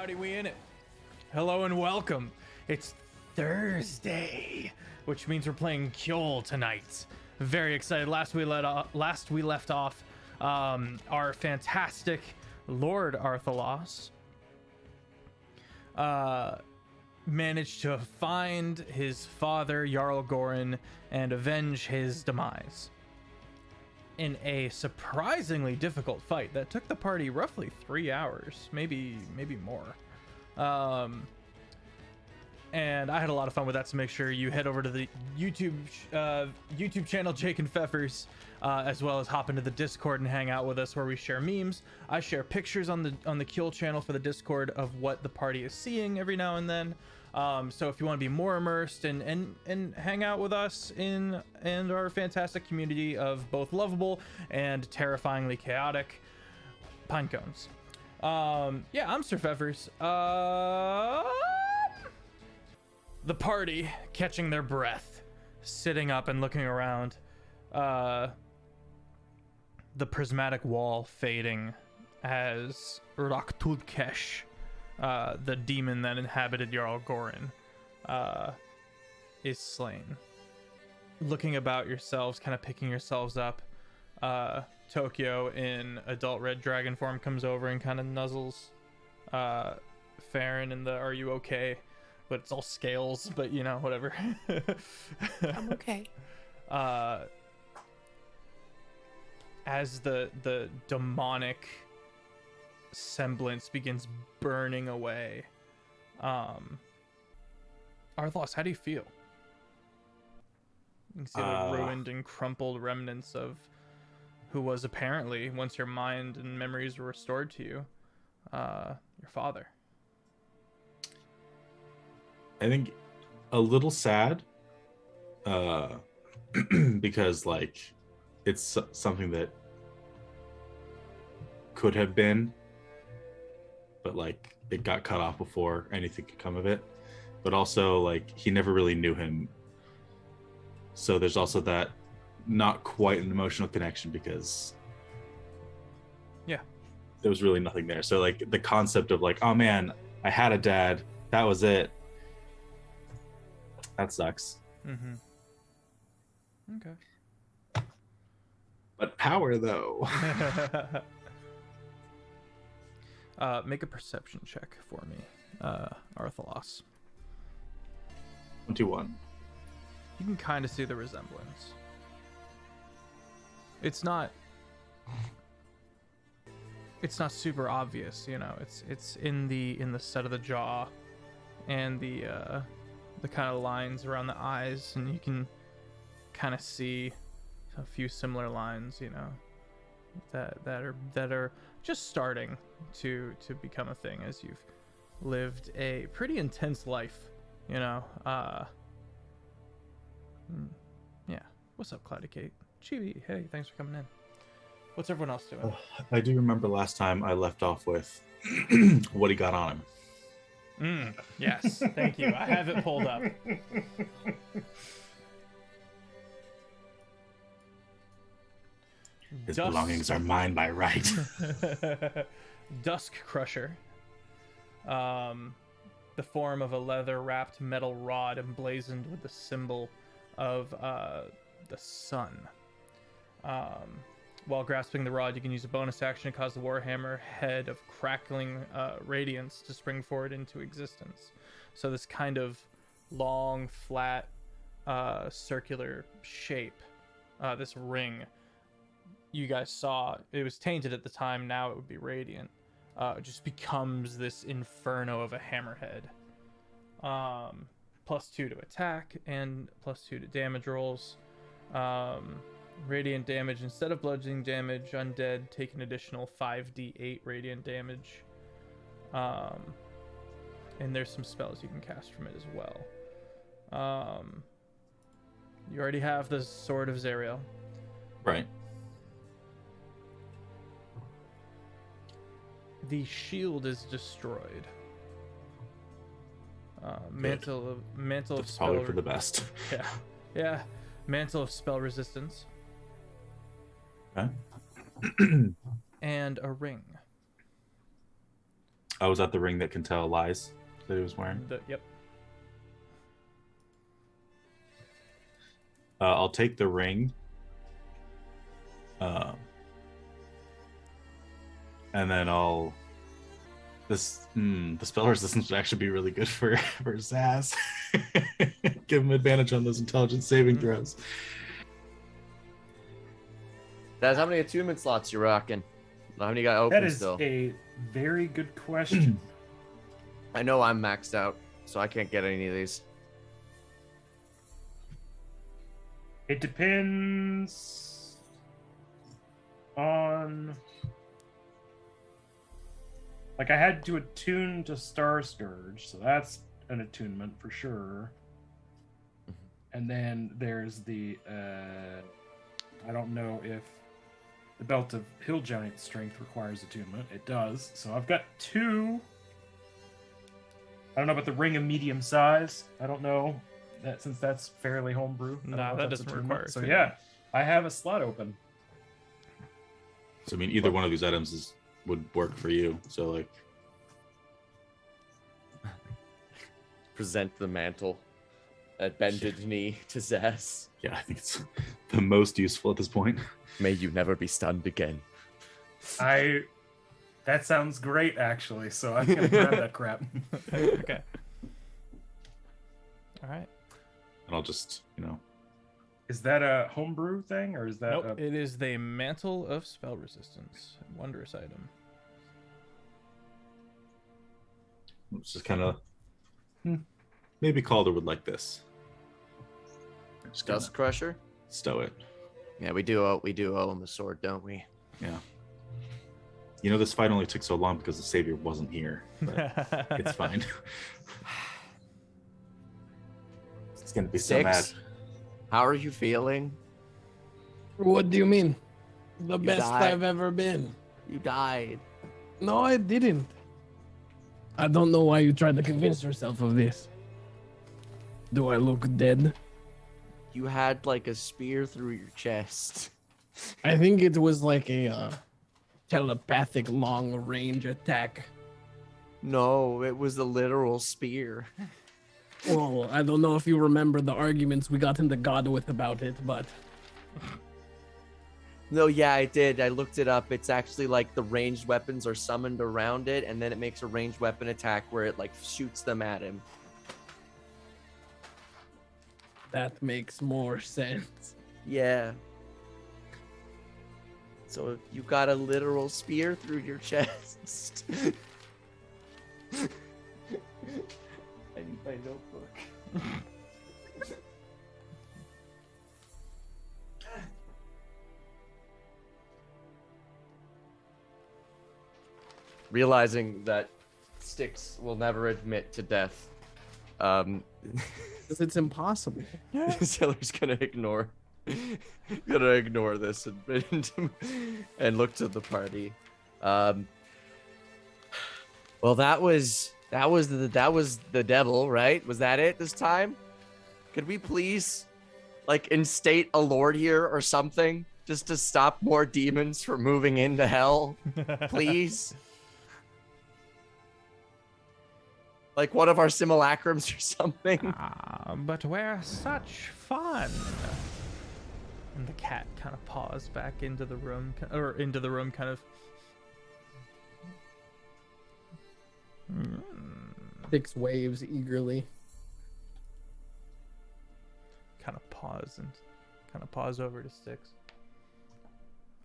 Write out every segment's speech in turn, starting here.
howdy, we in it. Hello and welcome. It's Thursday, which means we're playing Kjol tonight. Very excited. Last we left off, our fantastic Lord Arthalos managed to find his father Jarl Gorin and avenge his demise in a surprisingly difficult fight that took the party roughly 3 hours, maybe more. And I had a lot of fun with that, so make sure you head over to the YouTube channel Jake and Feffers, as well as hop into the Discord and hang out with us where we share memes. I share pictures on the Kjol channel for the Discord of what the party is seeing every now and then. So if you want to be more immersed and hang out with us and our fantastic community of both lovable and terrifyingly chaotic pine cones. Yeah, I'm Sir Feffers. The party catching their breath, sitting up and looking around. The prismatic wall fading as Raktulkesh, the demon that inhabited Jarl Gorin, is slain. Looking about yourselves, kind of picking yourselves up, Tokyo in adult red dragon form comes over and kind of nuzzles Farron in the "Are you okay?" But it's all scales, but you know, whatever. I'm okay. As the demonic semblance begins burning away, Arthos, how do you feel? You can see the ruined and crumpled remnants of who was apparently, once your mind and memories were restored to you, your father. I think a little sad, because like it's something that could have been, but like it got cut off before anything could come of it. But also like he never really knew him, so there's also that not quite an emotional connection because yeah, there was really nothing there. So like the concept of like, oh man, I had a dad, that was it. That sucks. Mm-hmm. Okay. But power, though. Make a perception check for me, Arthalos. 21. You can kind of see the resemblance. It's not super obvious, you know. It's in the set of the jaw and the kind of lines around the eyes, and you can kind of see a few similar lines, you know, that are just starting to become a thing as you've lived a pretty intense life, you know. Yeah. What's up, Cloudy Kate? Chibi, hey, thanks for coming in. What's everyone else doing? I do remember last time I left off with what he got on him. Yes, thank you. I have it pulled up. His belongings are mine by right. Dusk Crusher. The form of a leather-wrapped metal rod emblazoned with the symbol of the sun. While grasping the rod, you can use a bonus action to cause the Warhammer head of crackling radiance to spring forward into existence. So this kind of long, flat, circular shape, this ring, you guys saw, it was tainted at the time, now it would be radiant. It just becomes this inferno of a hammerhead. +2 to attack and +2 to damage rolls. Radiant damage instead of bludgeoning damage. Undead take an additional 5d8 radiant damage. And there's some spells you can cast from it as well. You already have the Sword of Zariel. Right. The shield is destroyed. Mantle of That's spell. probably for the best. Yeah. Mantle of spell resistance. Okay. And a ring. I was at the ring that can tell lies that he was wearing. Yep. I'll take the ring. And then the spell resistance would actually be really good for Zaz. Give him advantage on those intelligence saving throws. That's how many attunement slots you rocking? How many you got open That is still? a very good question. I know I'm maxed out, so I can't get any of these. It depends on... Like, I had to attune to Star Scourge, so that's an attunement for sure. And then there's the... I don't know if the Belt of Hill Giant Strength requires attunement. It does. So I've got 2. I don't know about the Ring of Medium Size. I don't know that since that's fairly homebrew. I don't know if that that's doesn't attunement. require So attunement. yeah, I have a slot open. So I mean, either one of these items would work for you. So like, Present the mantle at bended knee to Zaz. yeah, I think it's the most useful at this point. May you never be stunned again. That sounds great, actually. So I'm gonna grab that crap. Okay. All right. And I'll just, Is that a homebrew thing, or is that? Nope. It is the Mantle of Spell Resistance. Wondrous item. it's just kind of maybe Calder would like this. Just gonna Dust Crusher? stow it. Yeah, we do owe him a sword, don't we? Yeah. This fight only took so long because the savior wasn't here. But it's fine. It's gonna be so mad. Six, how are you feeling? What do you mean? The You best died. I've ever been. You died. No, I didn't. I don't know why you tried to convince yourself of this. Do I look dead? You had like a spear through your chest. I think it was like a telepathic long-range attack. No, it was a literal spear. Well, I don't know if you remember the arguments we got into God with about it, but No, yeah, I did. I looked it up. It's actually like the ranged weapons are summoned around it, and then it makes a ranged weapon attack where it like shoots them at him. that makes more sense. Yeah. So you got a literal spear through your chest. I need my notebook. Realizing that Styx will never admit to death, Because it's impossible. Sailor's gonna ignore this and look to the party. Well, that was the devil, right? Was that it this time? Could we please like instate a lord here or something just to stop more demons from moving into hell? Please. Like one of our simulacrums or something. But we're such fun. And the cat kind of paws back into the room, kind of. Six waves eagerly. Kind of pause and kind of pause over to Styx.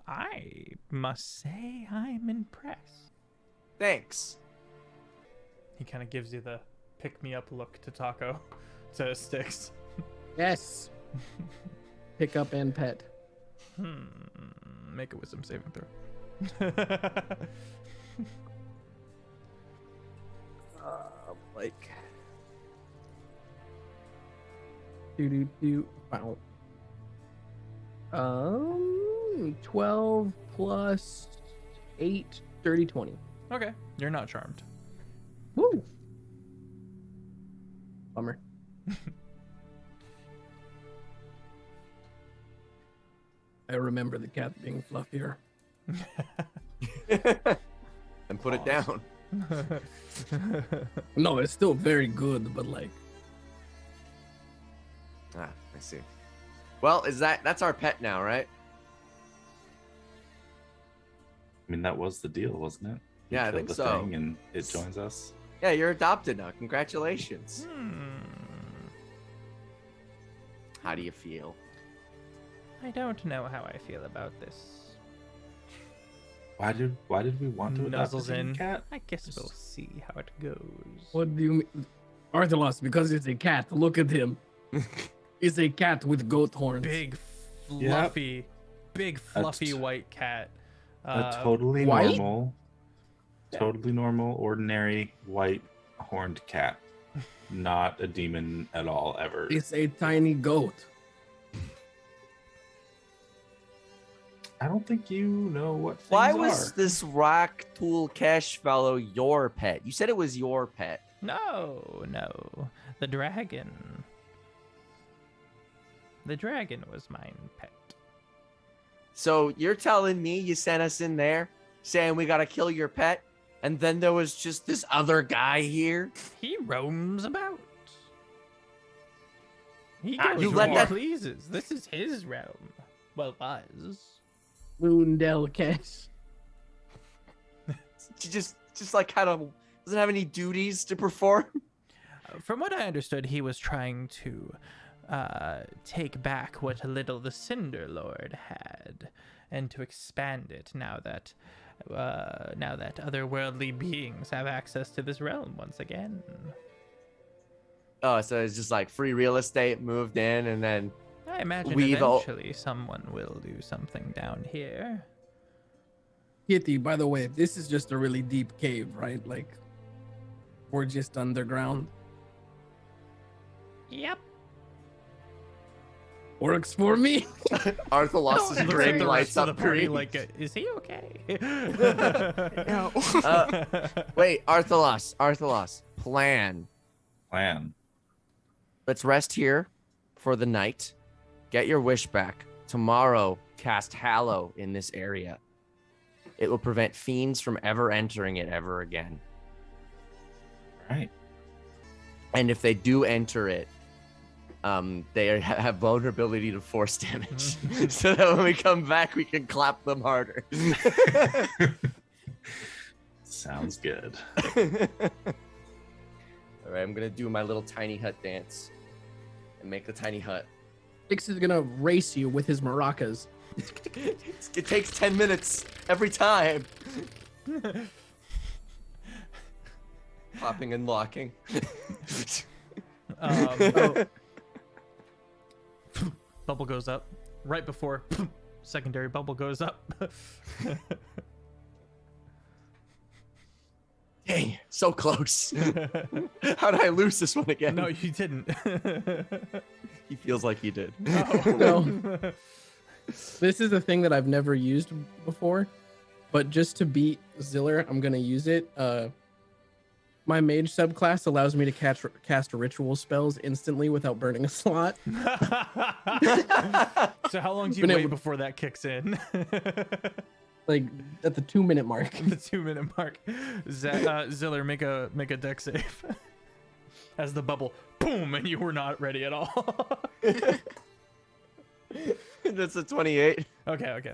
I must say I'm impressed. Thanks. He kind of gives you the pick-me-up look to Styx. Yes. Pick up and pet. Make a wisdom saving throw. Like Wow. 12 plus 8, 30, 20. Okay, you're not charmed. Woo. Bummer. I remember the cat being fluffier. and put it down. No, it's still very good, but like, Ah, I see. Well, that's our pet now, right? I mean, that was the deal, wasn't it? You Yeah, I killed think the so. thing and it joins us. Yeah, you're adopted now. Congratulations. How do you feel? I don't know how I feel about this. Why did we want to adopt Nuzzles a in. cat? I guess we'll see how it goes. what do you mean? Arthelos, because it's a cat. Look at him. It's a cat with goat horns. Big, Yep. fluffy white cat. A totally white? normal, ordinary white horned cat. Not a demon at all, ever. It's a tiny goat. I don't think you know what things Why are. was this rock tool cash fellow your pet? You said it was your pet. No, the dragon. The dragon was mine pet. So you're telling me you sent us in there saying we gotta kill your pet, and then there was just this other guy here? He roams about. He Ah, goes you where let he that- pleases. This is his realm. Well, was. Lundell Cash. She just like kind of doesn't have any duties to perform. From what I understood, he was trying to take back what little the Cinder Lord had, and to expand it now that otherworldly beings have access to this realm once again. Oh, so it's just like free real estate moved in, and then I imagine We've all- eventually someone will do something down here. Kitty, by the way, this is just a really deep cave, right? Like, we're just underground. Yep. Works for me. Arthelos's Looks brain like the lights rest of up the party. green. Like, is he okay? Wait, Arthelos, plan. Let's rest here for the night. Get your wish back. Tomorrow, cast Hallow in this area. It will prevent fiends from ever entering it ever again. Right. And if they do enter it, they have vulnerability to force damage. So that when we come back, we can clap them harder. Sounds good. All right, I'm going to do my little tiny hut dance and make the tiny hut. Dix is gonna race you with his maracas. It takes 10 minutes every time. Popping and locking. Bubble goes up right before secondary bubble goes up. Dang, so close. How did I lose this one again? No, you didn't. He feels like he did. No. This is a thing that I've never used before, but just to beat Ziller, I'm gonna use it. My mage subclass allows me to cast ritual spells instantly without burning a slot. So how long do you Been wait able- before that kicks in? Like at the 2-minute mark. The 2-minute mark. Ziller, make a deck save. As the bubble, boom, and you were not ready at all. That's a 28. Okay.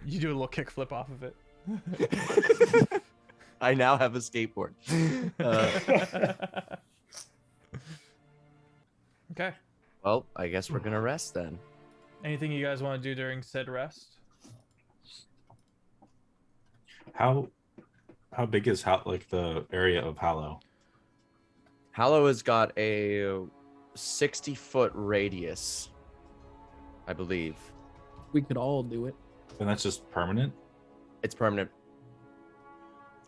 You do a little kickflip off of it. I now have a skateboard. Okay. Well, I guess we're gonna rest then. Anything you guys want to do during said rest? How big is the area of Hallow? Hallow has got a 60-foot radius, I believe. We could all do it. And that's just permanent? It's permanent.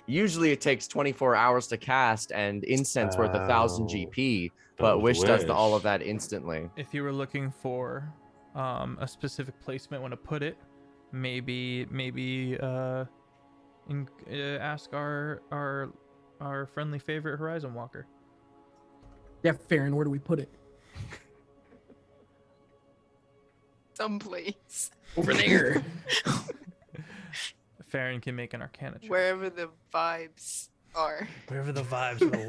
Usually it takes 24 hours to cast and incense worth 1,000 Oh. GP, But but with Wish does Wish- all of that instantly. If you were looking for a specific placement when to put it, maybe ask our friendly favorite Horizon Walker. Yeah, Farron, where do we put it? Someplace. Over there. Farron can make an Arcana check. Wherever the vibes are. Wherever the vibes are the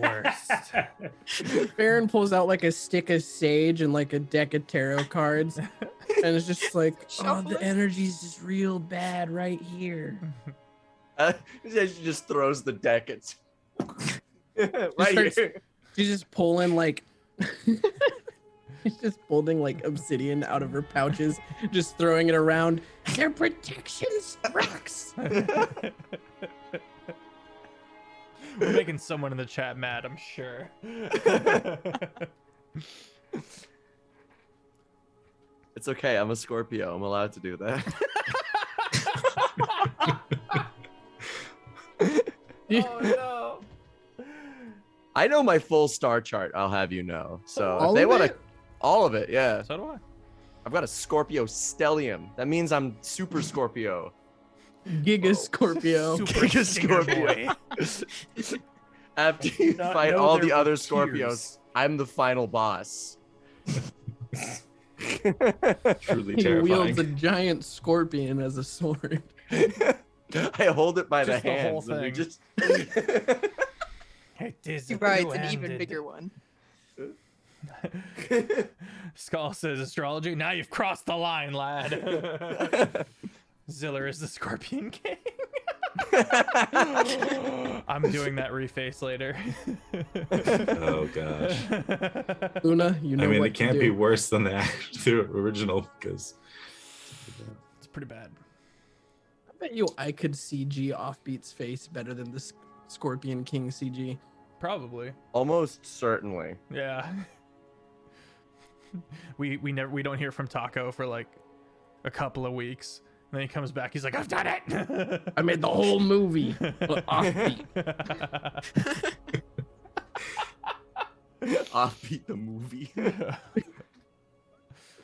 worst. Farron pulls out like a stick of sage and like a deck of tarot cards, and it's just like, oh, Shuffle the it. energy's just real bad right here. She just throws the deck at right starts- here. She's just pulling like, she's just pulling like obsidian out of her pouches, just throwing it around. Their protections rocks. We're making someone in the chat mad, I'm sure. It's okay. I'm a Scorpio. I'm allowed to do that. Oh no. I know my full star chart. I'll have you know. So All if they of want to, it? all of it, yeah. So do I. I've got a Scorpio stellium. That means I'm super Scorpio. Giga Scorpio. Super Giga stinger Scorpio. boy. After you Not fight know all there the were other tears. Scorpios, I'm the final boss. Truly He wields a terrifying. giant scorpion as a sword. I hold it by Just the the whole hands. And we thing. just... It is He rides an even two-handed. bigger one. Skull says astrology. Now you've crossed the line, lad. Ziller is the Scorpion King. I'm doing that reface later. Oh gosh. Luna, you know I mean, what it can't to be do. worse than the original because. It's pretty bad. I bet you I could CG Offbeat's face better than the Scorpion King CG. Probably. Almost certainly. Yeah. We don't hear from Taco for like a couple of weeks. And then he comes back. He's like, I've done it. I made the whole movie, but Offbeat. Offbeat the movie.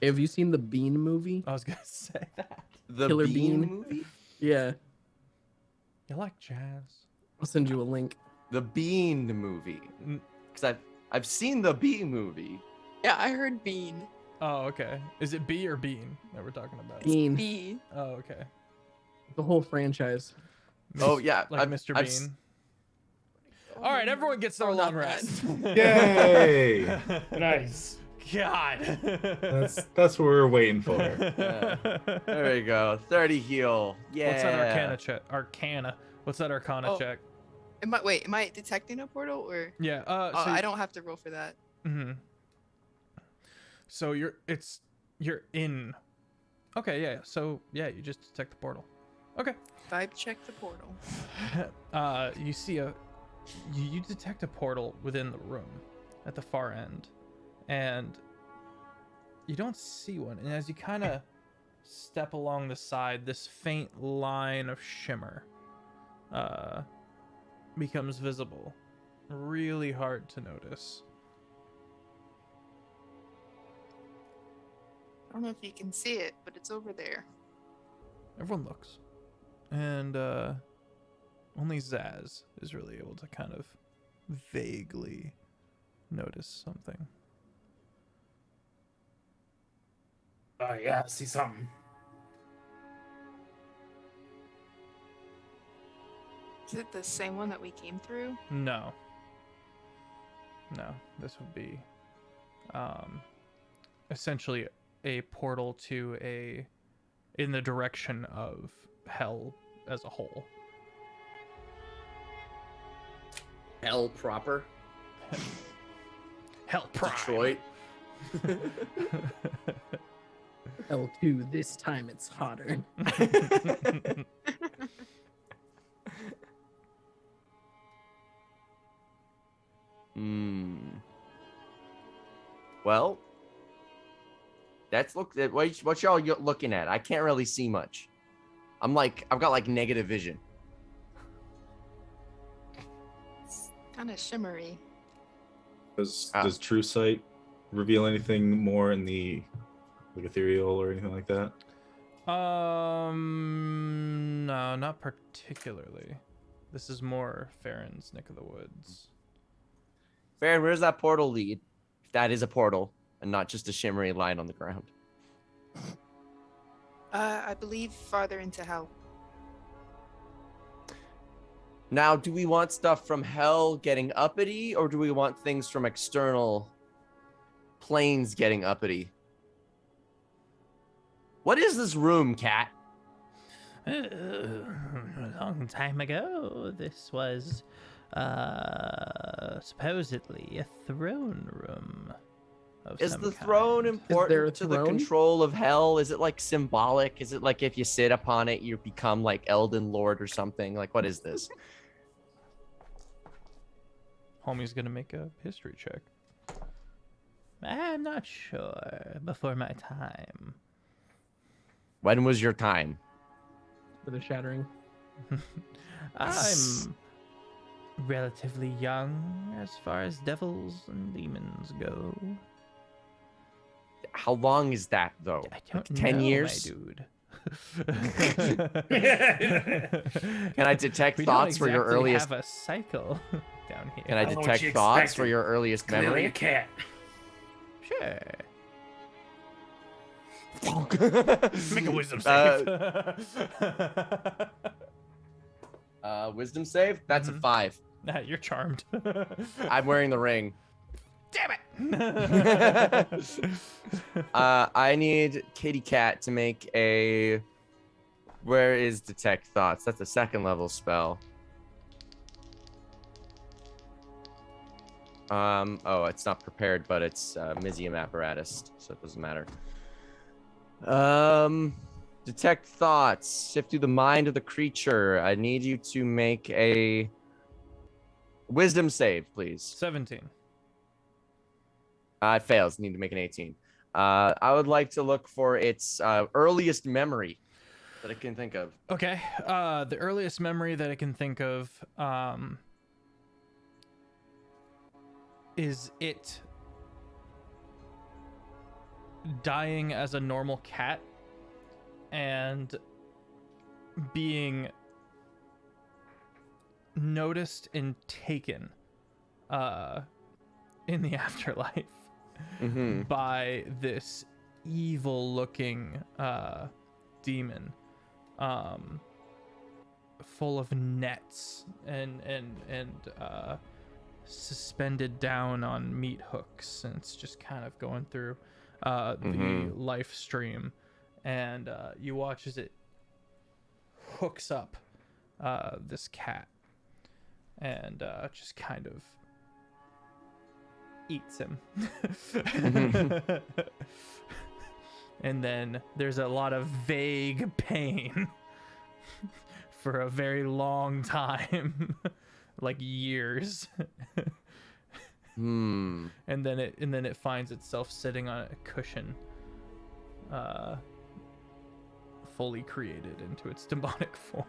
Have you seen the Bean movie? I was gonna say that. The Killer Bean Bean? movie? Yeah, You like jazz? I'll send you a link. The Bean movie. Mm. Because I've seen the Bee movie. Yeah, I heard bean. Oh, okay. Is it B or Bean that we're talking about? Bean, B. Oh, okay. the whole franchise. Oh yeah, Like I've- Mr. I've s- Bean. All right, everyone gets their Oh, long not rest. Yay! Nice. God. That's what we're waiting for. There we go. 30 heal. Yeah. What's that Arcana check? Arcana. What's that Arcana Oh. check? Am I detecting a portal or? Yeah. Oh, So I don't have to roll for that. Mm-hmm. So you're in. Okay, yeah. So yeah, you just detect the portal. Okay. Vibe check the portal. You see you detect a portal within the room at the far end, and you don't see one. And as you kind of step along the side, this faint line of shimmer becomes visible. Really hard to notice. I don't know if you can see it, but it's over there. Everyone looks, and only Zaz is really able to kind of vaguely notice something. Oh yeah, I see something. Is it the same one that we came through? No, this would be essentially a portal to in the direction of hell as a whole. Hell proper. Hell prime. Detroit. L2, this time it's hotter. Well, that's what y'all looking at. I can't really see much. I've got like negative vision. It's kind of shimmery. Does True Sight reveal anything more in the like ethereal or anything like that? No, not particularly. This is more Farron's neck of the woods. Farron, where's that portal lead? If that is a portal and not just a shimmery line on the ground. I believe farther into hell. Now, do we want stuff from hell getting uppity, or do we want things from external planes getting uppity? What is this room, Cat? A long time ago, this was supposedly a throne room. Is the throne important to the control of hell? Is it like symbolic? Is it like if you sit upon it, you become like Elden Lord or something? Like, what is this? Homie's gonna make a history check. I'm not sure. Before my time. When was your time? For the shattering. I'm relatively young as far as devils and demons go. How long is that, though? I don't like 10 know, years? my dude. Can I detect we thoughts don't for your exactly earliest? have a cycle down here. Can I know what detect you thoughts for expected. your earliest Clearly memory? a cat. Sure. Make Make a wisdom save. Wisdom save? That's a 5. Nah, you're charmed. I'm wearing the ring. Damn it! I need Kitty Cat to make a. Where is detect thoughts? That's a 2nd level spell. Oh, it's not prepared, but it's Mizium apparatus, so it doesn't matter. Detect thoughts. Sift through the mind of the creature. I need you to make a wisdom save, please. 17. It fails. Need to make an 18. I would like to look for its earliest memory that I can think of. Okay. The earliest memory that I can think of is it dying as a normal cat and being noticed and taken in the afterlife by this evil looking demon full of nets and suspended down on meat hooks, and it's just kind of going through the life stream, and you watch as it hooks up this cat and just kind of eats him. And then there's a lot of vague pain for a very long time. Like years. And then it finds itself sitting on a cushion, fully created into its demonic form.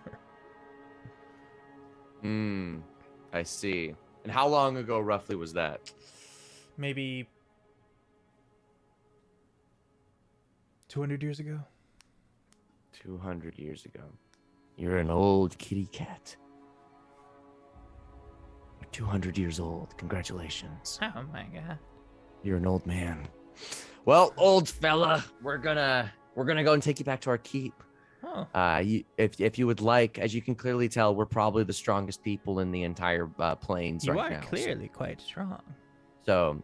I see. And how long ago roughly was that? Maybe 200 years ago. 200 years ago. You're an old kitty cat. 200 years old. Congratulations. Oh my god. You're an old man. Well, old fella, we're gonna go and take you back to our keep. Oh. If you would like, as you can clearly tell, we're probably the strongest people in the entire plains You right are now. clearly quite strong. So,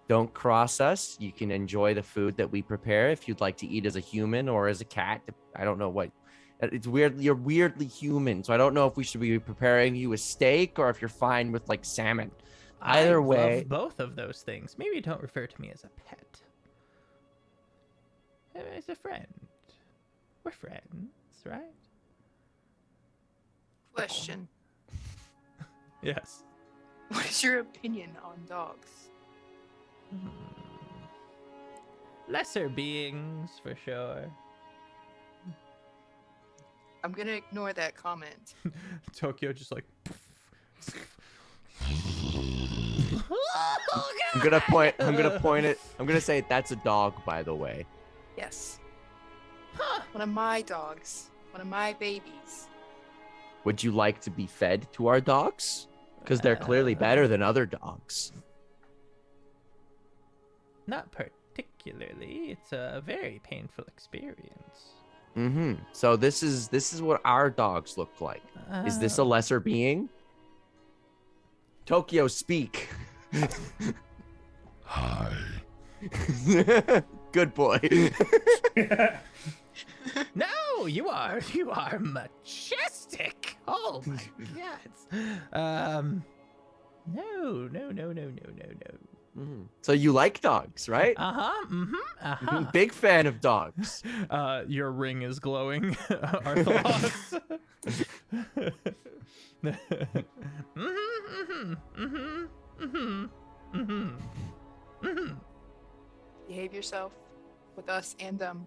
don't cross us. You can enjoy the food that we prepare if you'd like to eat as a human or as a cat. I don't know what. It's weird. You're weirdly human, so I don't know if we should be preparing you a steak or if you're fine with like salmon. Either I way, love both of those things. Maybe don't refer to me as a pet. As a friend. We're friends, right? Question. Yes. What is your opinion on dogs? Lesser beings, for sure. I'm gonna ignore that comment. Tokyo just like... I'm gonna point it. I'm gonna say that's a dog, by the way. Yes. One of my dogs. One of my babies. Would you like to be fed to our dogs? Because they're clearly better than other dogs. Not particularly. It's a very painful experience. So this is what our dogs look like. Is this a lesser being? Tokyo, speak. Hi. Good boy. No, you are majestic. Oh my god. No. So you like dogs, right? Big fan of dogs. Your ring is glowing, Arthalos. Behave yourself with us and them,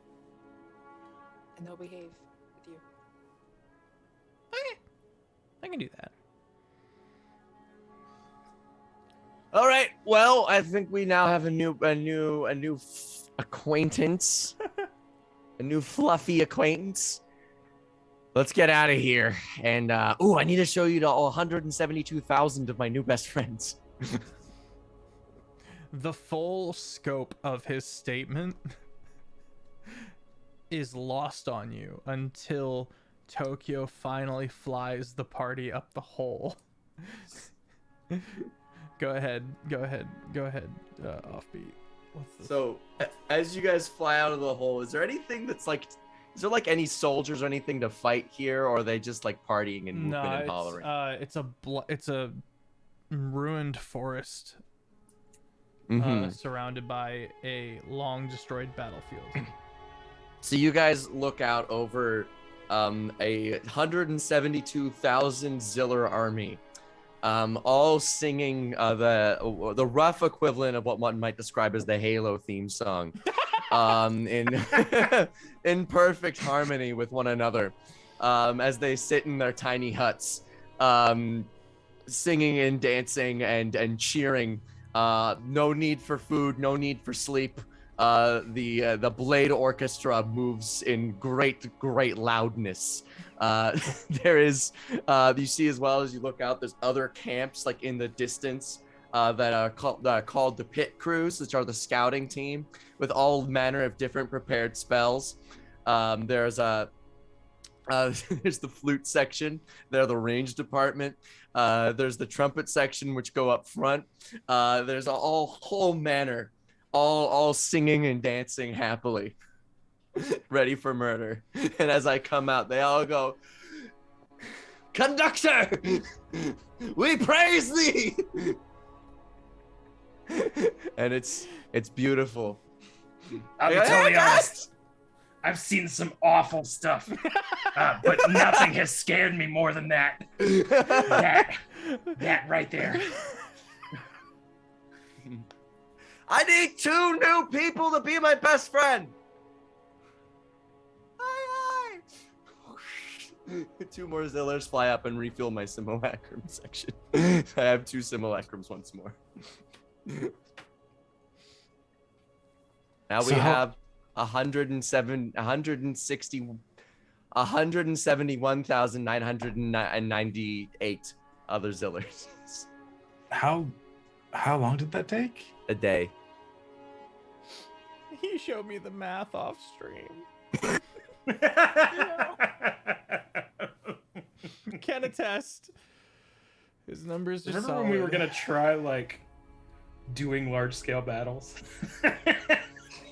and they'll behave with you. Okay, I can do that. All right. Well, I think we now have a new acquaintance, a new fluffy acquaintance. Let's get out of here. And I need to show you to all 172,000 of my new best friends. The full scope of his statement is lost on you until Tokyo finally flies the party up the hole. Go ahead, Offbeat. So, as you guys fly out of the hole, is there anything that's like, is there like any soldiers or anything to fight here, or are they just like partying and moving and hollering? It's a ruined forest, surrounded by a long destroyed battlefield. So you guys look out over a 172,000 Ziller army. All singing the rough equivalent of what one might describe as the Halo theme song, in perfect harmony with one another, as they sit in their tiny huts, singing and dancing and cheering. No need for food, no need for sleep. The Blade Orchestra moves in great loudness. There is, you see as well as you look out, there's other camps like in the distance that are called the Pit Crews, which are the scouting team with all manner of different prepared spells. There's the flute section. They're the range department. There's the trumpet section, which go up front. There's a whole manner, all singing and dancing happily, ready for murder. And as I come out, they all go, "Conductor, we praise thee!" And it's beautiful. I'll be totally honest. I've seen some awful stuff, but nothing has scared me more than that. That right there. I need 2 new people to be my best friend. Aye, aye. 2 more Zillers fly up and refuel my simulacrum section. I have 2 simulacrums once more. Now we have 171,998 other Zillers. How long did that take? A day. He showed me the math off stream. Can attest. His numbers are Remember solid. when we were gonna try like doing large scale battles?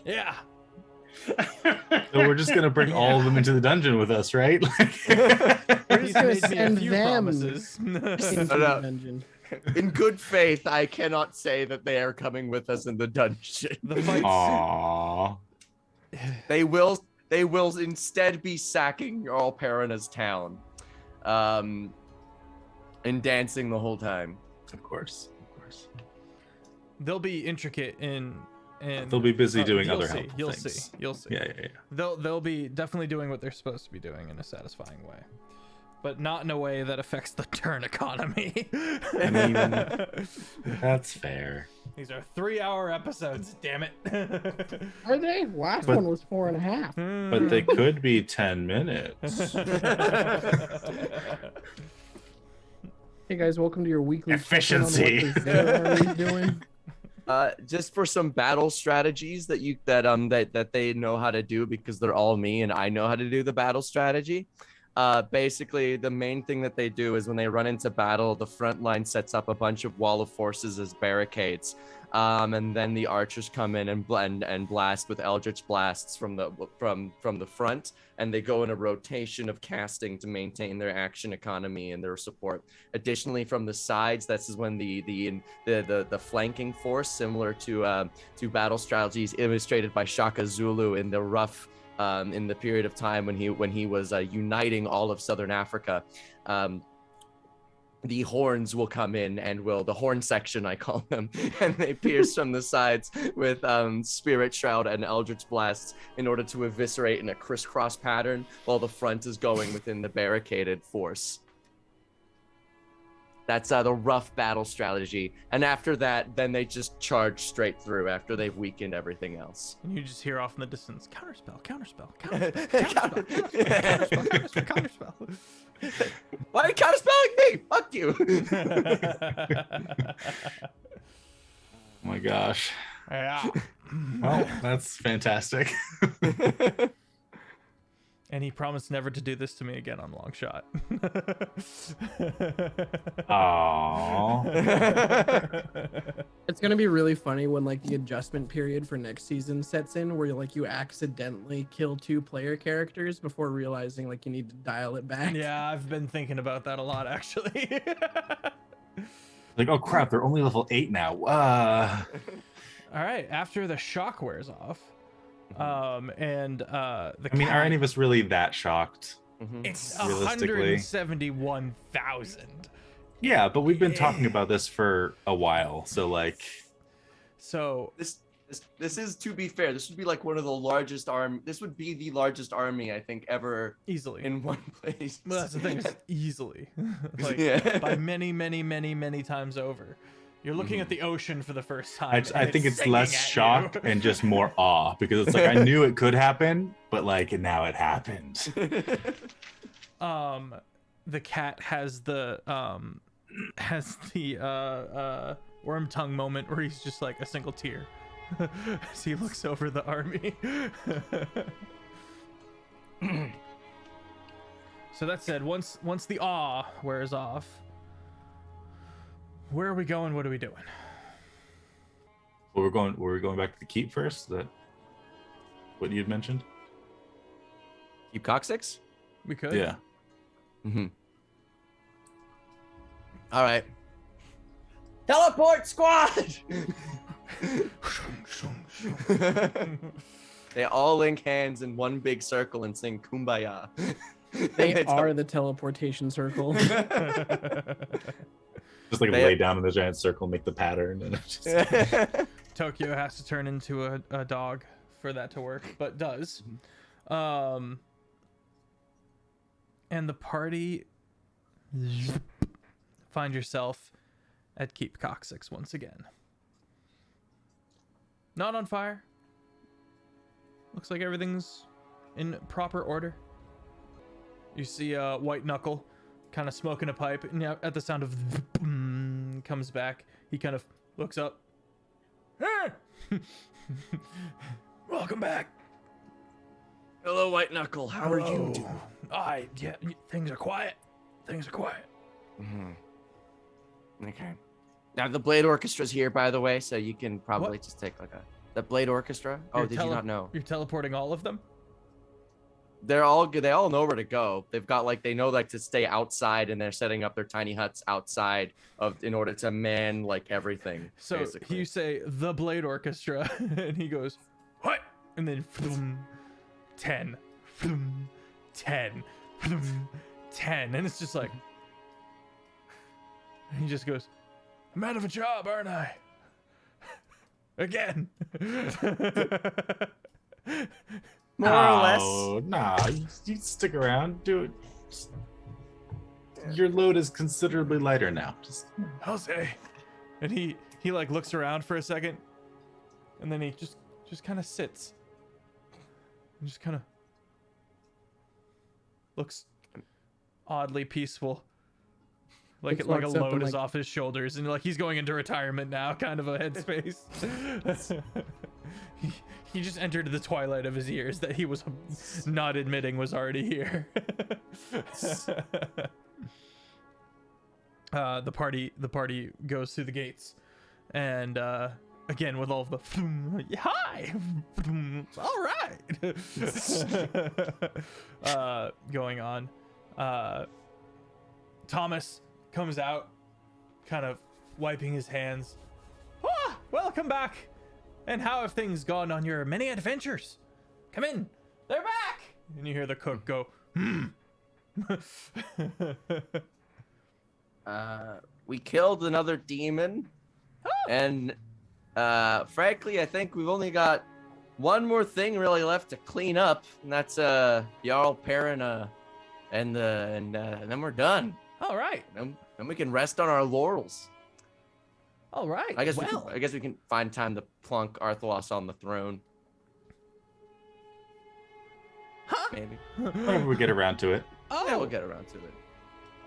Yeah. So we're just gonna bring all of them into the dungeon with us, right? He's gonna made me a send few them. promises. Into the dungeon. In good faith, I cannot say that they are coming with us in the dungeon. The fights. Aww. They will instead be sacking all Parana's town, and dancing the whole time. Of course. They'll be intricate in They'll be busy doing other things. helpful You'll things. see. You'll see. Yeah. They'll be definitely doing what they're supposed to be doing in a satisfying way, but not in a way that affects the turn economy. I mean, that's fair. These are 3-hour episodes. Damn it. Are they? Last one was 4.5. But they could be 10 minutes. Hey guys, welcome to your weekly Efficiency. check-in on what the Ziller Army's doing. Just for some battle strategies that they know how to do, because they're all me and I know how to do the battle strategy. Basically, the main thing that they do is when they run into battle, the front line sets up a bunch of wall of forces as barricades, and then the archers come in and blast with eldritch blasts from the front, and they go in a rotation of casting to maintain their action economy and their support. Additionally, from the sides, this is when the flanking force, similar to battle strategies illustrated by Shaka Zulu in the rough. In the period of time when he was uniting all of Southern Africa, the horns will come in and the horn section, I call them, and they pierce from the sides with Spirit Shroud and Eldritch Blasts in order to eviscerate in a crisscross pattern while the front is going within the barricaded force. That's the rough battle strategy. And after that, then they just charge straight through after they've weakened everything else. And you just hear off in the distance, counterspell, counterspell, counterspell, counterspell, counterspell, counterspell. Why are you counterspelling me? Fuck you. Oh my gosh. Yeah. Well, that's fantastic. And he promised never to do this to me again on Longshot. Aww. It's gonna be really funny when like the adjustment period for next season sets in, where you accidentally kill 2 player characters before realizing like you need to dial it back. Yeah, I've been thinking about that a lot, actually. Like, oh crap, they're only level 8 now. All right, after the shock wears off, I mean, are any of us really that shocked? It's realistically? 171,000. Yeah, but we've been talking about this for a while, so like. So this is, to be fair, this would be like one of the largest this would be the largest army I think ever easily in one place. Well, that's the thing, is easily. Like, Yeah. by many times over. You're looking at the ocean for the first time. I think it's less shock and just more awe, because it's like I knew it could happen, but like now it happened. The cat has the worm tongue moment where he's just like a single tear as he looks over the army. So that said, once the awe wears off, where are we going? What are we doing? Well, we're going back to the keep first. Is that what you had mentioned? Keep coccyx? We could. Yeah. Mm-hmm. All right. Teleport squad! They all link hands in one big circle and sing Kumbaya. They are the teleportation circle. Just like lay down in the giant circle, make the pattern, and it's just... Tokyo has to turn into a dog for that to work, but does. And the party find yourself at Keep Coccyx once again. Not on fire. Looks like everything's in proper order. You see White Knuckle kind of smoking a pipe, and at the sound of comes back, he kind of looks up. Hey! Welcome back. Hello, White Knuckle. How are you doing? Yeah, things are quiet. Mm-hmm. Okay. Now the Blade Orchestra's here, by the way, so you can probably just take like the Blade Orchestra. Oh, did you not know? You're teleporting all of them? They all know where to go. They've got they know to stay outside, and they're setting up their tiny huts outside in order to man everything. So basically. You say the Blade Orchestra, and he goes, what? And then 10, 10, 10, and it's just like, he just goes, I'm out of a job, aren't I? Again. More or less. Nah, you stick around. Do it. Your load is considerably lighter now. I'll say. And he looks around for a second, and then he just kind of sits. And just kind of looks oddly peaceful. Like Just a walks up load and, is like- off his shoulders, and like he's going into retirement now, kind of a headspace. he just entered the twilight of his years that he was not admitting was already here. The party goes through the gates, and again with all of the hi, all right, going on. Thomas comes out, kind of wiping his hands. Ah, welcome back. And how have things gone on your many adventures? Come in. They're back. And you hear the cook go, We killed another demon, and frankly, I think we've only got one more thing really left to clean up, and that's Jarl Perrin, and then we're done. all right. Then we can rest on our laurels. All right. I guess well, I guess we can find time to plunk Arthalos on the throne. huh? Maybe. Whenever we get around to it. Oh, Yeah, we'll get around to it.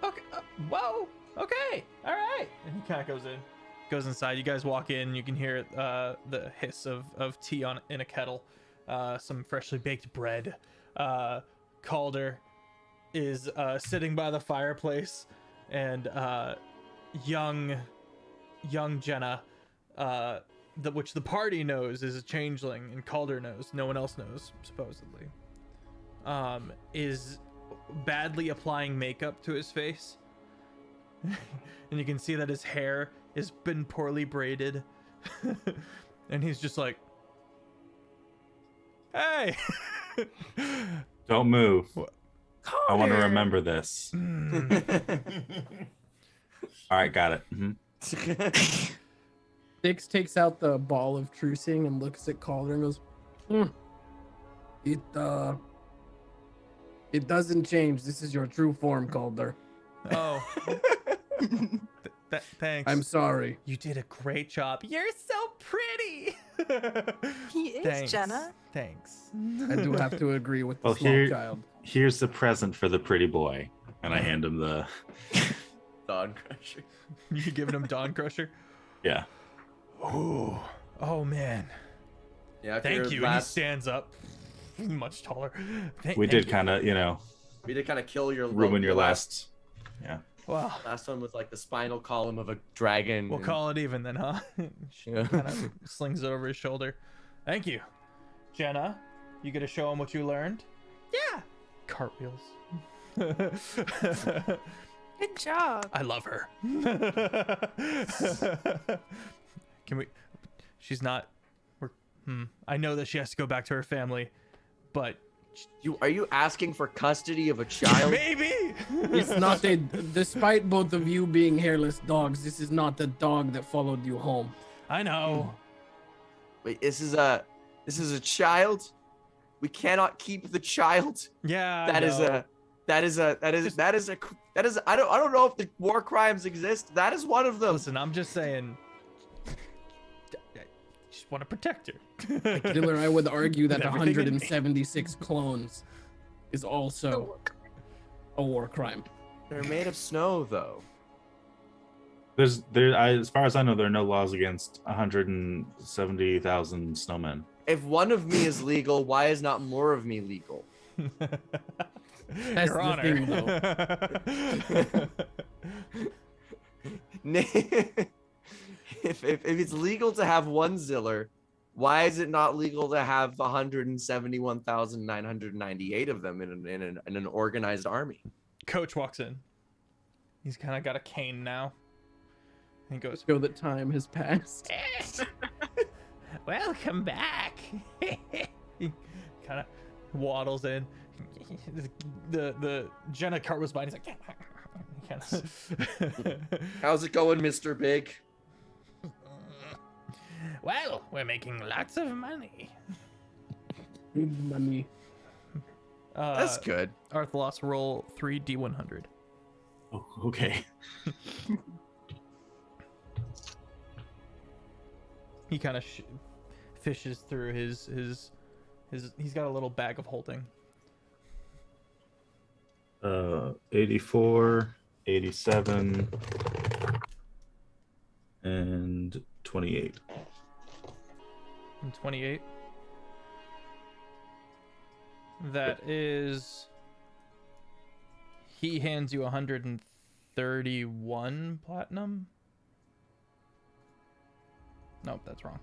okay. Whoa. Okay. All right. And he kind of goes inside. You guys walk in. You can hear the hiss of tea in a kettle, some freshly baked bread. Calder is sitting by the fireplace, and young Jenna, which the party knows is a changeling, and Calder knows. No one else knows, supposedly. Is badly applying makeup to his face. And you can see that his hair has been poorly braided. And he's just like, hey. Don't move. What? I want to remember this. Mm. All right, got it. Dix takes out the ball of trucing and looks at Calder and goes, It doesn't change. This is your true form, Calder. Oh. Thanks. I'm sorry. You did a great job. You're so pretty. He is, Thanks. Jenna. Thanks. I do have to agree with the Well, small child. here's the present for the pretty boy, and I hand him the. Dawn Crusher. You giving him Dawn Crusher? Yeah. Oh man. Yeah. Thank you. And he stands up, much taller. We did kind of, We did kind of kill your ruin your last. Yeah. Well, Last one was like the spinal column of a dragon. we'll call it even then, huh? She Yeah. kind of slings it over his shoulder. Thank you. Jenna, you gonna show him what you learned? Yeah. Cartwheels. Good job. I love her. Can we? She's not. I know that she has to go back to her family, but Are you asking for custody of a child? maybe. It's not a. Despite both of you being hairless dogs, this is not the dog that followed you home. I know. Wait, this is a child. We cannot keep the child. Yeah. That is a. I don't know if the war crimes exist. That is one of them. Listen, I'm just saying. I just want to protect her. Diller, I would argue that With everything in me. 176 clones is also a war crime. They're made of snow, though. As far as I know, there are no laws against 170,000 snowmen. If one of me is legal, why is not more of me legal? That's Your the Honor. If it's legal to have one Ziller, why is it not legal to have 171,998 of them in an organized army? Coach walks in. He's kind of got a cane now. And he goes, Show that time has passed. welcome back. He kind of waddles in. The Jenna cart was behind. He's like, How's it going, Mr. Big? well, we're making lots of money. Big money. That's good. Arthalos, roll 3d100. Oh, okay. He kind of fishes through his. He's got a little bag of holding. 84, 87 and 28. And 28. That is. He hands you 131 platinum. Nope, that's wrong.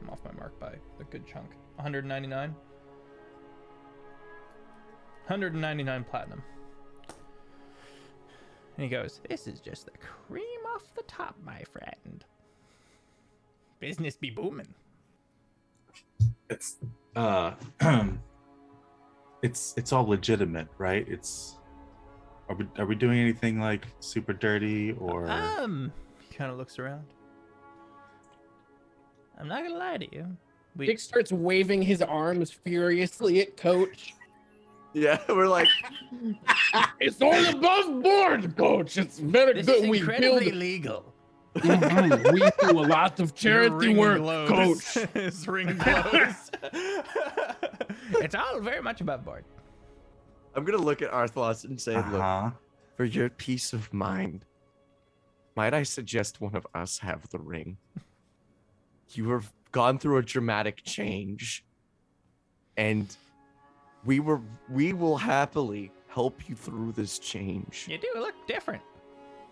I'm off my mark by a good chunk. 199. 199 platinum. And he goes, "This is just the cream off the top, my friend. Business be booming." It's it's all legitimate, right? Are we doing anything like super dirty or He kind of looks around. I'm not gonna lie to you. Dick starts waving his arms furiously at Coach. Yeah, we're like, It's all above board, Coach. It's very This good. is We incredibly build. legal. Mhm. We do a lot of Your charity ring work, glows. Coach. His ring glows. It's all very much above board. I'm gonna look at Arthlos and say, uh-huh. look, for your peace of mind, might I suggest one of us have the ring? You have gone through a dramatic change, and we will happily help you through this change. You do look different.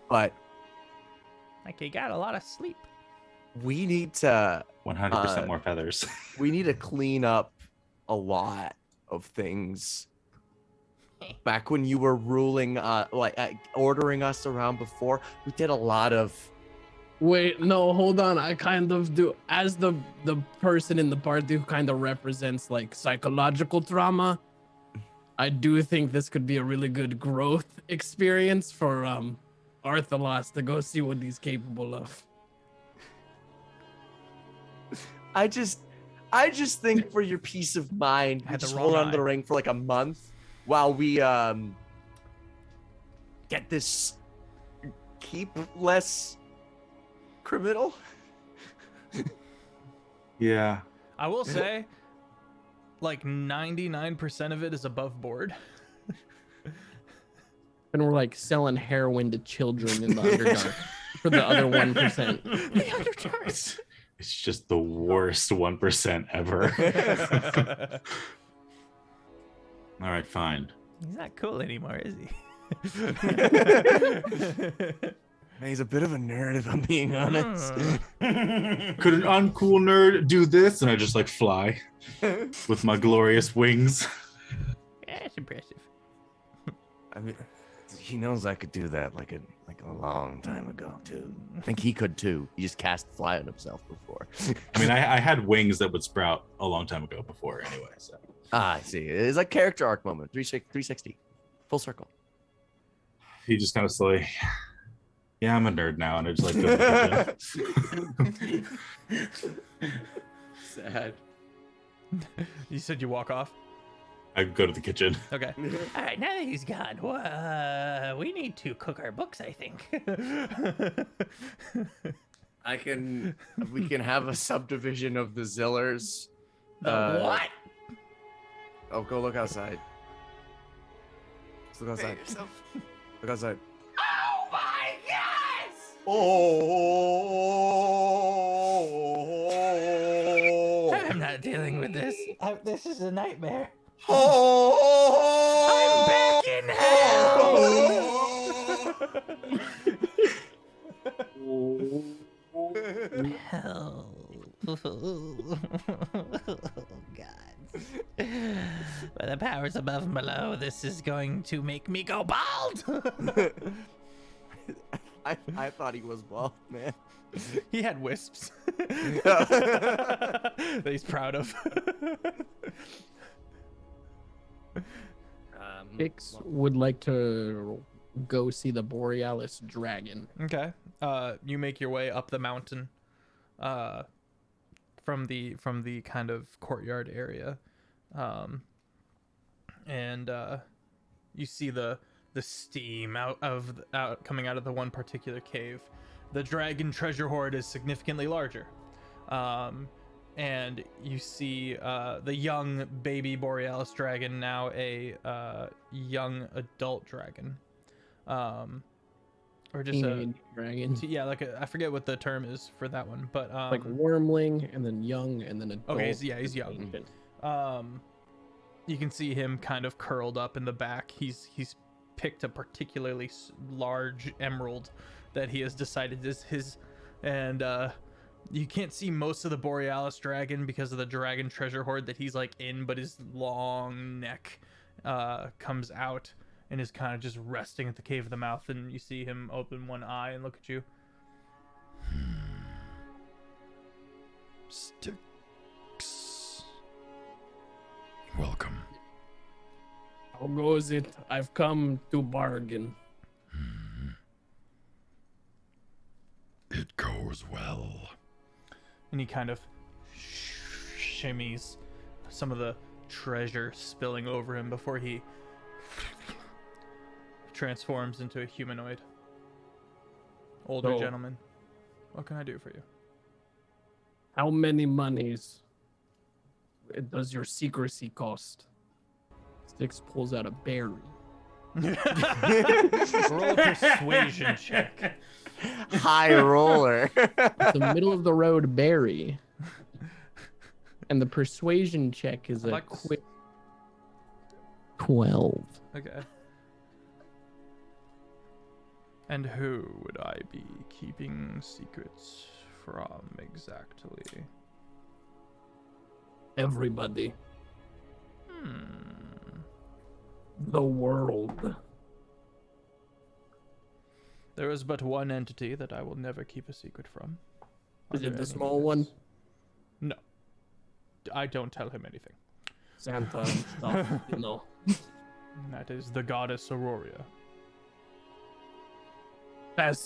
But Like you got a lot of sleep. we need to 100% more feathers. we need to clean up a lot of things. Back when you were ruling, ordering us around before, we did a lot of. Wait, no, hold on. I kind of do, as the person in the party who kind of represents like psychological trauma. I do think this could be a really good growth experience for Arthalos to go see what he's capable of. I just think for your peace of mind, I we had the just wrong hold on to eye. the ring for like a month while we get this keep less criminal. Yeah. I will say, like 99% of it is above board. And we're like selling heroin to children in the Underdark for the other 1%. The Underdark. It's just the worst 1% ever. All right, fine. He's not cool anymore, is he? He's a bit of a nerd, if I'm being honest. Could an uncool nerd do this? And I just like fly with my glorious wings. Yeah, it's impressive. I mean, he knows I could do that like a long time ago too. I think he could too. He just cast fly on himself before. I mean, I had wings that would sprout a long time ago before anyway. So I see. It's like character arc moment. 360, full circle. he just kind of slowly, yeah, I'm a nerd now, and I just like go to the kitchen. Sad. You said you walk off? I go to the kitchen. Okay. All right, now that he's gone, we need to cook our books, I think. We can have a subdivision of the Zillers. What? Oh, go look outside. Let's look outside. Prepare yourself. Look outside. Oh my gosh! Oh. I'm not dealing with this. This is a nightmare. Oh. I'm back in hell. Hell. God. By the powers above and below, this is going to make me go bald. I thought he was bald, man. He had wisps that he's proud of. Bix would like to go see the Borealis dragon. Okay. You make your way up the mountain from the kind of courtyard area. And you see the steam out coming out of the one particular cave. The dragon treasure hoard is significantly larger. And you see the young baby Borealis dragon, now a young adult dragon. or just Teenage dragon. yeah, like I forget what the term is for that one, but Like wormling, and then young, and then adult. okay, he's young. You can see him kind of curled up in the back. He's picked a particularly large emerald that he has decided is his, and you can't see most of the Borealis dragon because of the dragon treasure hoard that he's like in, but his long neck comes out and is kind of just resting at the cave of the mouth, and you see him open one eye and look at you. Sticks. Welcome. How goes it? I've come to bargain. It goes well. And he kind of shimmies, some of the treasure spilling over him before he transforms into a humanoid. Older So- gentleman. What can I do for you? How many monies does your secrecy cost? Sticks pulls out a berry. Roll a persuasion check. High roller. It's a middle of the road berry. And the persuasion check is a Like- quick 12. Okay. And who would I be keeping secrets from exactly? Everybody. The world. There is but one entity that I will never keep a secret from. Is it Under the any small one? means. No. I don't tell him anything. Santa and stuff, you know. That is the goddess Aurora.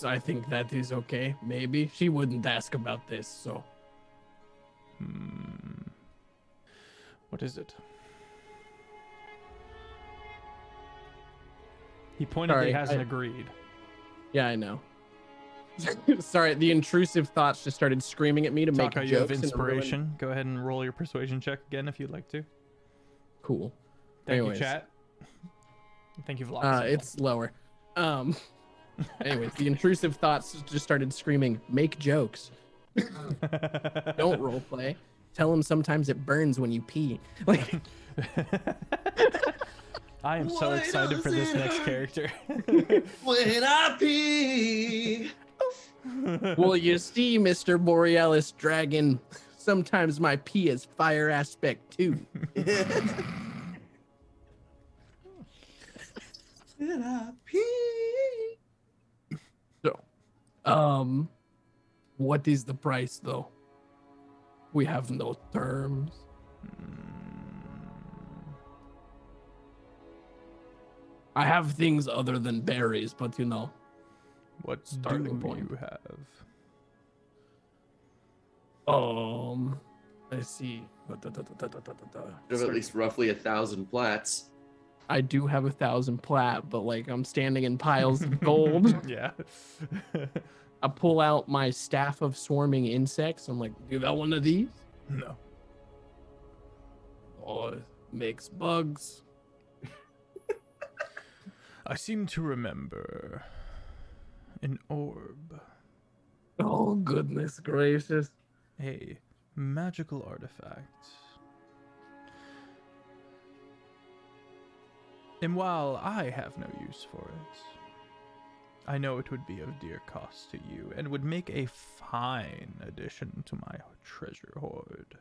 I think that is okay. Maybe. She wouldn't ask about this, so. What is it? He pointedly Sorry, hasn't I- agreed. Yeah, I know. Sorry, the intrusive thoughts just started screaming at me to make Taco, jokes. you have and ruin- inspiration. Go ahead and roll your persuasion check again if you'd like to. Cool. Thank Anyways. you, chat. I think you've lost. It's lower. Anyways, the intrusive thoughts just started screaming, make jokes. Don't role play. Tell him sometimes it burns when you pee. Like, I am so excited for this next character. When I pee. well, you see, Mr. Borealis Dragon, sometimes my pee is fire aspect too. When I pee. So, what is the price though? We have no terms. I have things other than berries, but you know. What Starting do point. you have? Let's see. You have at least roughly 1,000 plats. I do have 1,000 plat, but like I'm standing in piles of gold. Yeah. I pull out my staff of swarming insects. I'm like, you got one of these? No. Oh, it makes bugs. I seem to remember an orb, Oh, goodness gracious. a magical artifact. And while I have no use for it, I know it would be of dear cost to you and would make a fine addition to my treasure hoard.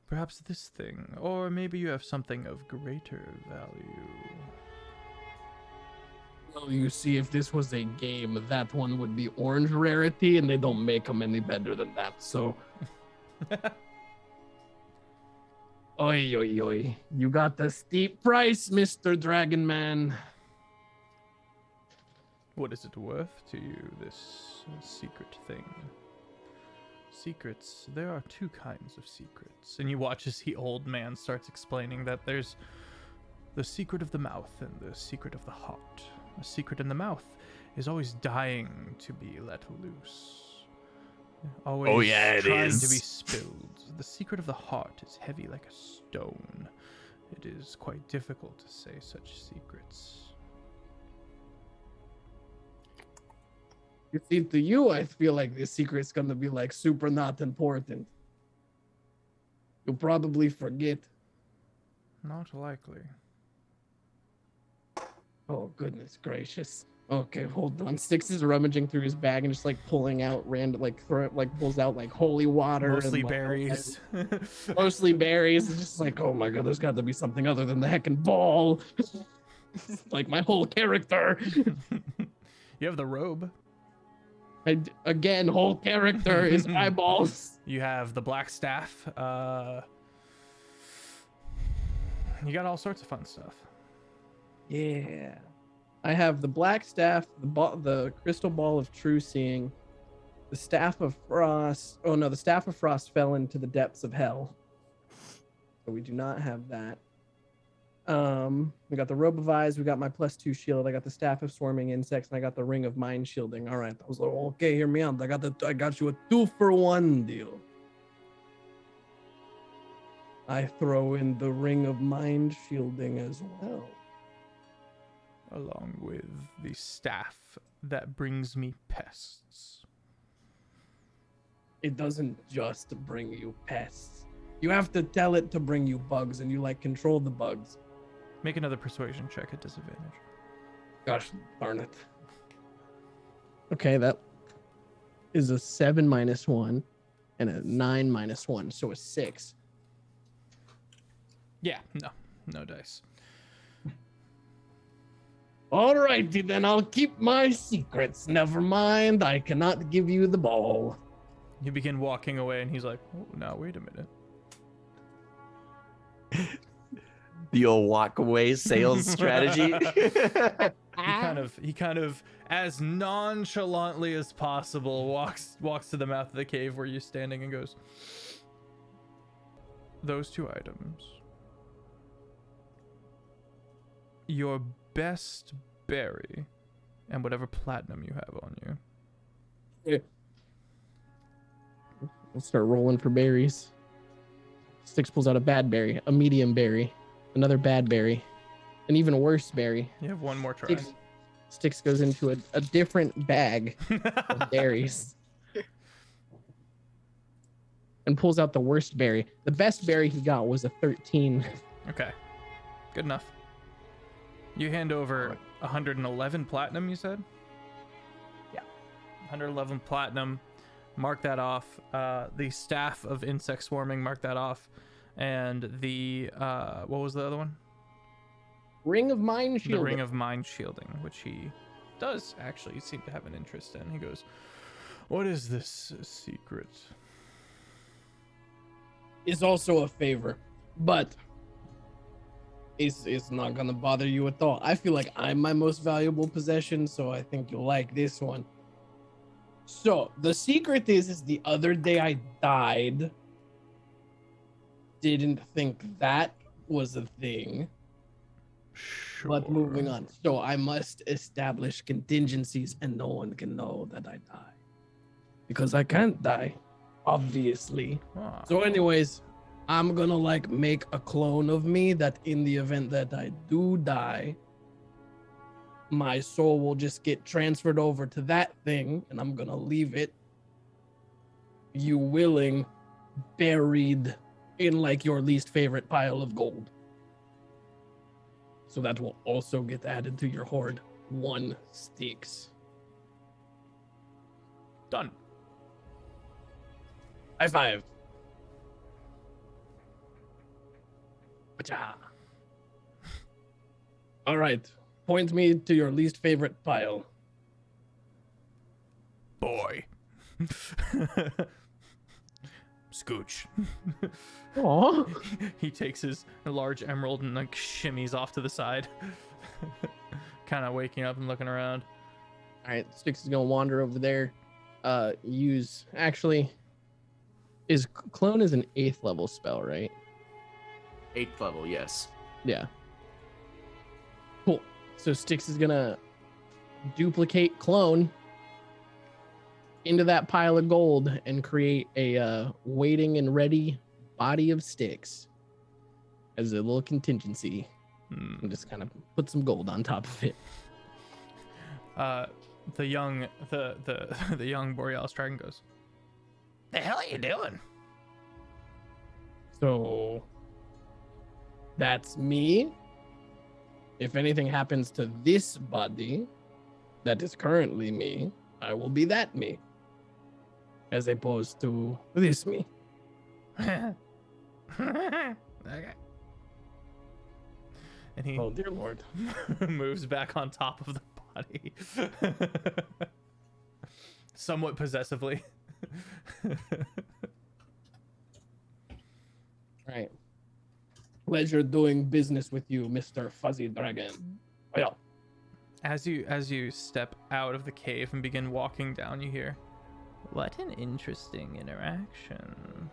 Perhaps this thing, or maybe you have something of greater value. Well, you see, if this was a game, that one would be orange rarity, and they don't make them any better than that, so. Oi, oi, oi. You got the steep price, Mr. Dragon Man. What is it worth to you, this secret thing? Secrets, there are two kinds of secrets. And you watch as the old man starts explaining that there's the secret of the mouth and the secret of the heart. The secret in the mouth is always dying to be let loose. Always trying to be spilled. The secret of the heart is heavy like a stone. It is quite difficult to say such secrets. You see, to you, I feel like this secret's gonna be like super not important. You'll probably forget. Not likely. Oh, goodness gracious. Okay, hold on. Styx is rummaging through his bag and just like pulling out random, pulls out like holy water. Mostly and, like, berries. mostly berries. It's just like, oh my god, there's got to be something other than the heckin' ball. Like my whole character. You have the robe. Again, whole character is eyeballs. You have the black staff. You got all sorts of fun stuff. Yeah. I have the black staff, the crystal ball of true seeing, the staff of frost. Oh no, the staff of frost fell into the depths of hell. So we do not have that. We got the robe of eyes, we got my +2 shield, I got the staff of swarming insects, and I got the ring of mind shielding. All right, I was like, okay, hear me out. I got you a 2-for-1 deal. I throw in the ring of mind shielding as well. Along with the staff that brings me pests. It doesn't just bring you pests. You have to tell it to bring you bugs, and you like control the bugs. Make another persuasion check at disadvantage. Gosh darn it. Okay, that is a 7 -1 and a 9 -1, so a 6. Yeah, no dice. Alrighty then, I'll keep my secrets. Never mind, I cannot give you the ball. You begin walking away, and he's like, "Oh, now wait a minute." The old walk away sales strategy. He kind of, as nonchalantly as possible, walks to the mouth of the cave where you're standing and goes, "Those 2 items. Your best berry and whatever platinum you have on you." Yeah. We'll start rolling for berries. Styx pulls out a bad berry, a medium berry, another bad berry, an even worse berry. You have one more try. Styx goes into a different bag of berries and pulls out the worst berry. The best berry he got was a 13. Okay, good enough. You hand over 111 platinum, you said? Yeah. 111 platinum. Mark that off. The staff of insect swarming, mark that off. And the, what was the other one? Ring of mind shielding. The ring of mind shielding, which he does actually seem to have an interest in. He goes, "What is this secret?" Is also a favor, but it's not gonna bother you at all. I feel like I'm my most valuable possession, so I think you'll like this one. So the secret is the other day I died. Didn't think that was a thing. Sure. But moving on. So I must establish contingencies, and no one can know that I die. Because I can't die, obviously. Ah. So anyways, I'm gonna like make a clone of me that in the event that I do die, my soul will just get transferred over to that thing, and I'm gonna leave it, you willing, buried in like your least favorite pile of gold. So that will also get added to your hoard. 1 Styx. Done. High five. Pacha. All right. Point me to your least favorite pile. Boy. Scooch. Aw. He takes his large emerald and like shimmies off to the side. Kind of waking up and looking around. All right. Styx is going to wander over there. Clone is an 8th level spell, right? 8th level, yes. Yeah. Cool. So Styx is gonna duplicate clone into that pile of gold and create a waiting and ready body of Styx as a little contingency. And just kind of put some gold on top of it. The young the young Borealis dragon goes, "The hell are you doing?" So that's me. If anything happens to this body that is currently me, I will be that me. As opposed to this me. Okay. And he Oh dear Lord. moves back on top of the body. Somewhat possessively. Right. Pleasure doing business with you, Mr. Fuzzy Dragon. Oh, yeah. As you step out of the cave and begin walking down, you hear, "What an interesting interaction."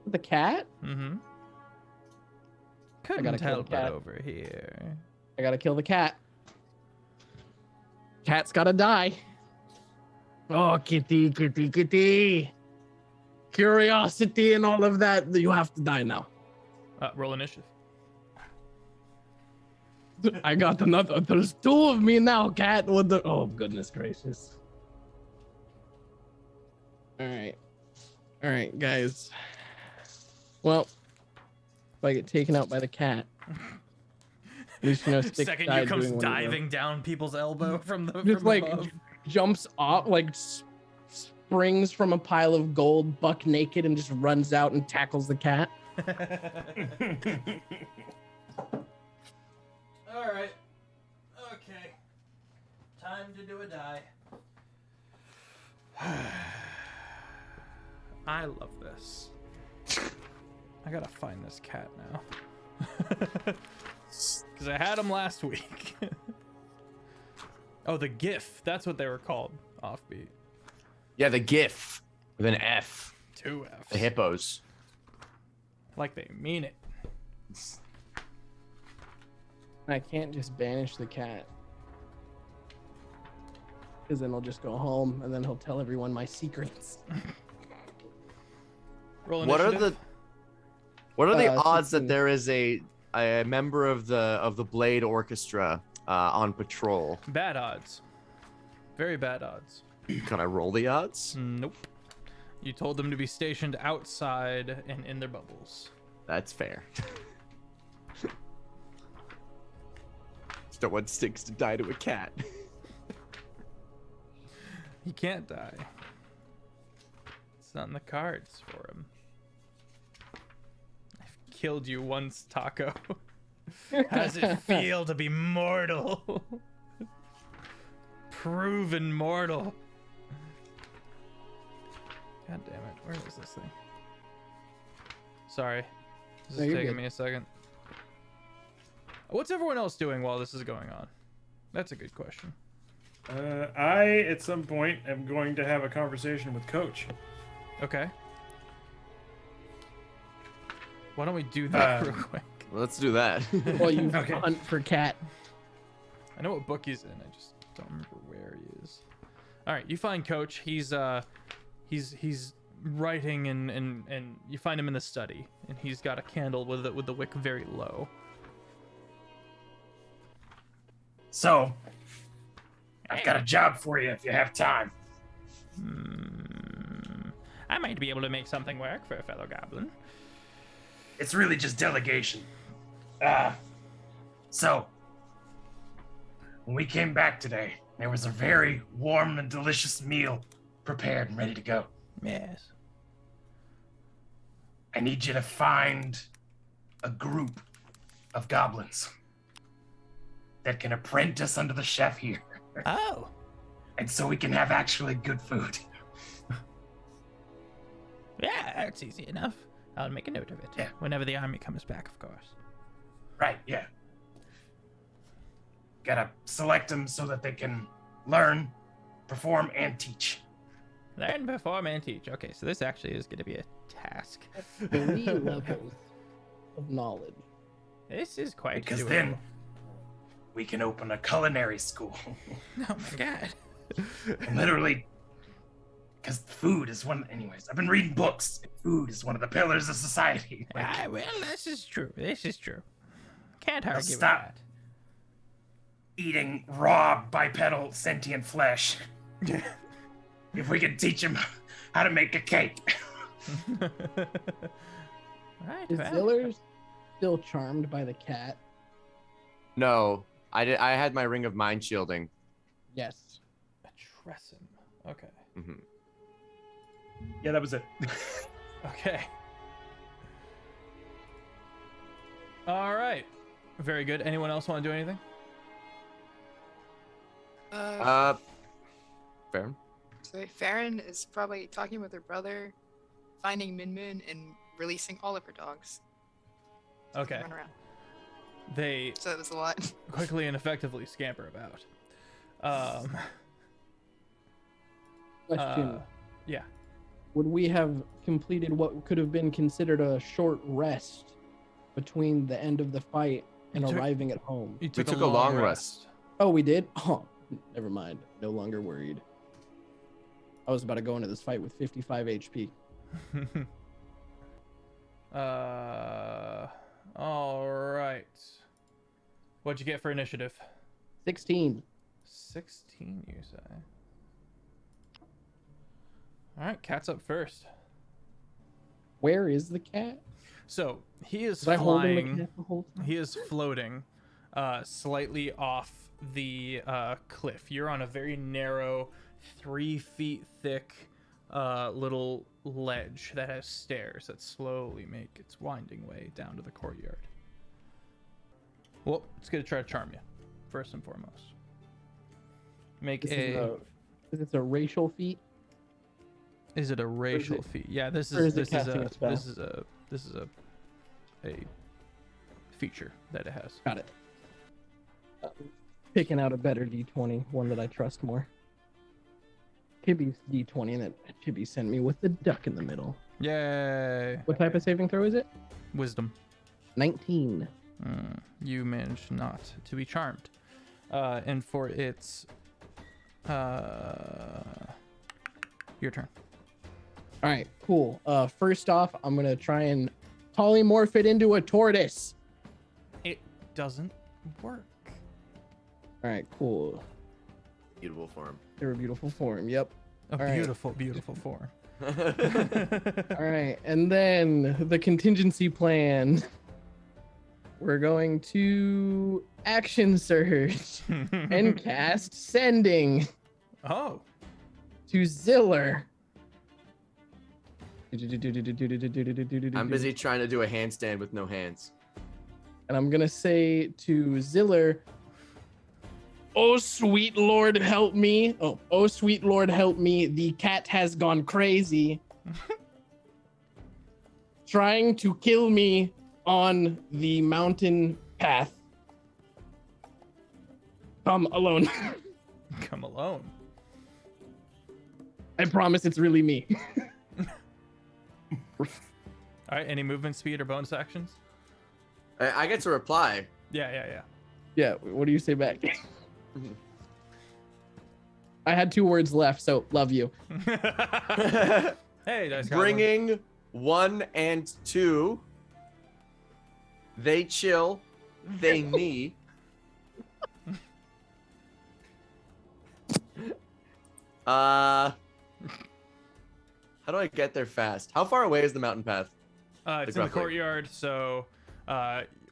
The cat? Mm-hmm. gotta Couldn't kill help the it cat. over here. I gotta kill the cat. Cat's gotta die. Oh, kitty, kitty, kitty. Curiosity and all of that. You have to die now. Roll initiative. I got another. There's two of me now, cat. What the? Oh, goodness gracious. All right, guys. Well, if I get taken out by the cat, at least you know. Stick Second, died you comes doing one of them. diving down people's elbow from the Just from like above. jumps off, like springs from a pile of gold, buck naked, and just runs out and tackles the cat. All right. Okay. Time to do a die. I love this. I gotta find this cat now. Because I had him last week. Oh, the GIF. That's what they were called. Offbeat. Yeah, the GIF with an F. 2 Fs. The hippos. Like they mean it. I can't just banish the cat. Because then he'll just go home and then he'll tell everyone my secrets. Roll What are initiative. the odds 16. that there is a member of the Blade Orchestra on patrol? Bad odds. Very bad odds. Can I roll the odds? Nope. You told them to be stationed outside and in their bubbles. That's fair. No one sticks to die to a cat. He can't die. It's not in the cards for him. I've killed you once, Taco. How does it feel to be mortal? Proven mortal. God damn it. Where is this thing? Sorry. This No, is you're taking good. me a second. What's everyone else doing while this is going on? That's a good question. I, at some point, am going to have a conversation with Coach. Okay. Why don't we do that real quick? Let's do that. Well, you Okay. hunt for cat. I know what book he's in. I just don't remember where he is. All right, you find Coach. He's writing and you find him in the study, and he's got a candle with the wick very low. So, I've got a job for you if you have time. I might be able to make something work for a fellow goblin. It's really just delegation. So, when we came back today, there was a very warm and delicious meal prepared and ready to go. Yes. I need you to find a group of goblins that can apprentice under the chef here. Oh. And so we can have actually good food. Yeah, that's easy enough. I'll make a note of it. Yeah. Whenever the army comes back, of course. Right, yeah. Gotta select them so that they can learn, perform, and teach. Learn, perform, and teach. Okay, so this actually is going to be a task. 3 levels of knowledge. This is quite Because doable. then we can open a culinary school. Oh my god. Literally, because food is one. Anyways, I've been reading books. Food is one of the pillars of society. Like, Well, this is true. This is true. Can't argue with stop. that. eating raw bipedal sentient flesh. If we could teach him how to make a cake. Right, Is Ziller still charmed by the cat? No, I had my ring of mind shielding. Yes. A Tresson. Okay. Mm-hmm. Yeah, that was it. Okay. All right. Very good. Anyone else want to do anything? Fair. So Farron is probably talking with her brother, finding Min Min, and releasing all of her dogs. So they can Okay. Run around. They So that was a lot. quickly and effectively scamper about. Question. Yeah. Would we have completed what could have been considered a short rest between the end of the fight and You took- arriving at home? You took a long rest. Oh, we did? Oh, never mind. No longer worried. I was about to go into this fight with 55 HP. All right. What'd you get for initiative? 16. 16, you say? All right, cat's up first. Where is the cat? So he is Was I holding the flying. cat the whole time? He is floating, slightly off the cliff. You're on a very narrow, 3 feet thick, little ledge that has stairs that slowly make its winding way down to the courtyard. Well, it's gonna try to charm you, first and foremost. Make Is it a racial feat? Is it a racial feat? Yeah, this or is is it this is casting a a spell? this is a feature that it has. Got it. Picking out a better D20, one that I trust more. Tibby's D20 that Tibby sent me with the duck in the middle. Yay! What type of saving throw is it? Wisdom. 19. You managed not to be charmed. And for its your turn. All right, cool. First off, I'm going to try and polymorph it into a tortoise. It doesn't work. All right, cool. Beautiful form. They're a beautiful form. Yep. A All right. beautiful, beautiful form. All right, and then the contingency plan. We're going to action surge and cast sending Oh. to Ziller. I'm busy trying to do a handstand with no hands. And I'm gonna say to Ziller, "Oh sweet Lord, help me! Oh sweet Lord, help me! The cat has gone crazy, trying to kill me on the mountain path. Come alone. Come alone. I promise it's really me." All right. Any movement speed or bonus actions? I get to reply. Yeah. Yeah. What do you say back? I had 2 words left, so love you. Hey, dice guy. Bringing 1 and 2. They chill. They me. How do I get there fast? How far away is the mountain path? It's in the courtyard. So,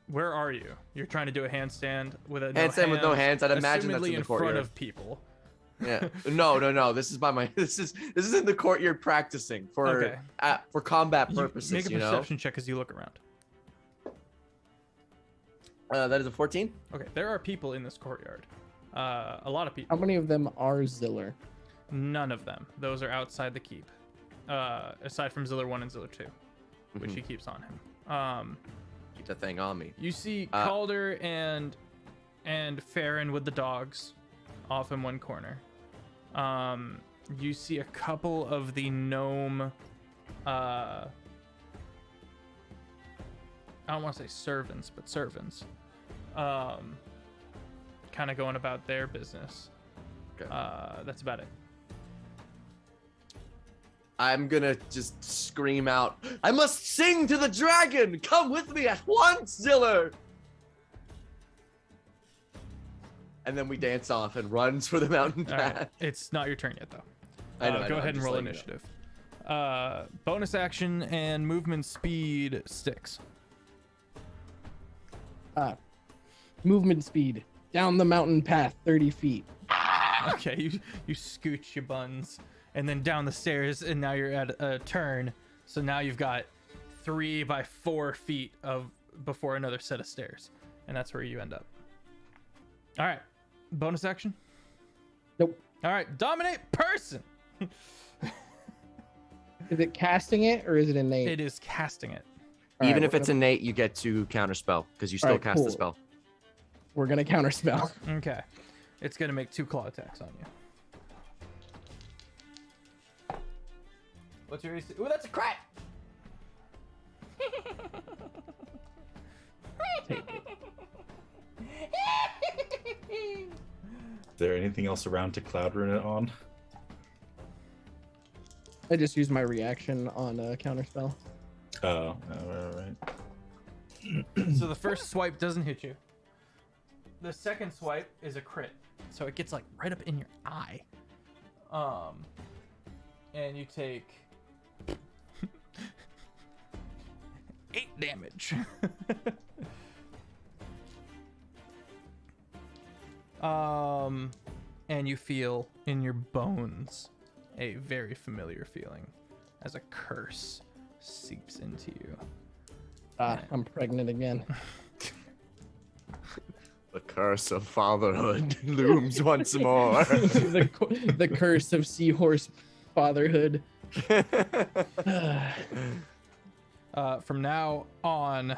where are you? You're trying to do a handstand with a Handstand with no hands. I'd imagine that's assumedly in the front courtyard. of people. Yeah. No. This is by my. This is in the courtyard practicing for Okay. for combat You purposes. make a You know. perception check as you look around. That is a 14. Okay, there are people in this courtyard. A lot of people. How many of them are Ziller? None of them. Those are outside the keep. Aside from Ziller 1 and Ziller 2, which he keeps on him. Keep the thing on me. You see Calder and Farron with the dogs off in one corner. You see a couple of the gnome I don't want to say servants, but servants. Kind of going about their business. Okay. That's about it. I'm gonna just scream out, "I must sing to the dragon! Come with me at once, Ziller!" and then we dance off and runs for the mountain All path. right. It's not your turn yet, though. I know. Go I'm ahead and just roll letting you know. initiative. Bonus action and movement speed sticks. Movement speed down the mountain path 30 feet. Okay, you scooch your buns and then down the stairs, and now you're at a turn. So now you've got 3 by 4 feet of before another set of stairs, and that's where you end up. All right, bonus action. Nope. All right, dominate person. Is it casting it or is it innate? It is casting it. All Even right, if it's innate, you get to counterspell because you still Alright, cast the cool. spell. we're gonna counterspell. Okay, it's gonna make 2 claw attacks on you. What's your AC? Ooh, that's a crit. Is there anything else around to cloud rune it on? I just used my reaction on counterspell. Oh, all right. So the first swipe doesn't hit you. The second swipe is a crit, so it gets like right up in your eye. And you take 8 damage. And you feel in your bones a very familiar feeling as a curse seeps into you. I'm pregnant again. The curse of fatherhood looms once more. the curse of seahorse fatherhood. From now on,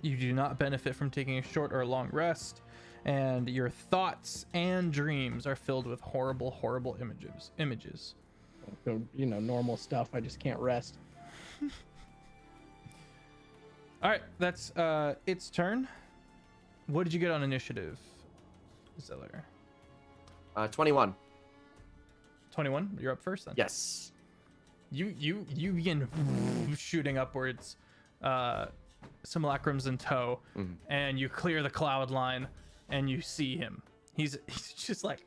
you do not benefit from taking a short or long rest, and your thoughts and dreams are filled with horrible, horrible images. So, normal stuff. I just can't rest. All right, that's its turn. What did you get on initiative, Ziller? 21. 21. You're up first then. Yes. You begin shooting upwards, simulacrums in tow, and you clear the cloud line, and you see him. He's just like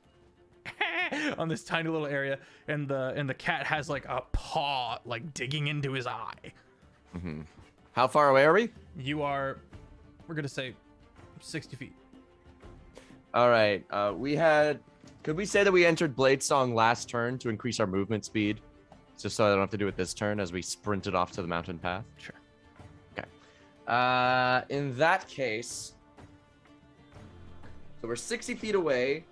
on this tiny little area, and the cat has like a paw like digging into his eye. How far away are we? You are, we're gonna say, 60 feet. All right. Could we say that we entered Blade Song last turn to increase our movement speed? Just so I don't have to do it this turn as we sprinted off to the mountain path. Sure. Okay. In that case, so we're 60 feet away.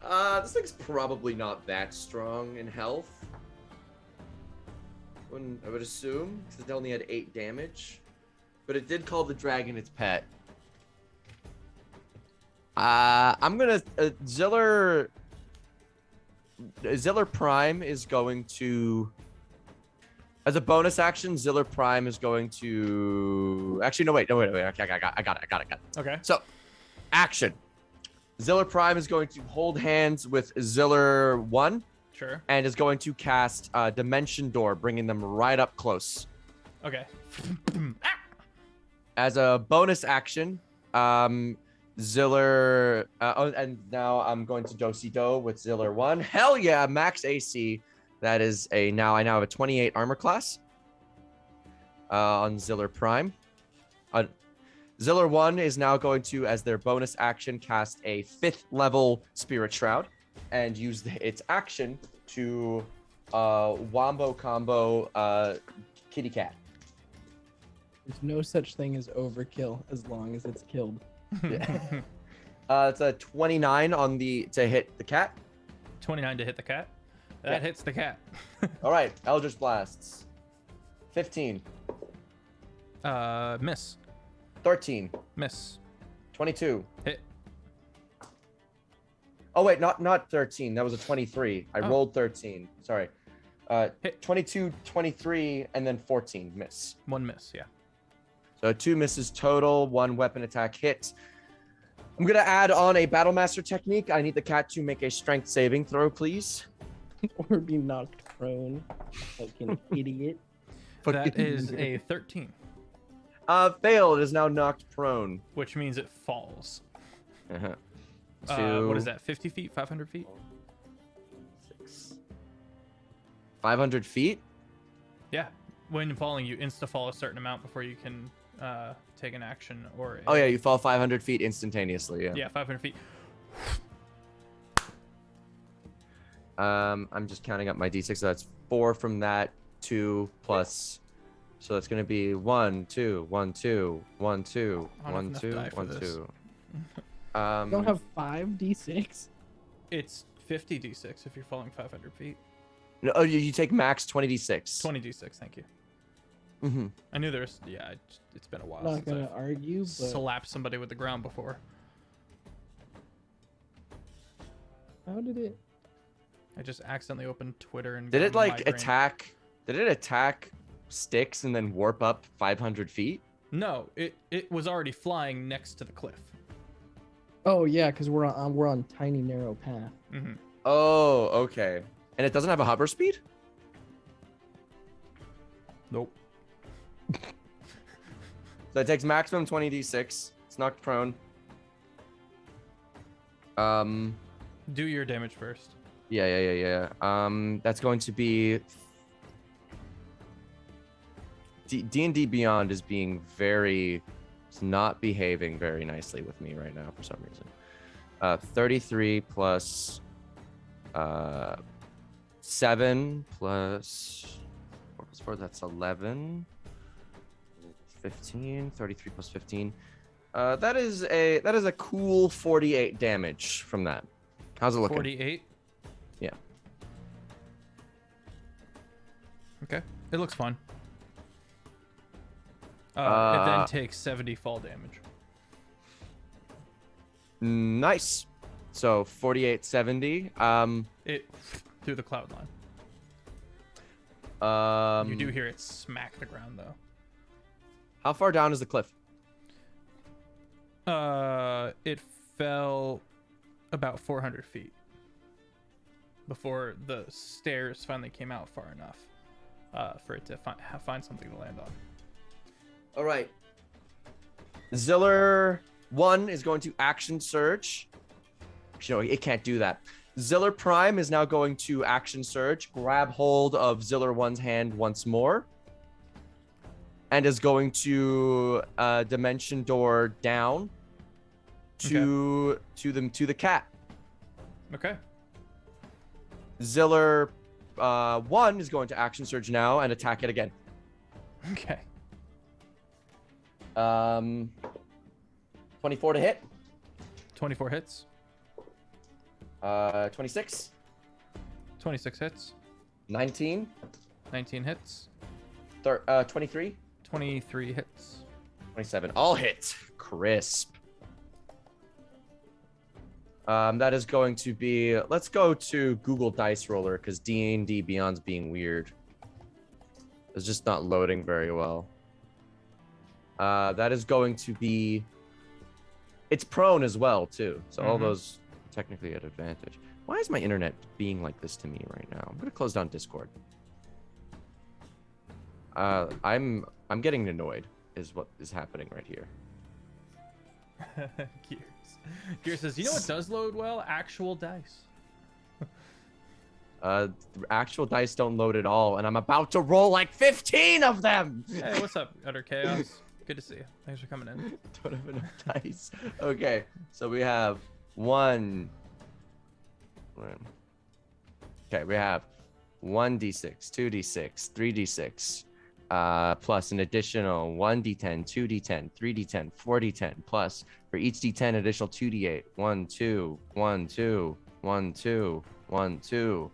This thing's probably not that strong in health. I would assume, because it only had 8 damage. But it did call the dragon its pet. I'm gonna Ziller Prime is going to, as a bonus action, Ziller Prime is going to wait. Okay, I got it. Okay. So, action. Ziller Prime is going to hold hands with Ziller 1 Sure. and is going to cast Dimension Door, bringing them right up close. Okay. As a bonus action, Ziller, and now I'm going to Do-si-do with Ziller 1. Hell yeah, max AC. That is I now have a 28 armor class on Ziller Prime. Ziller 1 is now going to, as their bonus action, cast a 5th level Spirit Shroud and use its action to wombo combo Kitty Cat. There's no such thing as overkill as long as it's killed. Yeah. It's a 29 to hit the cat. 29 to hit the cat. That hits the cat. All right, Eldritch Blasts. 15, Miss. 13, Miss. 22. Hit. Oh wait, not 13. That was a 23. I Oh. rolled 13. Sorry. Hit. 22, 23, and then 14. Miss. 1 miss, yeah. So 2 misses total, 1 weapon attack hit. I'm gonna add on a Battle Master technique. I need the cat to make a strength saving throw, please. Or be knocked prone like an idiot. That is a 13, Failed. It is now knocked prone. which means it falls. Uh-huh. What is that? 50 feet? 500 feet? 500 feet? Yeah. When falling, you insta-fall a certain amount before you can take an action or. Oh yeah, you fall 500 feet instantaneously. Yeah. Yeah, 500 feet. I'm just counting up my d6. So that's 4 from that, 2 plus. So that's gonna be 1, 2, 1, 2, 1, 2, I don't 1, have 2, enough die for 1, this. 2. You don't have 5d6? It's 50 d6 if you're falling 500 feet. No, oh, you take max 20d6. 20 d6, thank you. Mm-hmm. I knew there's. Yeah, it's been a while I'm not since gonna I've argue, but slapped somebody with the ground before. how did it? I just accidentally opened Twitter and. Did got it like migraine. attack? Did it attack sticks and then warp up 500 feet? No, it was already flying next to the cliff. Oh yeah, because we're on tiny narrow path. Mm-hmm. Oh, okay. And it doesn't have a hover speed? Nope. So it takes maximum 20d6. It's knocked prone. Do your damage first. Yeah. That's going to be D&D Beyond is being it's not behaving very nicely with me right now for some reason. 33 plus 7 plus 4 plus 4, that's 11. 15, 33 plus 15. That is a cool 48 damage from that. How's it looking? 48. Yeah. Okay, it looks fine. It then takes 70 fall damage. Nice. So 48, 70. It through the cloud line. You do hear it smack the ground though. How far down is the cliff? It fell about 400 feet before the stairs finally came out far enough for it to find something to land on. All right. Ziller 1 is going to action surge. Actually, no, it can't do that. Ziller Prime is now going to action surge, grab hold of Ziller 1's hand once more, and is going to dimension door down to the cat. Okay. Ziller 1 is going to action surge now and attack it again. Okay. 24 to hit. 24 hits. 26. 26 hits. 19. 19 hits. 23. 23 hits. 27. All hits. Crisp. That is going to be. Let's go to Google Dice Roller because D&D Beyond's being weird. It's just not loading very well. That is going to be. It's prone as well too, so all those technically at advantage. Why is my internet being like this to me right now? I'm gonna close down Discord. I'm getting annoyed. Is what is happening right here. Gears says, you know what does load well? Actual dice. The actual dice don't load at all, and I'm about to roll like 15 of them. Hey, what's up, Utter Chaos? Good to see you. Thanks for coming in. Don't have enough dice. Okay, so we have one. Okay, we have 1d6, 2d6, 3d6, plus an additional 1d10, 2d10, 3d10, 4d10, plus for each d10 additional 2d8. 1, 2, 1, 2, 1, 2, 1, 2.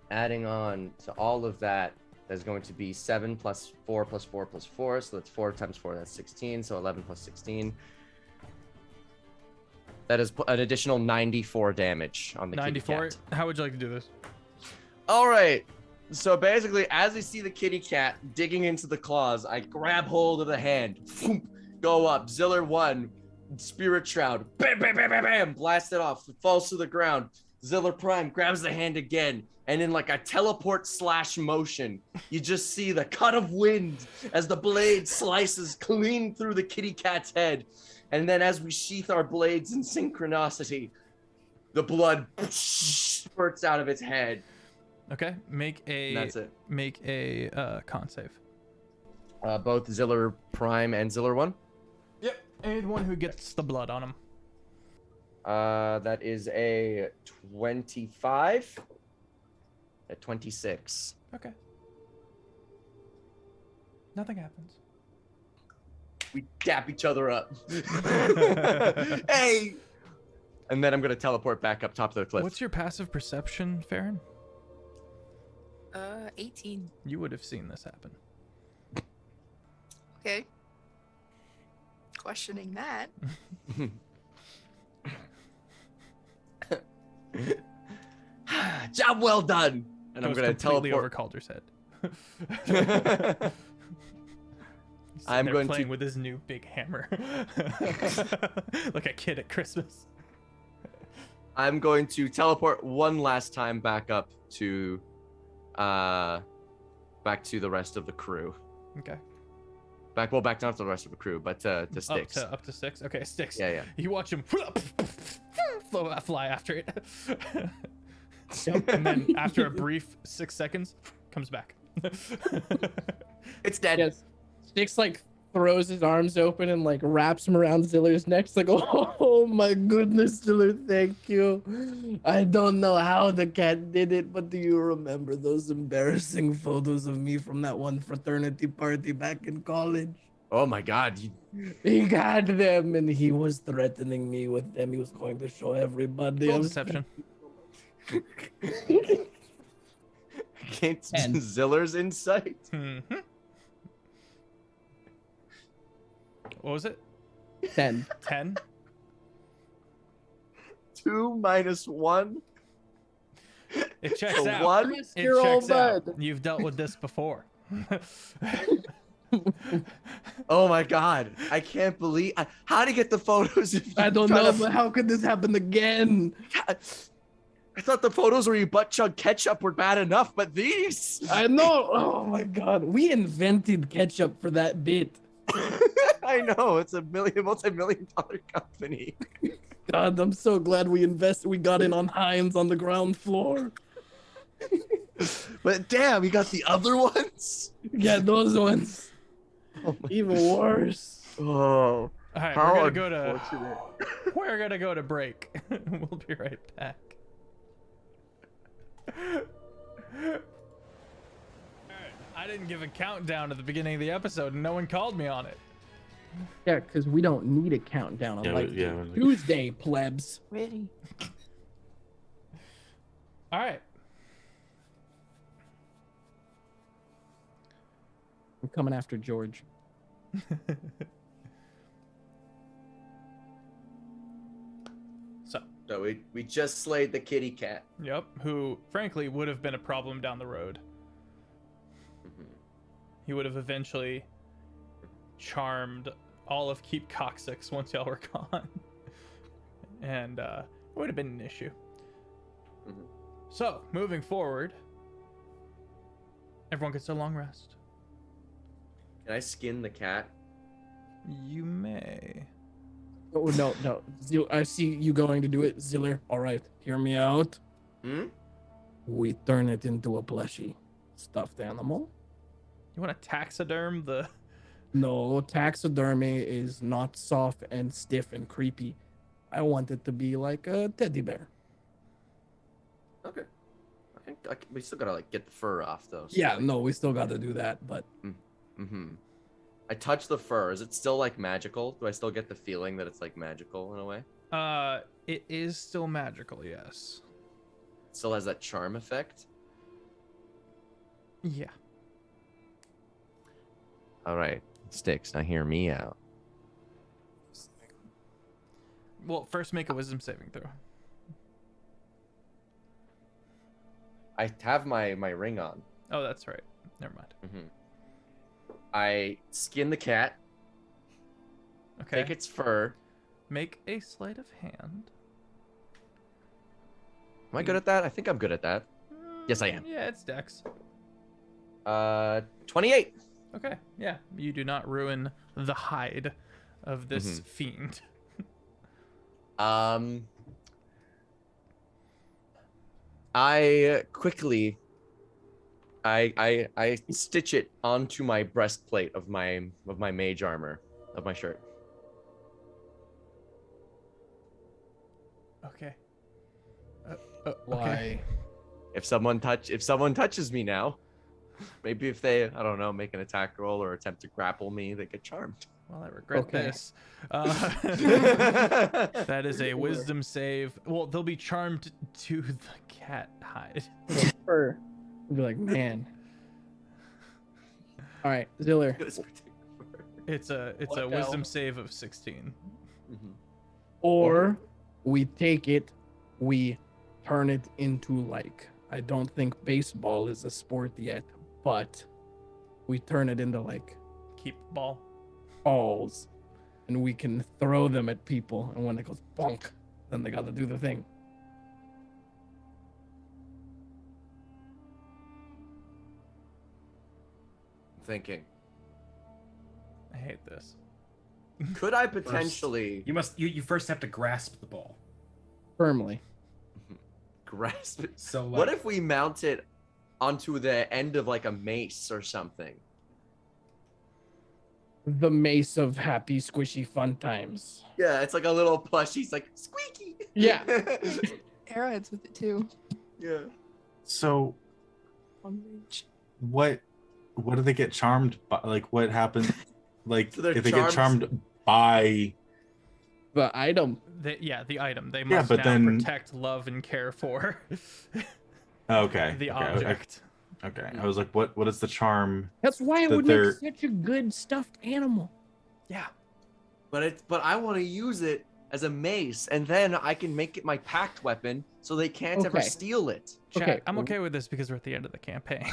Adding on to all of that, there's going to be 7 plus 4 plus 4 plus 4. So that's 4 times 4, that's 16. So 11 plus 16. That is an additional 94 damage on the 94? kitty cat. How would you like to do this? All right. So basically, as I see the kitty cat digging into the claws, I grab hold of the hand, go up, Ziller 1, Spirit Shroud, bam, bam, bam, bam, bam, blast it off, it falls to the ground. Ziller Prime grabs the hand again, and in like a teleport slash motion, you just see the cut of wind as the blade slices clean through the kitty cat's head. And then as we sheath our blades in synchronicity, the blood spurts out of its head. Okay, make And that's it. a con save. Both Ziller Prime and Ziller 1. Yep, anyone who gets the blood on him. That is a 25. At 26. Okay. Nothing happens. We dap each other up. Hey! And then I'm going to teleport back up top of the cliff. What's your passive perception, Farron? 18. You would have seen this happen. Okay. Questioning that. Job well done. And I'm Goes going to completely over teleport. Calder's head. I'm going playing to with his new big hammer, like a kid at Christmas. I'm going to teleport one last time back up to the rest of the crew. Okay. Back not to the rest of the crew, but to Sticks. Up to Sticks. Okay, Sticks. Yeah. You watch him fly after it. And then after a brief 6 seconds, comes back. It's dead. Yes. Sticks like throws his arms open and like wraps him around Ziller's neck. It's like, oh my goodness, Ziller, thank you. I don't know how the cat did it, but do you remember those embarrassing photos of me from that one fraternity party back in college? Oh my God. He got them and he was threatening me with them. He was going to show everybody. Roll I'm deception. Against And- Ziller's insight. Mm-hmm. What was it? 10. 10? 2 minus 1. It checks So out. one? It You're all checks out. bad. You've dealt with this before. Oh my God. I can't believe. How to get the photos if you I don't try know, to- but how could this happen again? I thought the photos where you butt chug ketchup were bad enough, but these. I know. Oh my God. We invented ketchup for that bit. I know. It's a multi-million-dollar company. God, I'm so glad we got in on Heinz on the ground floor. But damn, you got the other ones? Yeah, those ones. Oh my. Even worse. Oh. All right, How we're gonna go to break. We'll be right back. I didn't give a countdown at the beginning of the episode, and no one called me on it. Yeah, because we don't need a countdown on Yeah, Tuesday, plebs. Ready. All right. I'm coming after George. So, we just slayed the kitty cat. yep, who frankly would have been a problem down the road. He would have eventually charmed all of Keep Coccyx once y'all were gone. And it would have been an issue. Mhm. So, moving forward, everyone gets a long rest. Can I skin the cat? You may. Oh, no. I see you going to do it, Ziller. All right, hear me out. Hmm? We turn it into a plushie. Stuffed animal? You want to taxiderm the... No, taxidermy is not soft and stiff and creepy. I want it to be like a teddy bear. Okay. I think we still gotta like get the fur off though. so, Yeah, like- no, we still got to do that, but Mhm. I touch the fur. Is it still like magical? Do I still get the feeling that it's like magical in a way? It is still magical, yes. It still has that charm effect? Yeah. All right. Sticks, now hear me out. Well, first make a wisdom saving throw. I have my ring on. Oh, that's right. Never mind. Mhm. I skin the cat, Okay. take its fur. Make a sleight of hand. Am I good at that? I think I'm good at that. Yes, I am. Yeah, it's Dex. 28. Okay. Yeah, you do not ruin the hide of this fiend? I quickly I stitch it onto my breastplate of my mage armor of my shirt. Okay. Why? If someone touches me now, maybe if they, I don't know, make an attack roll or attempt to grapple me, they get charmed. Well, I regret Okay. this. That is a wisdom save. Well, they'll be charmed to the cat hide. Fur. I'd be like, man. All right, Ziller. It's a What wisdom else? save of 16. Or we take it, we turn it into like, I don't think baseball is a sport yet, but we turn it into like Keep ball. balls, and we can throw them at people, and when it goes bonk, then they got to do the thing. Thinking, I hate this. could I potentially You first have to grasp the ball. Firmly. grasp it? So like, What if we mount it onto the end of like a mace or something? The mace of happy, squishy fun times. Yeah, it's like a little plushie. It's like squeaky. Yeah. Arrowheads with it too. Yeah. So what do they get charmed by? Like what happens? Like So they're if they get charmed by? The item. The item. They Yeah, must but now then- protect, love, and care for Okay. the okay, object. Okay. I was like, what is the charm? That's why it That would they're- make such a good stuffed animal. Yeah. But I want to use it as a mace, and then I can make it my pact weapon, so they can't ever Okay. steal it. Chat, Okay. I'm okay with this because we're at the end of the campaign.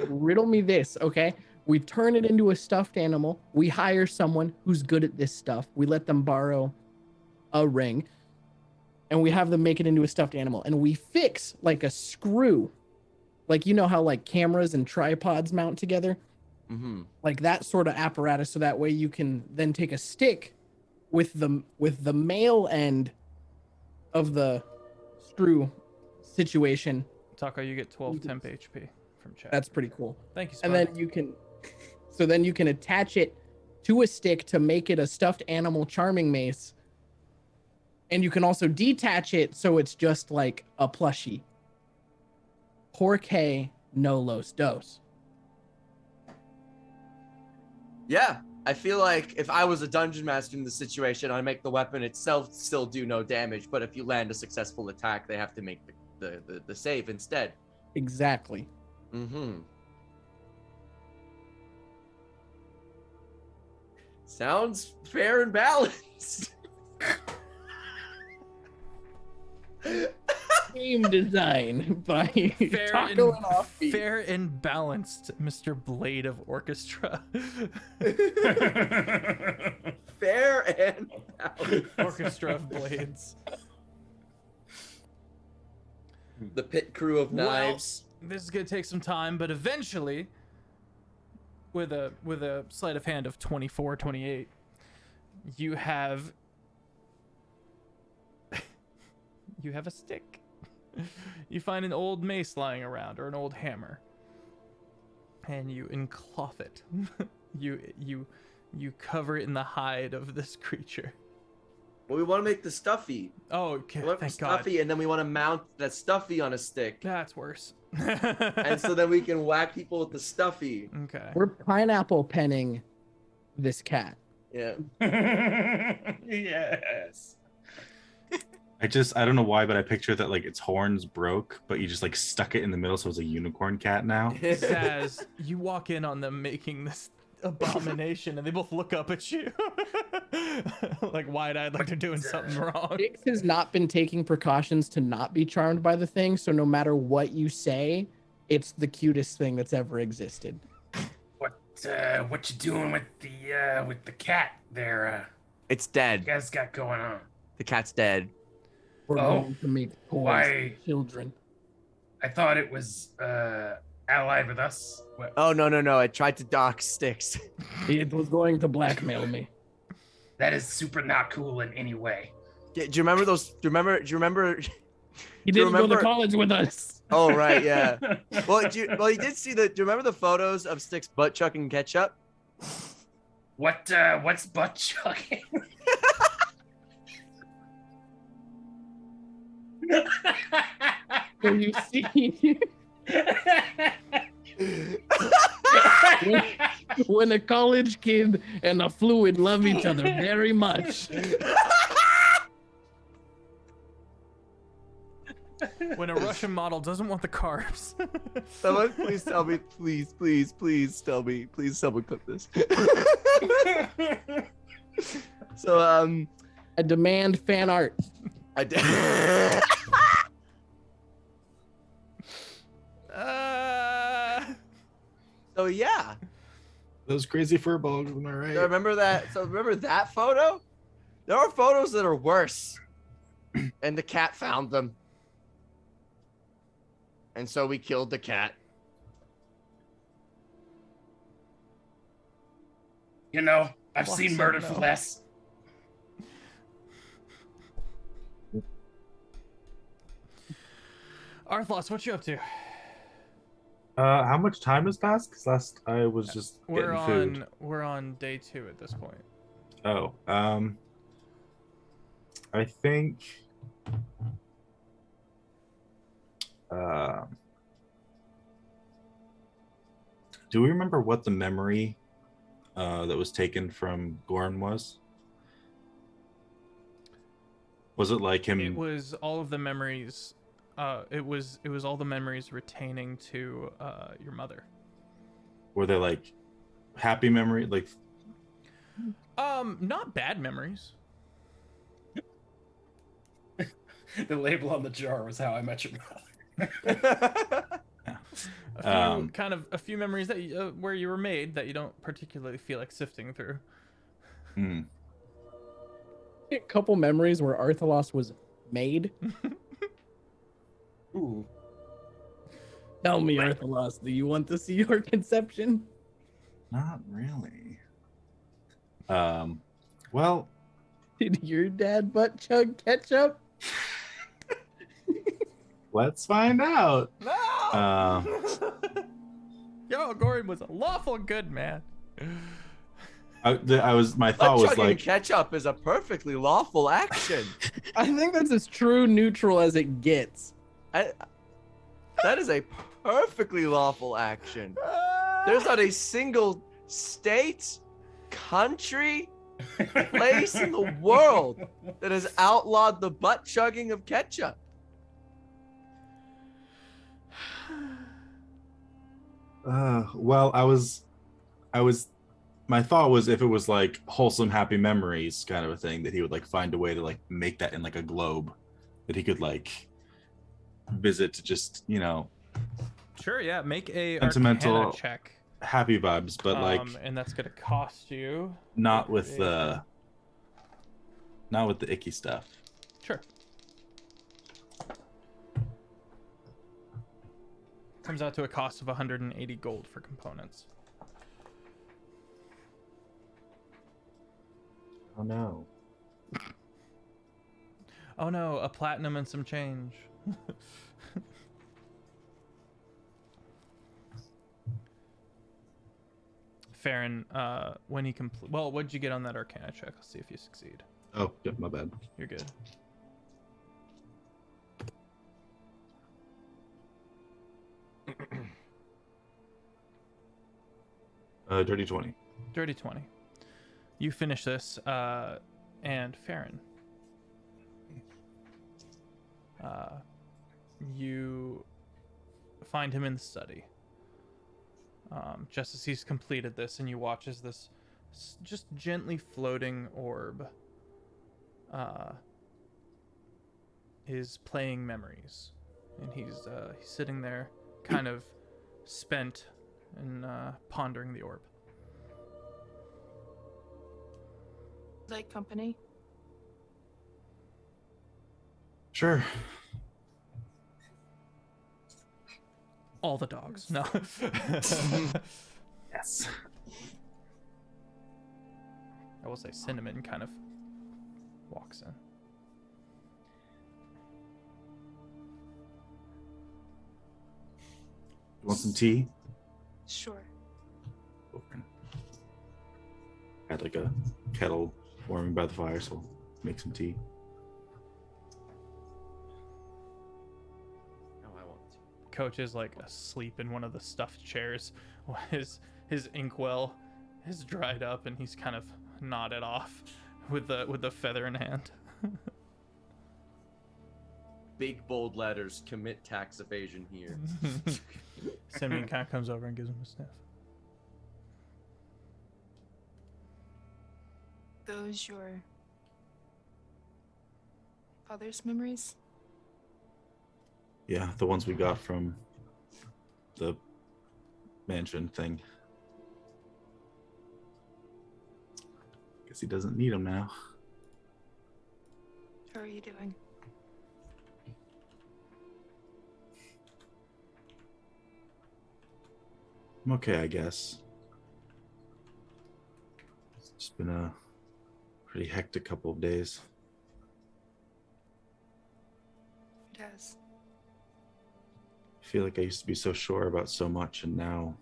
Riddle me this, okay? We turn it into a stuffed animal. We hire someone who's good at this stuff. We let them borrow a ring, and we have them make it into a stuffed animal. And we fix like a screw, like you know how like cameras and tripods mount together, Mm-hmm. like that sort of apparatus. So that way you can then take a stick with the male end of the screw situation. Taco, you get 12 temp HP from chat. That's pretty cool. Thank you, And Spud. then you can you can attach it to a stick to make it a stuffed animal charming mace, and you can also detach it so it's just like a plushie. Porque no los dos. Yeah, I feel like if I was a dungeon master in this situation, I'd make the weapon itself still do no damage. But if you land a successful attack, they have to make the save instead. Exactly. Mm-hmm. Sounds fair and balanced. Game design by fair, Taco and, and Offbeat. fair and balanced, Mr. Blade of Orchestra. Fair and balanced. Orchestra of Blades. The pit crew of Well, knives. This is gonna take some time, but eventually, with a sleight of hand of 24, 28, you have a stick. You find an old mace lying around, or an old hammer, and you encloth it. you cover it in the hide of this creature. Well, we want to make the stuffy. Oh, okay, We want thank stuffy, God. and then we want to mount that stuffy on a stick. That's worse. And so then we can whack people with the stuffy. Okay. We're pineapple penning this cat. Yeah. Yes. I don't know why, but I picture that like its horns broke, but you just like stuck it in the middle, so it's a unicorn cat now. Zaz, you walk in on them making this abomination, and they both look up at you, like wide-eyed, like they're doing something wrong. Dix has not been taking precautions to not be charmed by the thing, so no matter what you say, it's the cutest thing that's ever existed. What you doing with the cat there? It's You dead. guys got going on? The cat's dead. We're Oh, going to make toys why? for children. I thought it was That is super not cool in any way. Do you remember those? Do you remember? He Do you didn't go to remember- college with us. Oh right, yeah. Well, you did see the. Do you remember the photos of Sticks butt chucking ketchup? What's butt chugging? So you see, when a college kid and a fluid love each other very much. When a Russian model doesn't want the carbs. Someone, please tell me. Please tell me. Please, someone clip this. So, I demand fan art. I did. So yeah. Those crazy fur balls, am I right? So remember that? So remember that photo? There are photos that are worse, and the cat found them, and so we killed the cat. You know, I've Lots seen of Murder no. for Less. Arthlos, what you up to? How much time has passed? Because last I was just getting food. We're on day 2 at this point. Oh, I think. Do we remember what the memory that was taken from Gorn was? Was it like him? It was all of the memories. It was all the memories retaining to your mother. Were they like happy memory? Like, Not bad memories. The label on the jar was How I Met Your Mother. A few memories that where you were made that you don't particularly feel like sifting through. A couple memories where Arthalos was made. Ooh. Tell me, Arthalos, do you want to see your conception? not really. Well, Did your dad butt chug ketchup? let's find out. No! Yo, Gordon was a lawful good man. My thought was Chugging like, ketchup is a perfectly lawful action. I think that's as true neutral as it gets. That is a perfectly lawful action. There's not a single state, country, place in the world that has outlawed the butt chugging of ketchup. well, my thought was if it was like wholesome, happy memories kind of a thing, that he would like find a way to like make that in like a globe that he could like visit to just, Sure, yeah. Make a Sentimental Arcana check. happy vibes, but like and that's gonna cost you. not with the icky stuff. Sure. Comes out to a cost of 180 gold for components. Oh no. Oh no, a platinum and some change. Farron, when he well, what'd you get on that Arcana check? Let's see if you succeed. Oh, yeah, my bad. You're good. Dirty 20. Dirty 20. You finish this, and Farron. You find him in the study. Just as he's completed this, and you watch as this just gently floating orb is playing memories, and he's sitting there, kind of spent and pondering the orb. Like company. Sure. All the dogs. No. Yes. I will say Cinnamon kind of walks in. You want some tea? Sure. Had like a kettle warming by the fire, so we'll make some tea. No, I want to. Coach is like asleep in one of the stuffed chairs. His inkwell is dried up and he's kind of nodded off with the feather in hand. Big bold letters, commit tax evasion here. Cinnamon kind of comes over and gives him a sniff. Those your father's memories? Yeah, the ones we got from the mansion thing. Guess he doesn't need them now. How are you doing? I'm okay, I guess. It's just been a pretty hectic couple of days. It has. I feel like I used to be so sure about so much, and now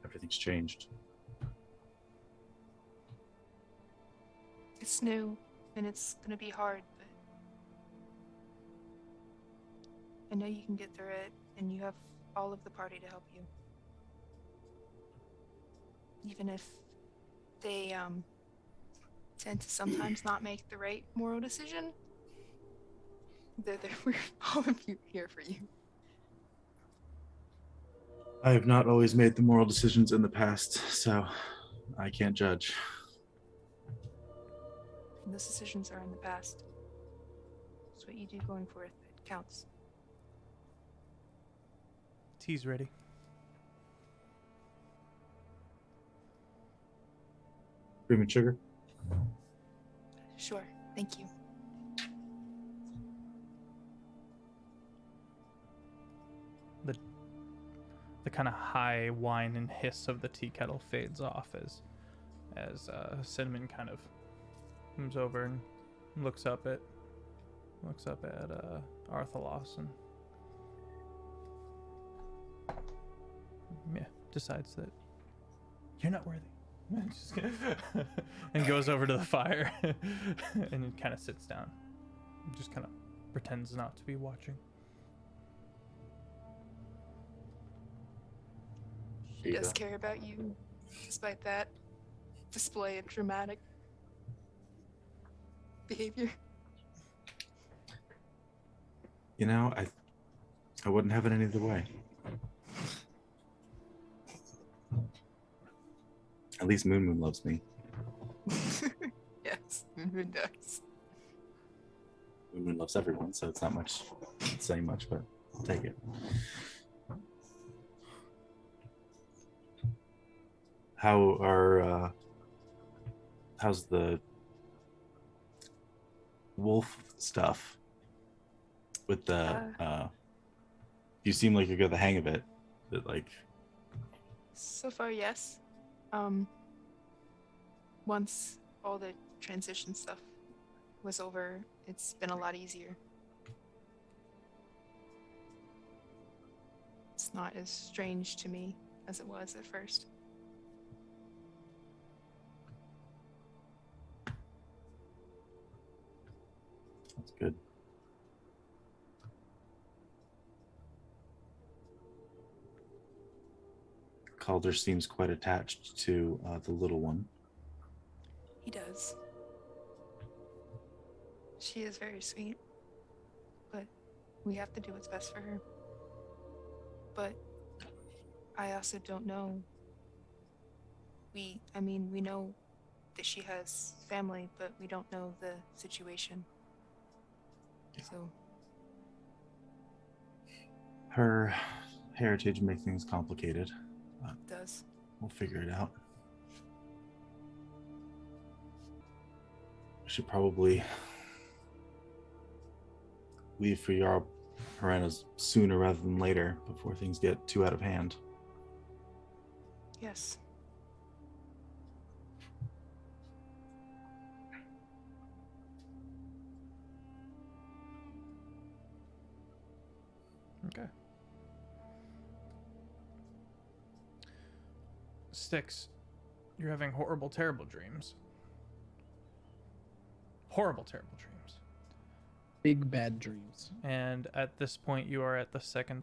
everything's changed. It's new, and it's gonna be hard, but I know you can get through it, and you have all of the party to help you. Even if they tend to sometimes not make the right moral decision, we're all of you here for you. I have not always made the moral decisions in the past, so I can't judge. And those decisions are in the past. It's what you do going forth that counts. Tea's ready. Cream and sugar? Sure, thank you. The kind of high whine and hiss of the tea kettle fades off as Cinnamon kind of comes over and looks up at Arthalos and decides that you're not worthy. Just kidding. And goes over to the fire and kind of sits down. Just kind of pretends not to be watching. He does care about you, despite that display of dramatic behavior. You know, I wouldn't have it any other way. At least Moon loves me. Yes, Moon does. Moon loves everyone, so it's not much saying much, but I'll take it. How's the wolf stuff with the you seem like you got the hang of it, but like So far, yes. Once all the transition stuff was over, it's been a lot easier. It's not as strange to me as it was at first. that's good. Calder seems quite attached to the little one. He does. She is very sweet, but we have to do what's best for her. But I also don't know. We know that she has family, but we don't know the situation. So Her heritage makes things complicated. it does. We'll figure it out. We should probably leave for Yarl Piranhas sooner rather than later before things get too out of hand. Yes. Okay. Sticks, you're having horrible, terrible dreams. Horrible, terrible dreams. Big bad dreams. And at this point, you are at the second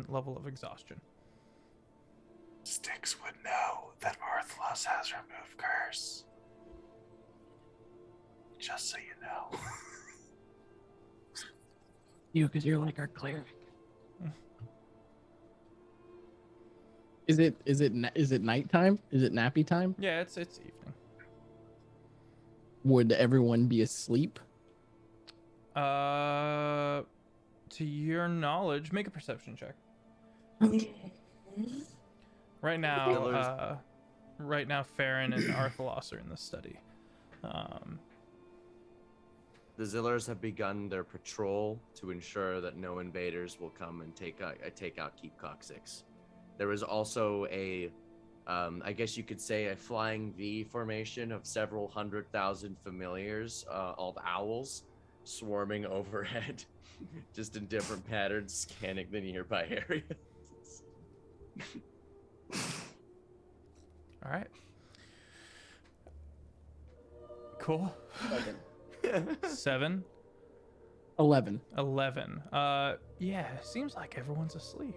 level of exhaustion. Styx would know that Orthlos has removed curse. Just so you know. You, because you're like our cleric. Is it nighttime? Is it nappy time? Yeah, it's evening. Would everyone be asleep? To your knowledge, make a perception check. Right now, Farron and Arthalos are in the study. The Zillers have begun their patrol to ensure that no invaders will come and take out Keep Coccyx. There is also I guess you could say, a flying V formation of several 100,000 familiars, all owls, swarming overhead, just in different patterns, scanning the nearby areas. All right. Cool. 7. 11. 11. Yeah, seems like everyone's asleep.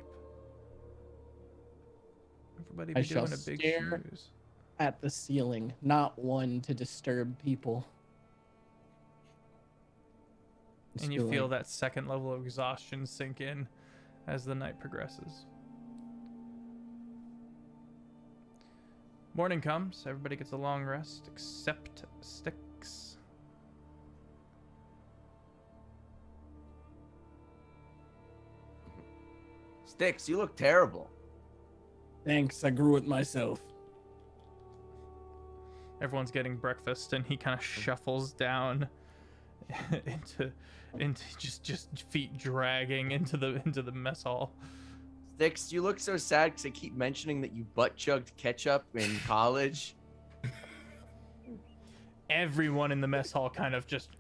Everybody I be shall doing a big stare snooze. At the ceiling, not one to disturb people. And you feel that second level of exhaustion sink in as the night progresses. Morning comes. Everybody gets a long rest except Styx. Styx, you look terrible. Thanks, I grew it myself. Everyone's getting breakfast, and he kind of shuffles down into just feet dragging into the mess hall. Styx, you look so sad because I keep mentioning that you butt chugged ketchup in college. Everyone in the mess hall kind of just.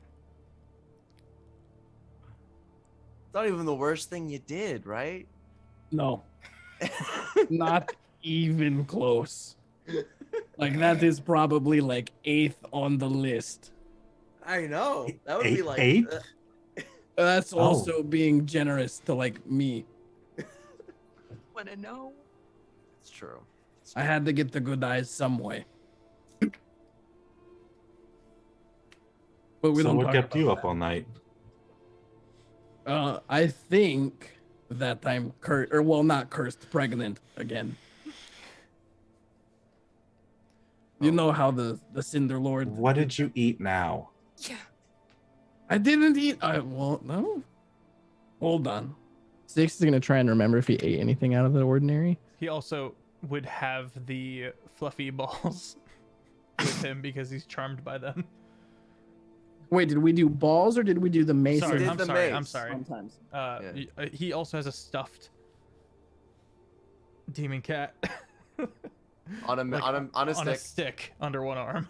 It's not even the worst thing you did, right? No. Not even close. Like, that is probably like 8th on the list. I know. That would be like eight? That's also being generous to like me. Wanna know? It's true. I had to get the good eyes some way. But we So don't what talk kept about you that. up all night? I think that I'm cursed, or well, not cursed, pregnant again. You know how the Cinder Lord. What did you eat now? Yeah. I didn't eat. Well, no. Hold on. Six is gonna try and remember if he ate anything out of the ordinary. He also would have the fluffy balls with him because he's charmed by them. Wait, did we do balls or did we do the mace? Sorry, did I'm the sorry. mace. I'm sorry. Sometimes. He also has a stuffed demon cat on a on stick. a stick under one arm.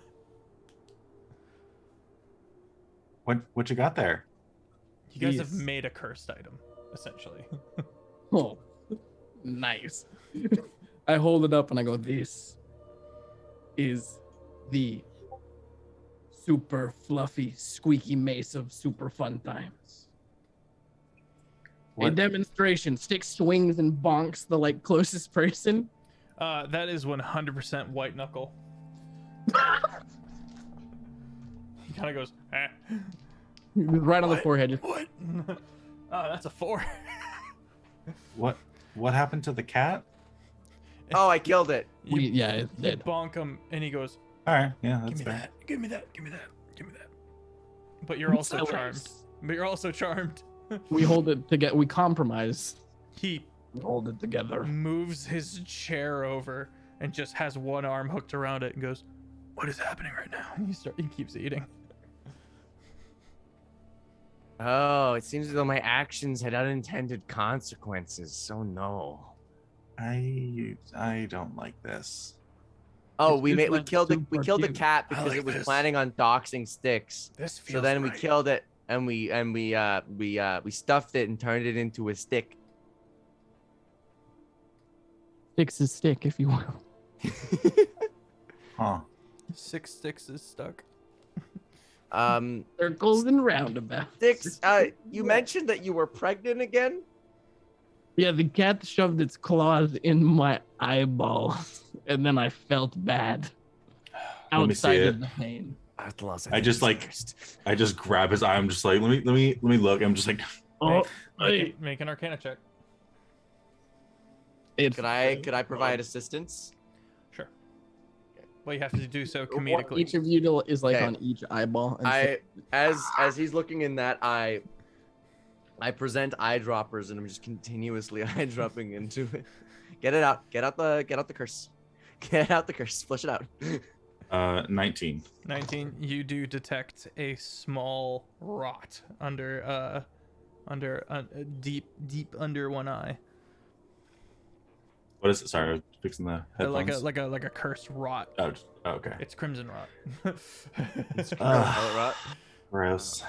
What you got there? You guys have Jeez. made a cursed item, essentially. Oh, nice. I hold it up and I go, this is the super fluffy, squeaky mace of super fun times. A What? Uh, demonstration. Stick swings and bonks the like closest person. That is 100% white knuckle. He kind of goes, eh. Right on the What? forehead. Just, What? Oh, that's a 4. What happened to the cat? Oh, I killed it. yeah, it's You dead. bonk him, and he goes, All right, yeah, give that's me fair. that, give me that, give me that, give me that. But you're also Silence. charmed. But you're also charmed. We hold it together. We compromise. He We hold it together. moves his chair over and just has one arm hooked around it and goes, what is happening right now? And he keeps eating. Oh, it seems as though my actions had unintended consequences. Oh no. I don't like this. Oh, It's we just we like killed the super cute. cat I because like it was this. planning on doxing Styx. This feels So then we right. killed it and we stuffed it and turned it into a stick. Fix his stick, if you will. Huh. 6 sticks is stuck. Circles and roundabouts. Sticks, you mentioned that you were pregnant again? Yeah, the cat shoved its claws in my eyeballs, and then I felt bad. Let me see Outside it. of the pain. I just grab his eye. I'm just like, let me look. I'm just like, Oh, Make an Arcana check. it's Could I provide assistance? Sure. Well, you have to do so comedically. each of you is like Okay. on each eyeball. And As he's looking in that eye, I present eyedroppers and I'm just continuously eyedropping into it. Get it out. Get out the curse. Get out the curse. Flush it out. 19. 19. You do detect a small rot under deep under one eye. What is it? Sorry, I was fixing the headphones. Like a cursed rot. Oh, okay. It's crimson rot. Rot. Gross.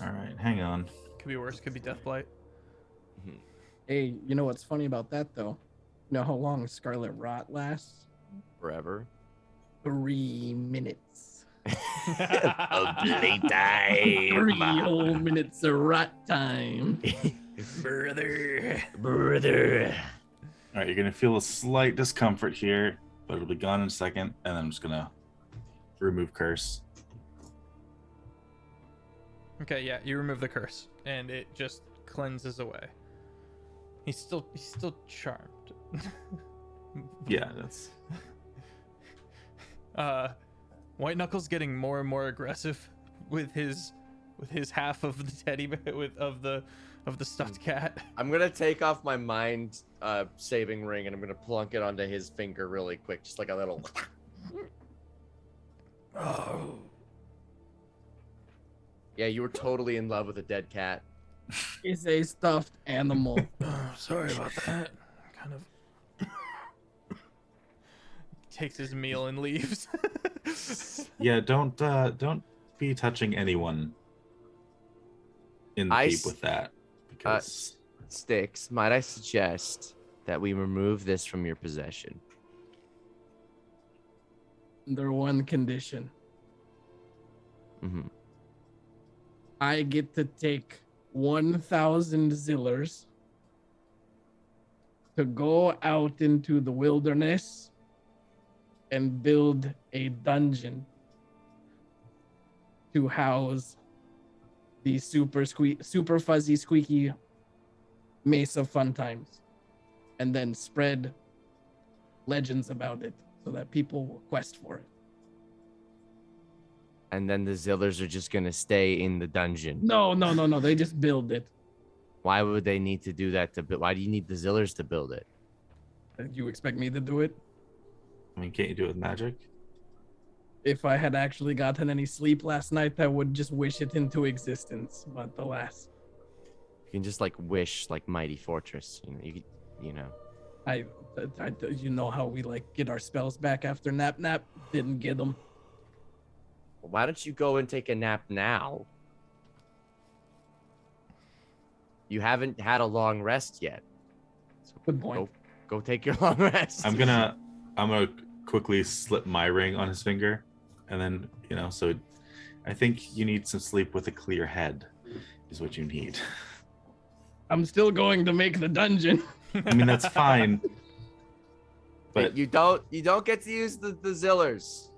All right, hang on. Could be worse. Could be death blight. Hey, you know what's funny about that though? You know how long Scarlet Rot lasts? Forever. 3 minutes. A playtime. 3 whole minutes of rot time. Brother. All right, you're gonna feel a slight discomfort here, but it'll be gone in a second, and then I'm just gonna remove curse. Okay, yeah, you remove the curse, and it just cleanses away. He's still charmed. Yeah, that's. White Knuckles getting more and more aggressive with his half of the teddy bear of the stuffed cat. I'm gonna take off my mind saving ring and I'm gonna plunk it onto his finger really quick, just like a little. Oh. Yeah, you were totally in love with a dead cat. It's a stuffed animal. Sorry about that. Kind of takes his meal and leaves. Yeah, don't be touching anyone in the keep with that, because Sticks, might I suggest that we remove this from your possession? Under one condition. Mm-hmm. I get to take 1,000 zillers to go out into the wilderness and build a dungeon to house the super fuzzy squeaky mace of fun times, and then spread legends about it so that people will quest for it. And then the Zillers are just gonna stay in the dungeon. No, they just build it. Why would they need to do that to build? Why do you need the Zillers to build it? You expect me to do it? I mean, can't you do it with magic? If I had actually gotten any sleep last night, I would just wish it into existence. But alas, You can just like wish, like Mighty Fortress. You know. I you know how we like get our spells back after nap. Didn't get them. Why don't you go and take a nap now? You haven't had a long rest yet. So Good point. Go take your long rest. I'm gonna quickly slip my ring on his finger, and then so I think you need some sleep with a clear head is what you need. I'm still going to make the dungeon. I mean, that's fine, but you don't get to use the Zillers.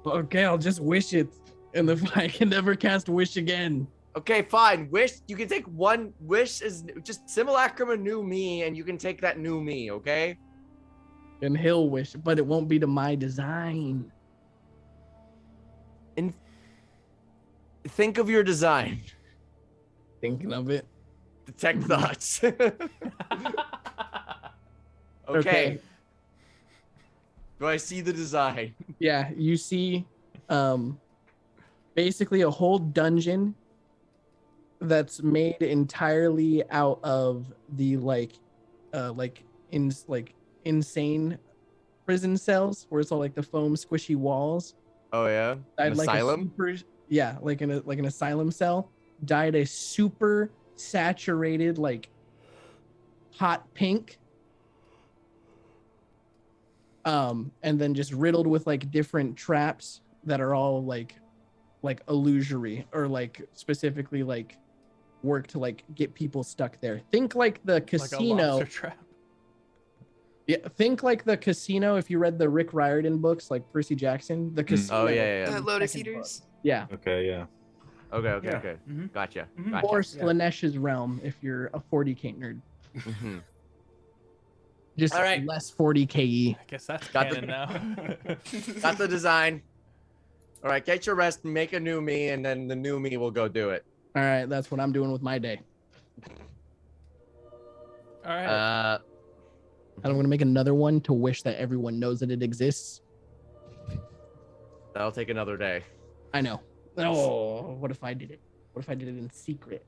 Okay, I'll just wish it, and if I can never cast wish again. Okay, fine. Wish. You can take one wish is just simulacrum a new me, and you can take that new me. Okay. And he'll wish, but it won't be to my design. And think of your design. Thinking of it. Detect thoughts. Okay. Do I see the design? Yeah, you see basically a whole dungeon that's made entirely out of the insane prison cells where it's all like the foam squishy walls. Oh yeah. An asylum? Like an asylum cell. Dyed a super saturated like hot pink and then just riddled with like different traps that are all like illusory or like specifically like work to like get people stuck there. Think like the Like a casino. lobster trap. Yeah, think like the casino. If you read the Rick Riordan books, like Percy Jackson, the casino. Oh yeah. The Lotus second book. Eaters. Yeah. Okay, yeah. Okay. Yeah. Okay. Mhm. Gotcha. Mhm. Gotcha. Or Yeah. Slanesh's realm if you're a 40k nerd. Mhm. Just All right. less 40k. I guess that's Got the- canon now. Got the design. All right, get your rest, make a new me, and then the new me will go do it. All right, that's what I'm doing with my day. All right. And I'm gonna make another one to wish that everyone knows that it exists. That'll take another day. I know. Oh, what if I did it? What if I did it in secret?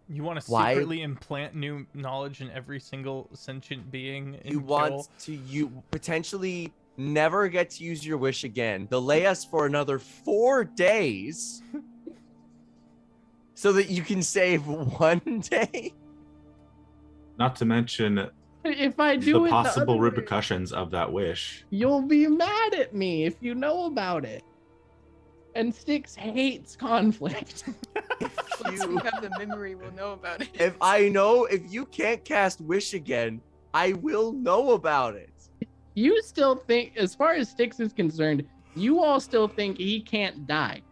You want to Why- secretly implant new knowledge in every single sentient being in You Kjol? want to potentially never get to use your wish again. Delay us for another 4 days so that you can save 1 day. Not to mention If I do the it possible the other way, repercussions of that wish. you'll be mad at me if you know about it. And Styx hates conflict. Once we have the memory, we'll know about it. If you can't cast wish again, I will know about it. You still think, as far as Styx is concerned, you all still think he can't die.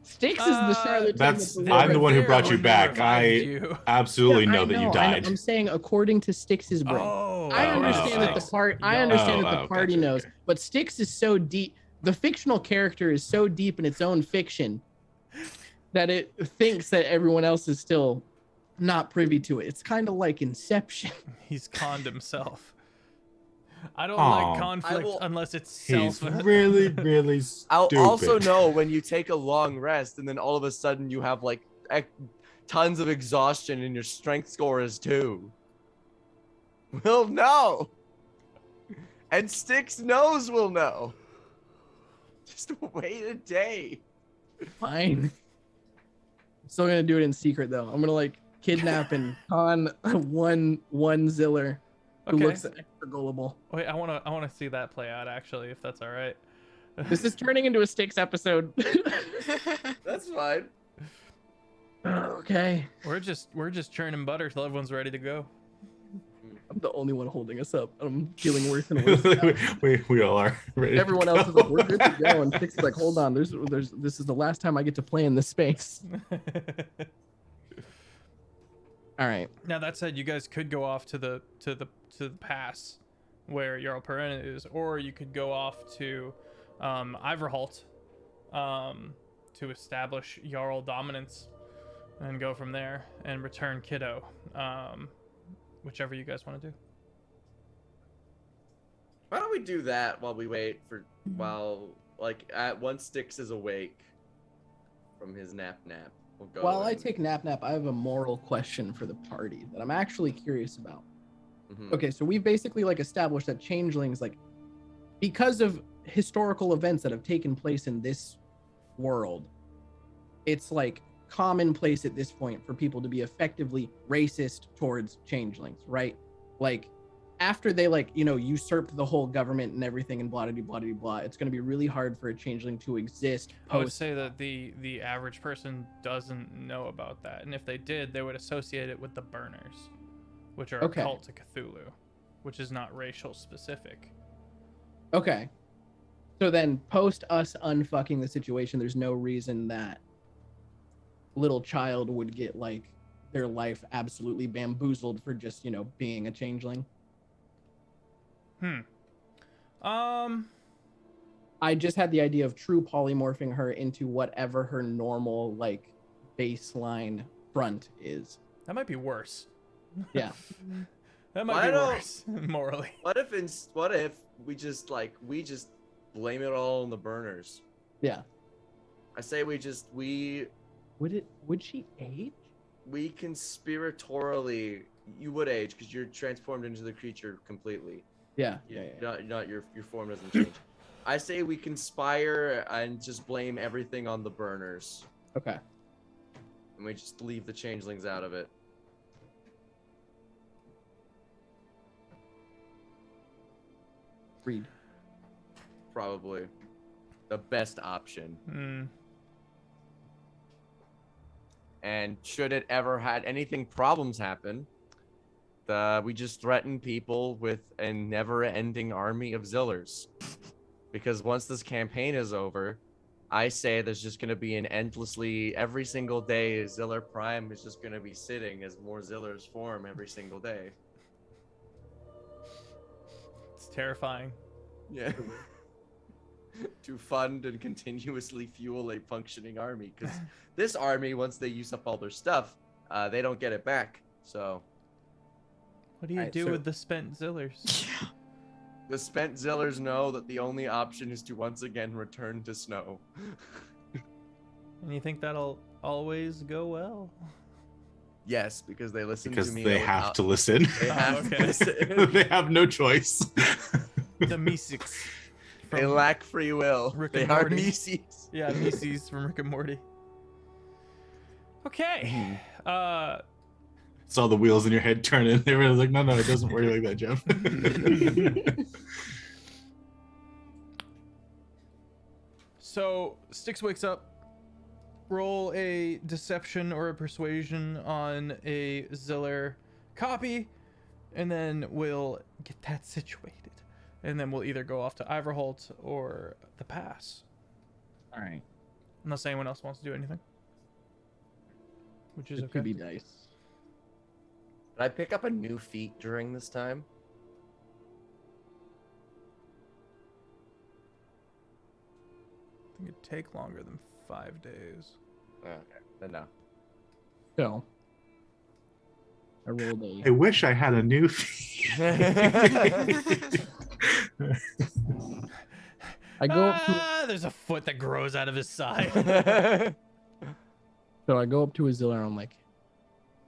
Styx is the charlatan. That's- that I'm the one who There brought you when they back. revived I you. absolutely Yeah, know I that you know, died. I'm saying according to Styx's brain. Oh, I oh, understand that the Styx. part. I Yeah. understand that the Oh, party gotcha, knows, okay. but Styx is so deep. The fictional character is so deep in its own fiction that it thinks that everyone else is still not privy to it. It's kind of like Inception. He's conned himself. I don't Aw. like conflict will- unless it's He's self. really, really stupid. I'll also know when you take a long rest and then all of a sudden you have like tons of exhaustion and your strength score is 2. We'll know. And Styx knows we'll know. Just wait a day. Fine. I'm still gonna do it in secret though. I'm gonna like kidnap and con one Ziller who Okay. looks extra gullible. Wait, I wanna see that play out actually, if that's all right. This is turning into a Styx episode. That's fine. Okay. We're just churning butter till everyone's ready to go. I'm the only one holding us up. I'm feeling worse and worse. we all are. Ready to Everyone else is go. like, we're good to go. And Styx is like, hold on, there's this is the last time I get to play in this space. All right. Now that said, you guys could go off to the pass where Jarl Perrin is, or you could go off to Iverholt to establish Jarl dominance and go from there and return Kiddo. Whichever you guys want to do. Why don't we do that while we wait for once Styx is awake from his nap. We'll go. While I and- take nap, I have a moral question for the party that I'm actually curious about. Mhm. Okay, so we've basically like established that changelings, like, because of historical events that have taken place in this world, it's like commonplace at this point for people to be effectively racist towards changelings, right? Like, after they usurped the whole government and everything and blah blah blah blah blah, it's going to be really hard for a changeling to exist. I would post- say that the average person doesn't know about that, and if they did, they would associate it with the Burners, which are Okay. a cult to Cthulhu, which is not racial specific. Okay. So then, post us unfucking the situation, there's no reason that little child would get like their life absolutely bamboozled for just, being a changeling. I just had the idea of true polymorphing her into whatever her normal like baseline front is. That might be worse. Yeah. That Why might be don't- worse morally. What if we just blame it all on the Burners? Yeah. I say we Would she age? conspiratorially. You would age because you're transformed into the creature completely. Yeah. Your form doesn't change. I say we conspire and just blame everything on the Burners, Okay. and we just leave the changelings out of it. Read. Probably the best option. And should it ever had anything problems happen, we just threaten people with a never-ending army of Zillers. Because once this campaign is over, I say there's just going to be an endlessly, every single day, Ziller Prime is just going to be sitting as more Zillers form every single day. It's terrifying. Yeah. To fund and continuously fuel a functioning army. Because this army, once they use up all their stuff, they don't get it back. So... What do you do with the spent Zillers? The spent Zillers know that the only option is to once again return to snow. And you think that'll always go well? Yes, because they listen Because to me. they have to listen. They have to listen. They have no choice. The Meeseeks. They lack free will. Rick They and are Morty. Mises. Yeah, Mises from Rick and Morty. Okay. Saw the wheels in your head turning. They were like, no, it doesn't work like that, Jeff. So Styx wakes up. Roll a deception or a persuasion on a Ziller copy, and then we'll get that situated. And then we'll either go off to Iverholt or the pass. All right. Unless anyone else wants to do anything. Which is It okay. could be dice. Did I pick up a new feat during this time? I think it'd take longer than 5 days. Okay, then no. So I rolled I wish I had a new I go up to There's a foot that grows out of his side. so I go up to a Ziller and I'm like,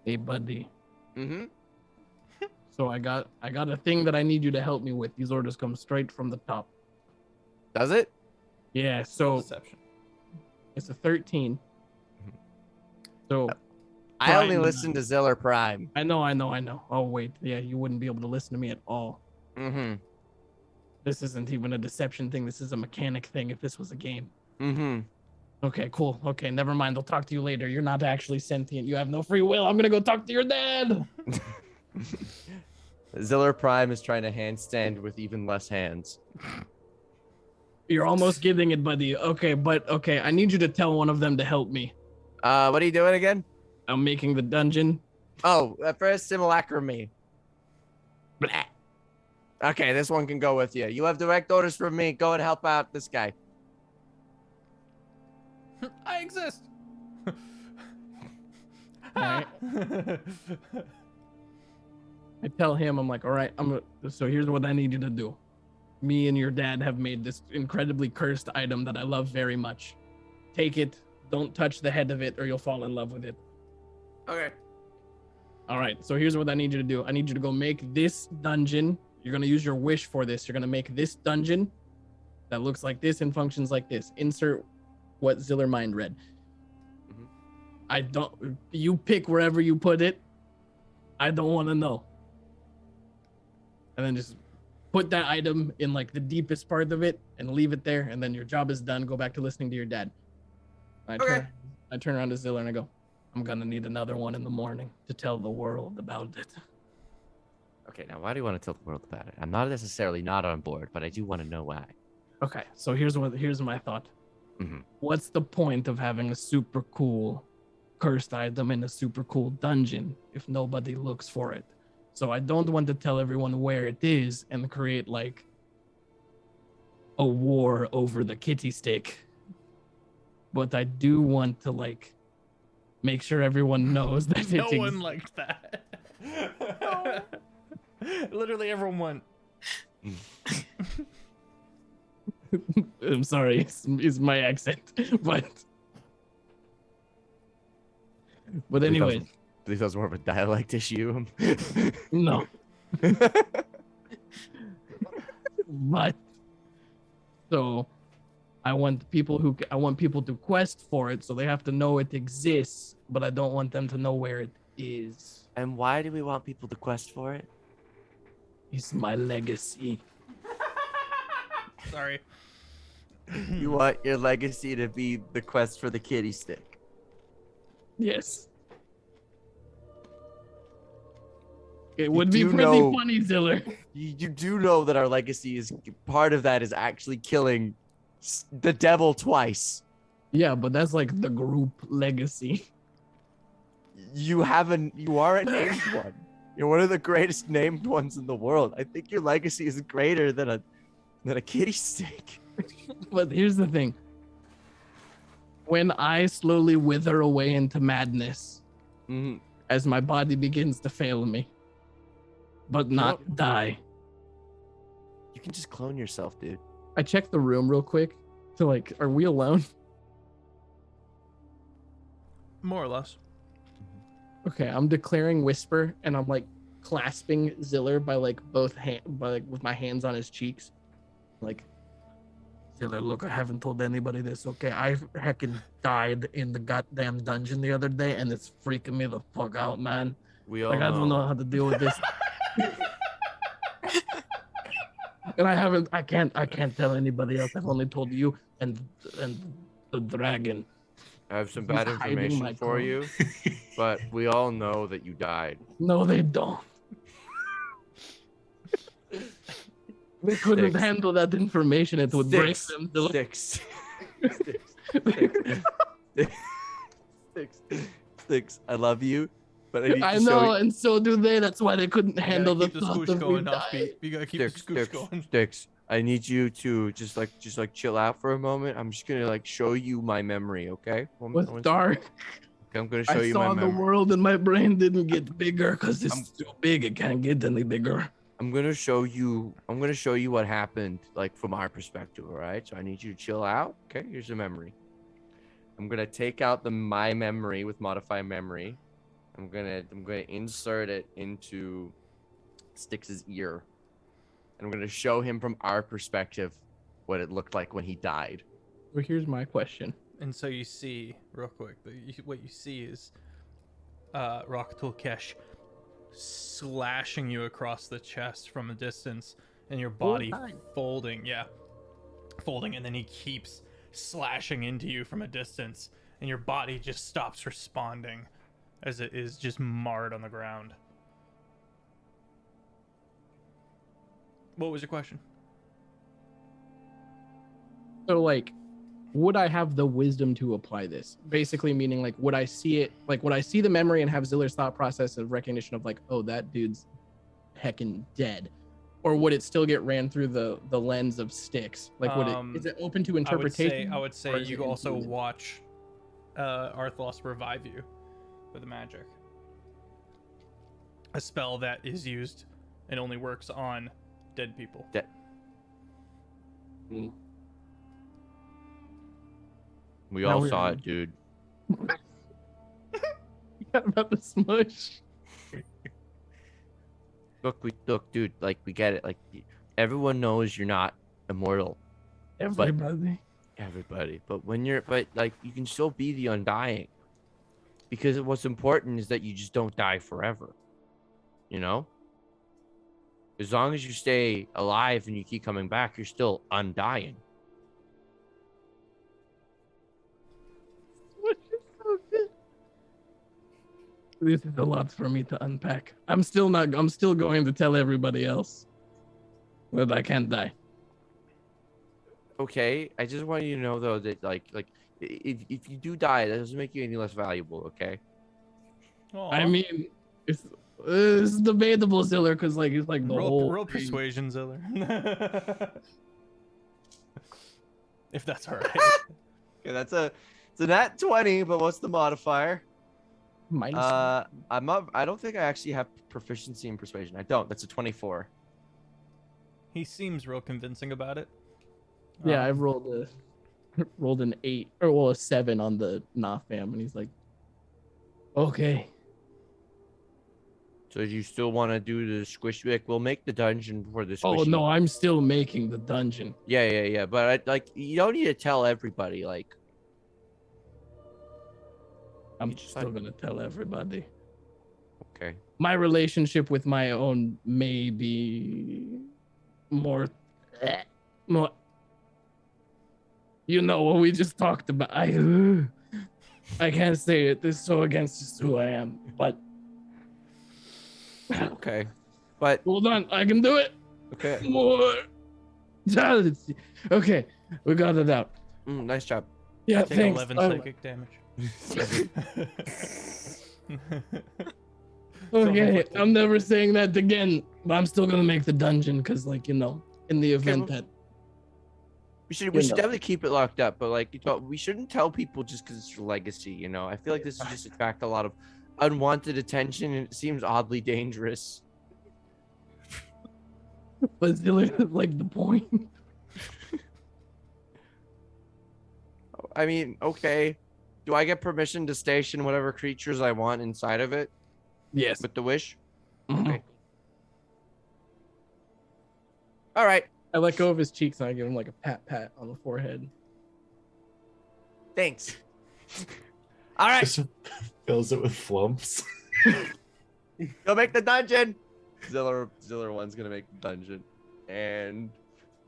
hey buddy. Mm-hmm. So I got a thing that I need you to help me with. These orders come straight from the top. Does it? Yeah, so Deception. it's a 13. So I only Prime. listen to Ziller Prime. I know. Oh wait, yeah, you wouldn't be able to listen to me at all. Mm-hmm. This isn't even a deception thing. This is a mechanic thing. If this was a game. Mm-hmm. Okay, cool. Okay, never mind. I'll talk to you later. You're not actually sentient. You have no free will. I'm gonna go talk to your dad. Ziller Prime is trying to handstand with even less hands. You're almost getting it, buddy. Okay, but okay, I need you to tell one of them to help me. What are you doing again? I'm making the dungeon. Oh, first simulacrum me. Blah. Okay, this one can go with you. You have direct orders from me. Go and help out this guy. I exist. Alright. I tell him, I'm like, all right, so here's what I need you to do. Me and your dad have made this incredibly cursed item that I love very much. Take it. Don't touch the head of it or you'll fall in love with it. Okay. All right, so here's what I need you to do. I need you to go make this dungeon. You're going to use your wish for this. You're going to make this dungeon that looks like this and functions like this. Insert what Ziller Mind read. Mhm. You pick wherever you put it. I don't want to know. And then just put that item in like the deepest part of it and leave it there. And then your job is done. Go back to listening to your dad. I turn around to Ziller and I go, I'm going to need another one in the morning to tell the world about it. Okay, now why do you want to tell the world about it? I'm not necessarily not on board, but I do want to know why. Okay, so here's my thought. Mhm. What's the point of having a super cool cursed item in a super cool dungeon if nobody looks for it? So I don't want to tell everyone where it is and create like a war over the kitty stick. But I do want to like make sure everyone knows that No one liked that. Literally everyone went. I'm sorry, it's my accent, but anyway, I believe that was more of a dialect issue. no. But so I want people to quest for it, so they have to know it exists, but I don't want them to know where it is. And why do we want people to quest for it? It's my legacy. Sorry. You want your legacy to be the quest for the kitty stick. Yes. It would be do pretty know- funny, Ziller. You do know that our legacy is part of that is actually killing the devil twice. Yeah, but that's like the group legacy. You are a named one. You're one of the greatest named ones in the world. I think your legacy is greater than a kitty stick. But here's the thing. When I slowly wither away into madness, as my body begins to fail me, but not die. You can just clone yourself, dude. I checked the room real quick to like, are we alone? More or less. Okay, I'm declaring whisper, and I'm like clasping Ziller by like both hand, with my hands on his cheeks, like, Ziller, look, I haven't told anybody this, okay? I heckin' died in the goddamn dungeon the other day, and it's freaking me the fuck out, man. We all Like, I don't know how to deal with this. And I can't tell anybody else. I've only told you and the dragon. I have some He's bad hiding my information for clone. you, but we all know that you died. No, they don't. They couldn't Sticks. handle that information. It would break Sticks. them. Ziller. Sticks. Sticks. I love you, but I need I to show know, you. and so do they. That's why they couldn't handle the keep the thought scoosh of me going, dying. Offbeat. You gotta keep the scoosh going. Sticks. I need you to just chill out for a moment. I'm just gonna like show you my memory, okay? What's dark? I'm gonna show I you saw my the memory. world and my brain didn't get bigger because it's too big. It can't get any bigger. I'm gonna show you what happened, like from our perspective, all right? So I need you to chill out. Okay, here's a memory. I'm gonna take out my memory with modify memory. I'm gonna insert it into Styx's ear. And I'm gonna show him from our perspective what it looked like when he died. Well, here's my question. And so you see, real quick, what you see is Rakatul Kesh slashing you across the chest from a distance, and your body folding, and then he keeps slashing into you from a distance, and your body just stops responding as it is just marred on the ground. What was your question? So, like, would I have the wisdom to apply this? Basically, meaning, like, would I see it? Like, would I see the memory and have Ziller's thought process of recognition of, like, oh, that dude's heckin' dead? Or would it still get ran through the lens of Styx? Like, is it open to interpretation? I would say or is you it also intuitive? watch Arthlos revive you with magic. A spell that is used and only works on dead people. We Now all we're- saw it, dude. You got about the smush. Look, dude. Like, we get it. Like, everyone knows you're not immortal. Everybody. Everybody, but you can still be the undying, because what's important is that you just don't die forever. You know, as long as you stay alive and you keep coming back, you're still undying. This is a lot for me to unpack. I'm still going to tell everybody else that I can't die. Okay, I just want you to know though that like if you do die, that doesn't make you any less valuable. Okay. I mean, it's debatable, Ziller, because like it's like the whole roll thing. persuasion, Ziller. If that's all right. Yeah, it's a nat 20, but what's the modifier? Minus. I don't think I actually have proficiency in persuasion. I don't. That's a 24. He seems real convincing about it. Yeah, I've rolled an 8 or a 7 on the fam, and he's like, okay. So you still want to do the squish? Like, we'll make the dungeon for the squishy. Oh no, I'm still making the dungeon. Yeah. But you don't need to tell everybody. Like, I'm still gonna tell everybody. okay. My relationship with my own may be more You know what we just talked about. I can't say it. This is so against just who I am. But Okay. But hold on, I can do it. okay. More. Okay, we got it out. Nice job. Yeah, Take thanks. 11 psychic damage. Okay, I'm never saying that again. But I'm still gonna make the dungeon because, like, in the event that We should You know. definitely keep it locked up, but like we shouldn't tell people just because it's your legacy. I feel like this would just attract a lot of unwanted attention, and it seems oddly dangerous. was like the point. I mean, okay. Do I get permission to station whatever creatures I want inside of it Yes. with the wish? Mhm. Okay. All right. I let go of his cheeks and I give him like a pat on the forehead. Thanks. All right. Just fills it with flumps. Go make the dungeon. Ziller one's gonna make the dungeon, and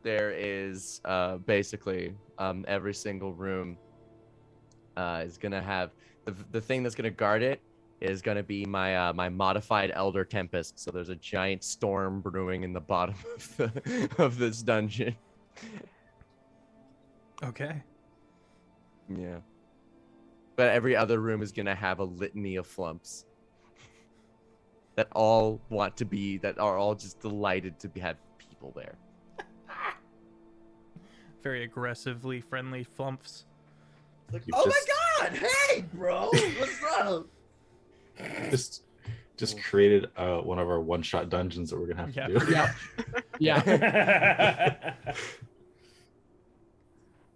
there is basically every single room is gonna have the thing that's gonna guard it is gonna be my my modified Elder Tempest. So there's a giant storm brewing in the bottom of this dungeon. Okay. Yeah. But every other room is gonna have a litany of flumps that all want to be, that are all just delighted to have people there. Very aggressively friendly flumps. Like, You've oh just- my god, hey bro, what's up? Just created one of our one-shot dungeons that we're gonna have Yeah, to do. pretty Yeah. Yeah.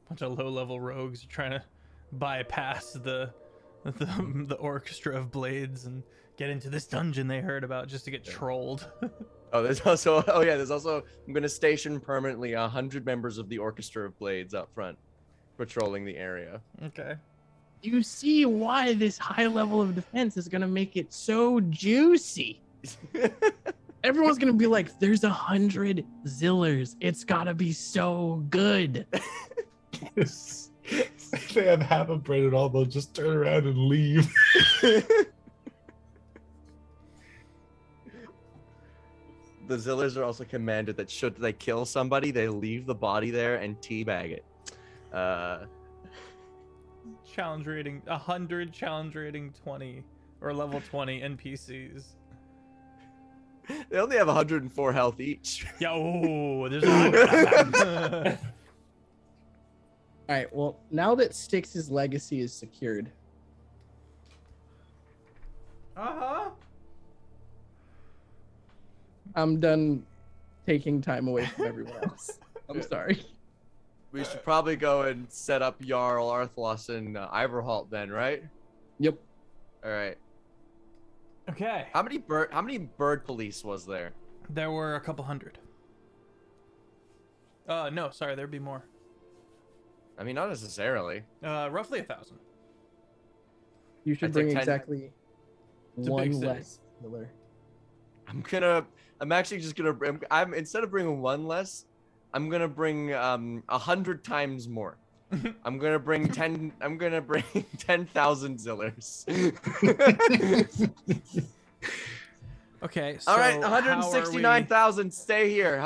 Bunch of low-level rogues trying to bypass the orchestra of blades and get into this dungeon they heard about just to get trolled. There's also I'm gonna station permanently 100 members of the Orchestra of Blades up front, patrolling the area. Okay. You see why this high level of defense is gonna make it so juicy. Everyone's gonna be like, "There's 100 Zillers. It's gotta be so good." If they have half a brain at all, they'll just turn around and leave. The Zillers are also commanded that should they kill somebody, they leave the body there and teabag it. Challenge rating 100, challenge rating 20, or level 20 NPCs. They only have 104 health each. Yeah, oh, there's 100 of them. All right. Well, now that Styx's legacy is secured, Uh-huh. I'm done taking time away from everyone else. I'm sorry. We should probably go and set up Jarl Arthlos and Iverholt then, right? Yep. All right. Okay. How many bird police was there? There were a couple hundred. No, sorry, there'd be more. I mean, not necessarily. Roughly 1,000. You should I'd bring take 10. exactly It's a one big city. less Ziller. I'm actually just gonna. I'm instead of bringing one less, I'm gonna bring 100 times more. I'm gonna bring 10. I'm gonna bring 10,000 Zillers. Okay, so All right, how are we- 169,000. Stay here.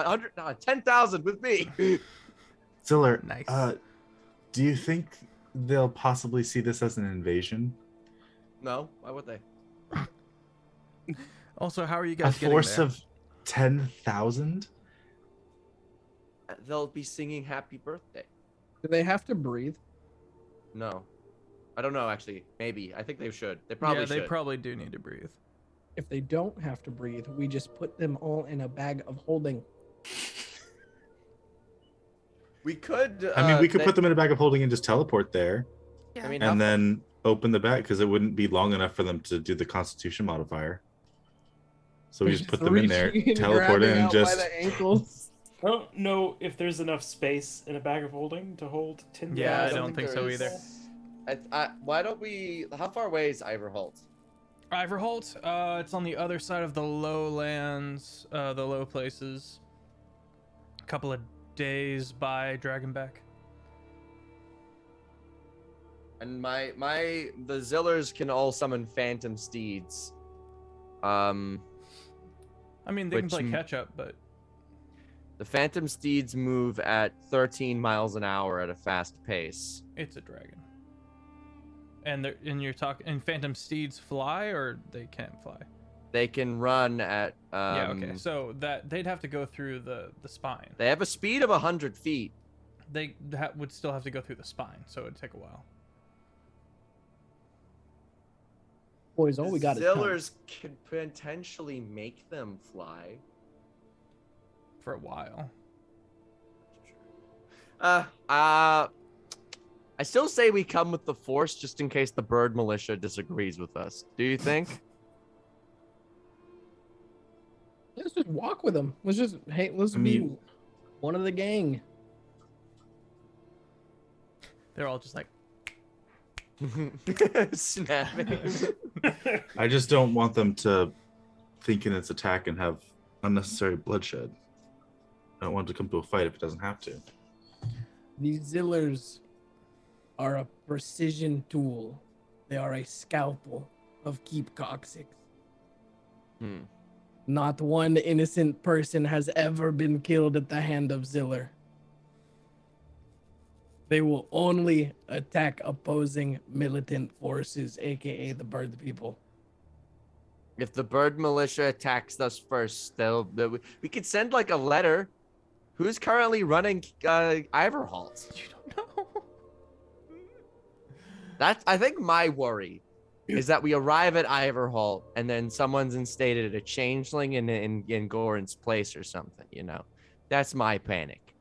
10,000 with me. Ziller, Nice. do you think they'll possibly see this as an invasion? No, why would they? Also, how are you A guys getting force there? of 10,000? They'll be singing "Happy Birthday." Do they have to breathe? No, I don't know. Actually, maybe. I think they should. They probably Yeah, they should. probably do need to breathe. If they don't have to breathe, we just put them all in a bag of holding. We could. I mean, we could put them in a bag of holding and just teleport there, Yeah. I mean, and then open the bag because it wouldn't be long enough for them to do the Constitution modifier. So we just put them in there, Reaching and teleport in, grabbing and out just by the ankles. I don't know if there's enough space in a bag of holding to hold 10. Yeah, I I don't think so there either. is. Why don't we? How far away is Iverholt? Iverholt, it's on the other side of the lowlands, the low places. A couple of days by Dragonback. And the Zillers can all summon phantom steeds. I mean, they can Which play catch up, but the phantom steeds move at 13 miles an hour at a fast pace. it's a dragon. And you're talking, and phantom steeds fly, or they can't fly? They can run at Yeah, okay. So that they'd have to go through the spine. They have a speed of 100 feet. They would still have to go through the spine, so it'd take a while. Boys, all we got is time. Zillers could potentially make them fly. For a while. I still say we come with the force just in case the bird militia disagrees with us. Do you think? Let's just walk with them. Let's be one of the gang. They're all just like, Snapping. I just don't want them to think in its attack and have unnecessary bloodshed. I don't want it to come to a fight if it doesn't have to. These Zillers are a precision tool. They are a scalpel of keep coccyx. Not one innocent person has ever been killed at the hand of Ziller. They will only attack opposing militant forces, aka the bird people. If the bird militia attacks us first, we could send like a letter. Who's currently running Iverholt? you don't know. That's, I think, my worry is that we arrive at Iverholt and then someone's instated a changeling in Goran's place or something. You know, that's my panic.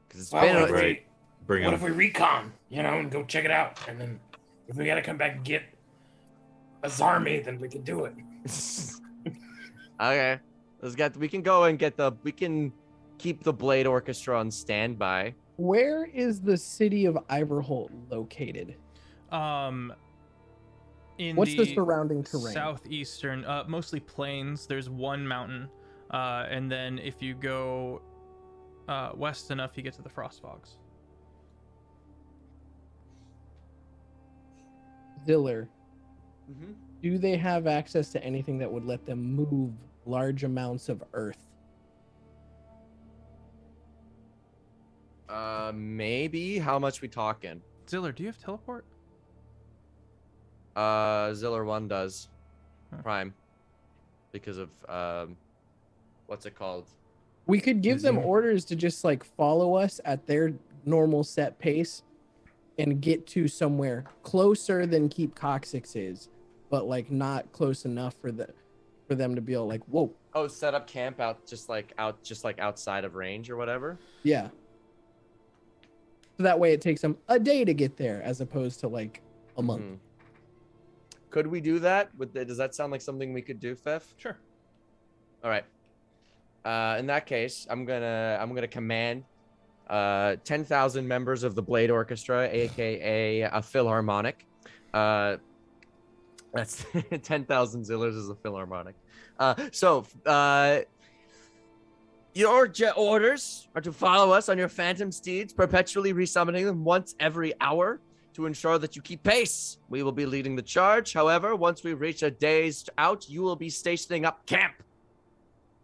Because it's been Right. What if we recon, and go check it out, and then if we gotta come back and get a army, then we can do it. Okay. We can keep the Blade Orchestra on standby. Where is the city of Iverholt located? In What's the surrounding terrain? Southeastern, mostly plains. There's one mountain, and then if you go west enough, you get to the frost fogs. Ziller, do they have access to anything that would let them move large amounts of earth? Maybe. How much we talking? Ziller, do you have teleport? Ziller 1 does. Huh. Prime. Because of, what's it called? We could give them orders to just like follow us at their normal set pace and get to somewhere closer than Keep Coccyx is, but like not close enough for them to be all like, whoa. Oh, set up camp just like outside of range or whatever. Yeah. So that way it takes them a day to get there as opposed to like a month. Could we do that? Does that sound like something we could do, Feff? Sure. All right. In that case, I'm gonna command 10,000 members of the Blade Orchestra, aka a Philharmonic. That's 10,000 Zillers is a Philharmonic. Your orders are to follow us on your phantom steeds, perpetually resummoning them once every hour to ensure that you keep pace. We will be leading the charge. However, once we reach a day's out, you will be stationing up camp.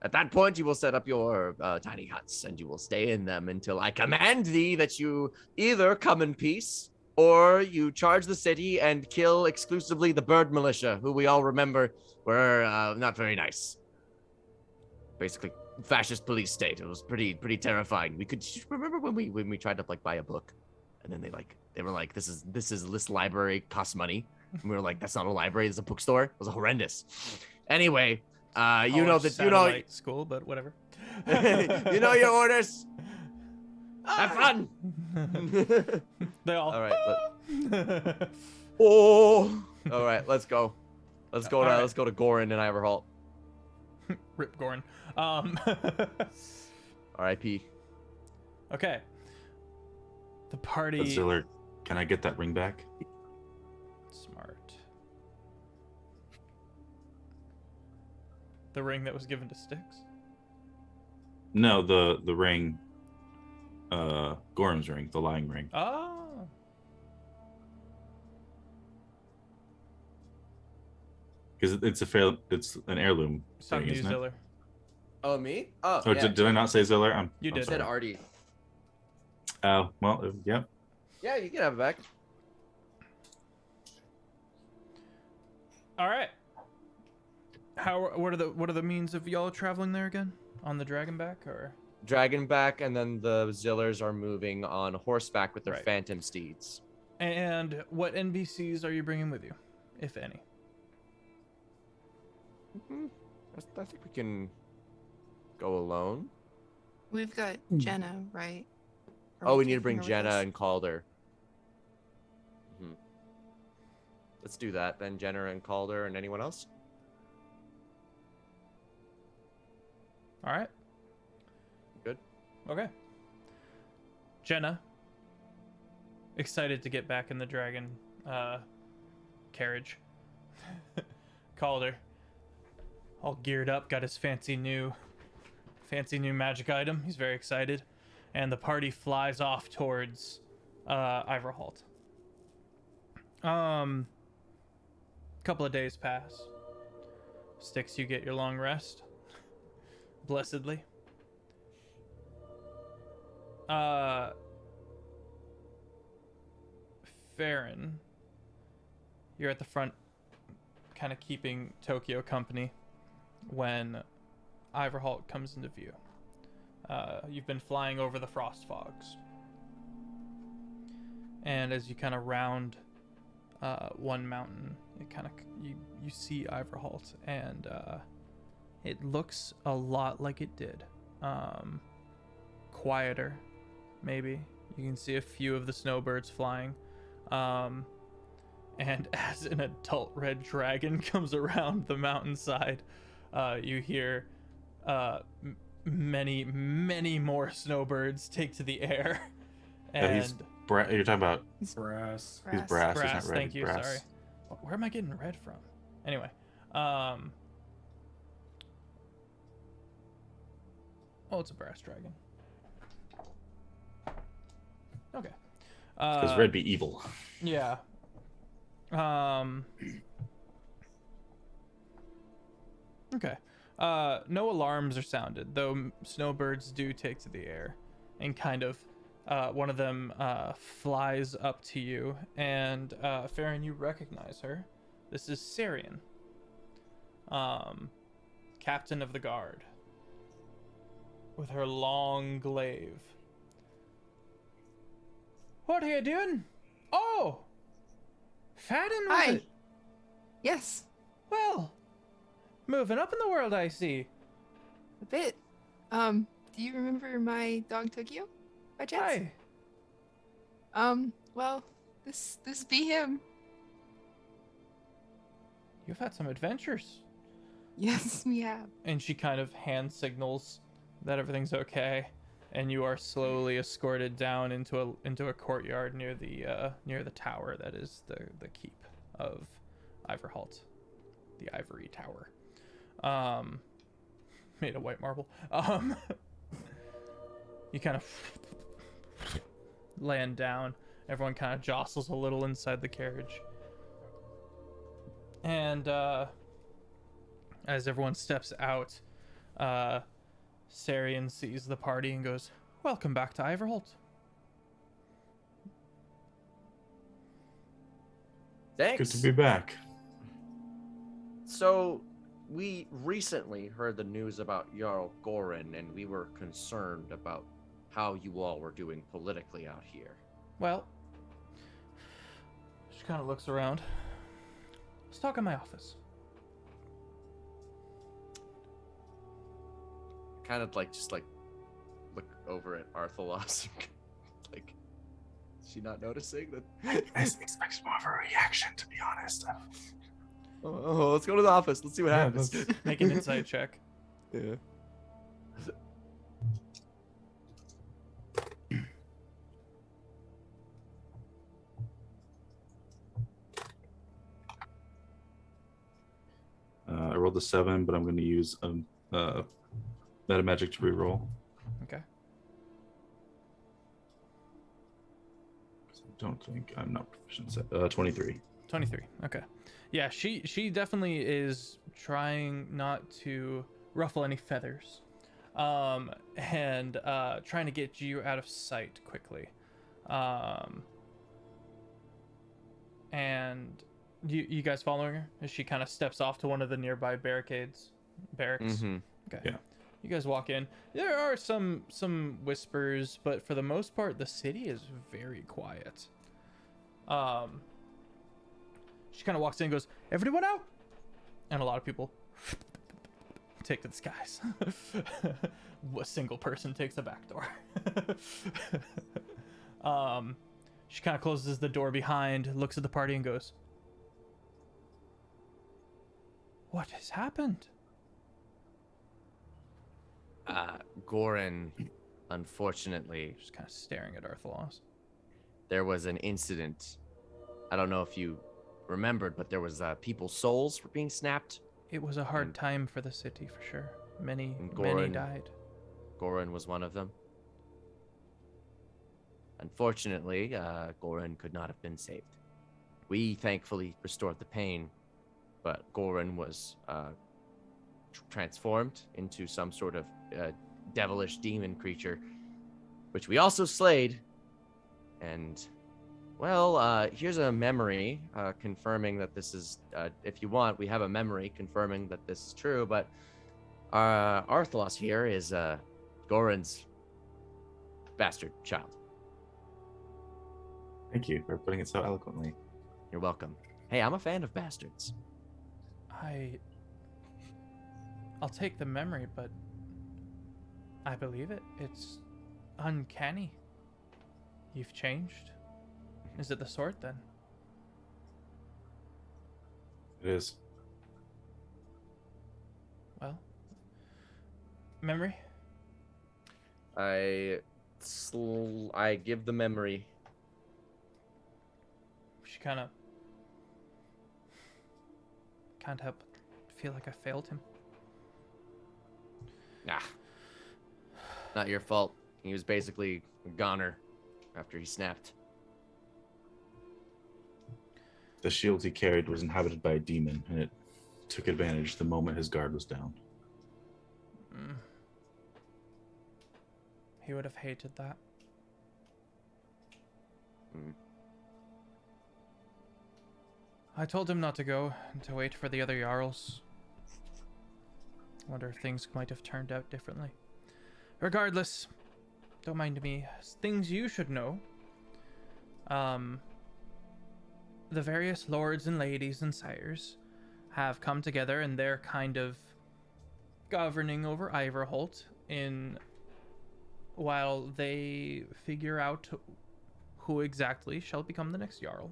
At that point, you will set up your tiny huts, and you will stay in them until I command thee that you either come in peace, or you charge the city and kill exclusively the bird militia, who we all remember were not very nice. Basically, fascist police state. It was pretty terrifying. Remember when we tried to like buy a book, and then they were like, this library costs money, and we were like, that's not a library, it's a bookstore. It was horrendous. Anyway. School, but whatever. You know your orders. Have fun. They all. All right. All right. Let's go. Let's go to Goran and Iverholt. Rip Goran. R.I.P. Okay. The party. Ziller, can I get that ring back? Smart. The ring that was given to Styx? No, the ring, Gorham's ring, the lying ring. Oh. Because it's an heirloom. It's talking thing, to you, isn't it? Ziller. Oh, me? Oh, Oh, yeah. did I not say Ziller? You I'm did. I said sorry. Artie. Oh, well, yeah. Yeah, you can have it back. All right. What are the means of y'all traveling there again? On the Dragonback or? Dragonback, and then the Zillers are moving on horseback with their Right. phantom steeds. And what NPCs are you bringing with you, if any? I think we can go alone. We've got Jenna, right? Are Oh, we taking need to bring her with Jenna us? and Calder. Let's do that then. Jenna and Calder, and anyone else? All right. Good. Okay. Jenna, excited to get back in the dragon carriage. Calder, all geared up, got his fancy new magic item. He's very excited, and the party flies off towards Iverholt. Couple of days pass. Styx, you get your long rest. Blessedly. Farron, you're at the front, kind of keeping Tokyo company when Iverholt comes into view. You've been flying over the frost fogs, and as you kind of round one mountain, it kind of you see Iverholt, and it looks a lot like it did. Quieter, maybe. You can see a few of the snowbirds flying. And as an adult red dragon comes around the mountainside, you hear many more snowbirds take to the air. And You're talking about Brass. he's brass. He's brass, not red. thank you, brass. sorry. Where am I getting red from? Anyway, oh, it's a brass dragon. Okay. Because red be evil. Yeah. Okay. No alarms are sounded, though snowbirds do take to the air, and kind of one of them flies up to you, and Farron, you recognize her. This is Sarian, captain of the guard, with her long glaive. What are you doing? Oh, Farron, was Hi. it? Yes, Well, moving up in the world, I see. a bit. Do you remember my dog Tokyo, by chance? Hi. Well, this be him. You've had some adventures. Yes, we have. And she kind of hand signals that everything's okay, and you are slowly escorted down into a courtyard near the tower that is the keep of Iverholt, the Ivory Tower, made of white marble. You kind of land down. Everyone kind of jostles a little inside the carriage, and as everyone steps out, Sarian sees the party and goes, "Welcome back to Iverholt." Thanks. Good to be back. So, we recently heard the news about Jarl Gorin, and we were concerned about how you all were doing politically out here. Well, she kind of looks around. Let's talk in my office. Kind of just look over at Arthalos. Like, is she not noticing that? I expect more of a reaction, to be honest. Oh, let's go to the office. Let's see what happens. Make an insight check. Yeah. I rolled a 7, but I'm going to use meta magic to reroll. Okay. I don't think I'm not proficient. 23. 23. Okay. Yeah, she definitely is trying not to ruffle any feathers. And trying to get you out of sight quickly. And you guys following her as she kind of steps off to one of the nearby barracks? Mm-hmm. Okay. Yeah. You guys walk in. There are some whispers, but for the most part, the city is very quiet. She kind of walks in and goes, "Everyone out!" And a lot of people take to the skies. A single person takes the back door. She kind of closes the door behind, looks at the party, and goes, "What has happened?" Goran, unfortunately, Just kind of staring at Arthalos. there was an incident. I don't know if you remembered, but there was people's souls were being snapped. It was a hard And- time for the city, for sure. Many And many Goran- died. Goran was one of them. Unfortunately, Goran could not have been saved. We thankfully restored the pain, but Goran was transformed into some sort of devilish demon creature, which we also slayed. And, well, here's a memory confirming that this is, if you want, we have a memory confirming that this is true, but Arthalos here is Goran's bastard child. Thank you for putting it so eloquently. You're welcome. Hey, I'm a fan of bastards. I'll take the memory, but I believe it. It's uncanny. You've changed. Is it the sword then? It is. Well, memory? I give the memory. She can't help but feel like I failed him. Nah. Not your fault. He was basically a goner after he snapped. The shield he carried was inhabited by a demon, and it took advantage the moment his guard was down. He would have hated that. I told him not to go and to wait for the other Jarls. Wonder if things might have turned out differently. Regardless, don't mind me. Things you should know. The various lords and ladies and sires have come together and they're kind of governing over Iverholt while they figure out who exactly shall become the next Jarl.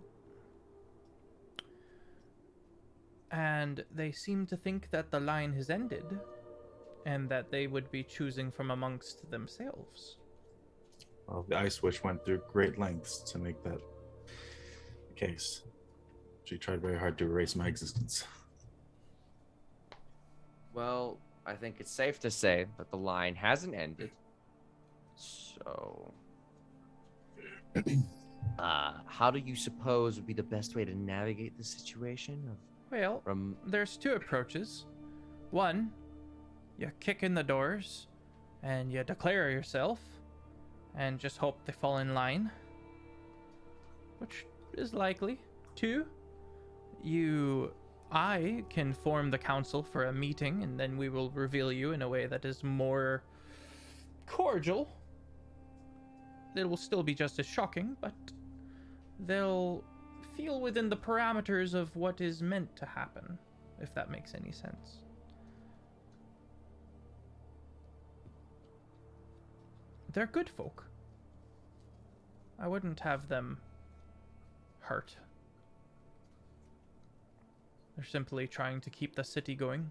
And they seem to think that the line has ended and that they would be choosing from amongst themselves. Well, the Ice Witch went through great lengths to make that the case. She tried very hard to erase my existence. Well, I think it's safe to say that the line hasn't ended. So, how do you suppose would be the best way to navigate the situation? Well, there's two approaches. One, you kick in the doors and you declare yourself and just hope they fall in line, which is likely. Two, I can form the council for a meeting and then we will reveal you in a way that is more cordial. It will still be just as shocking, but they'll feel within the parameters of what is meant to happen, if that makes any sense. They're good folk. I wouldn't have them hurt. They're simply trying to keep the city going.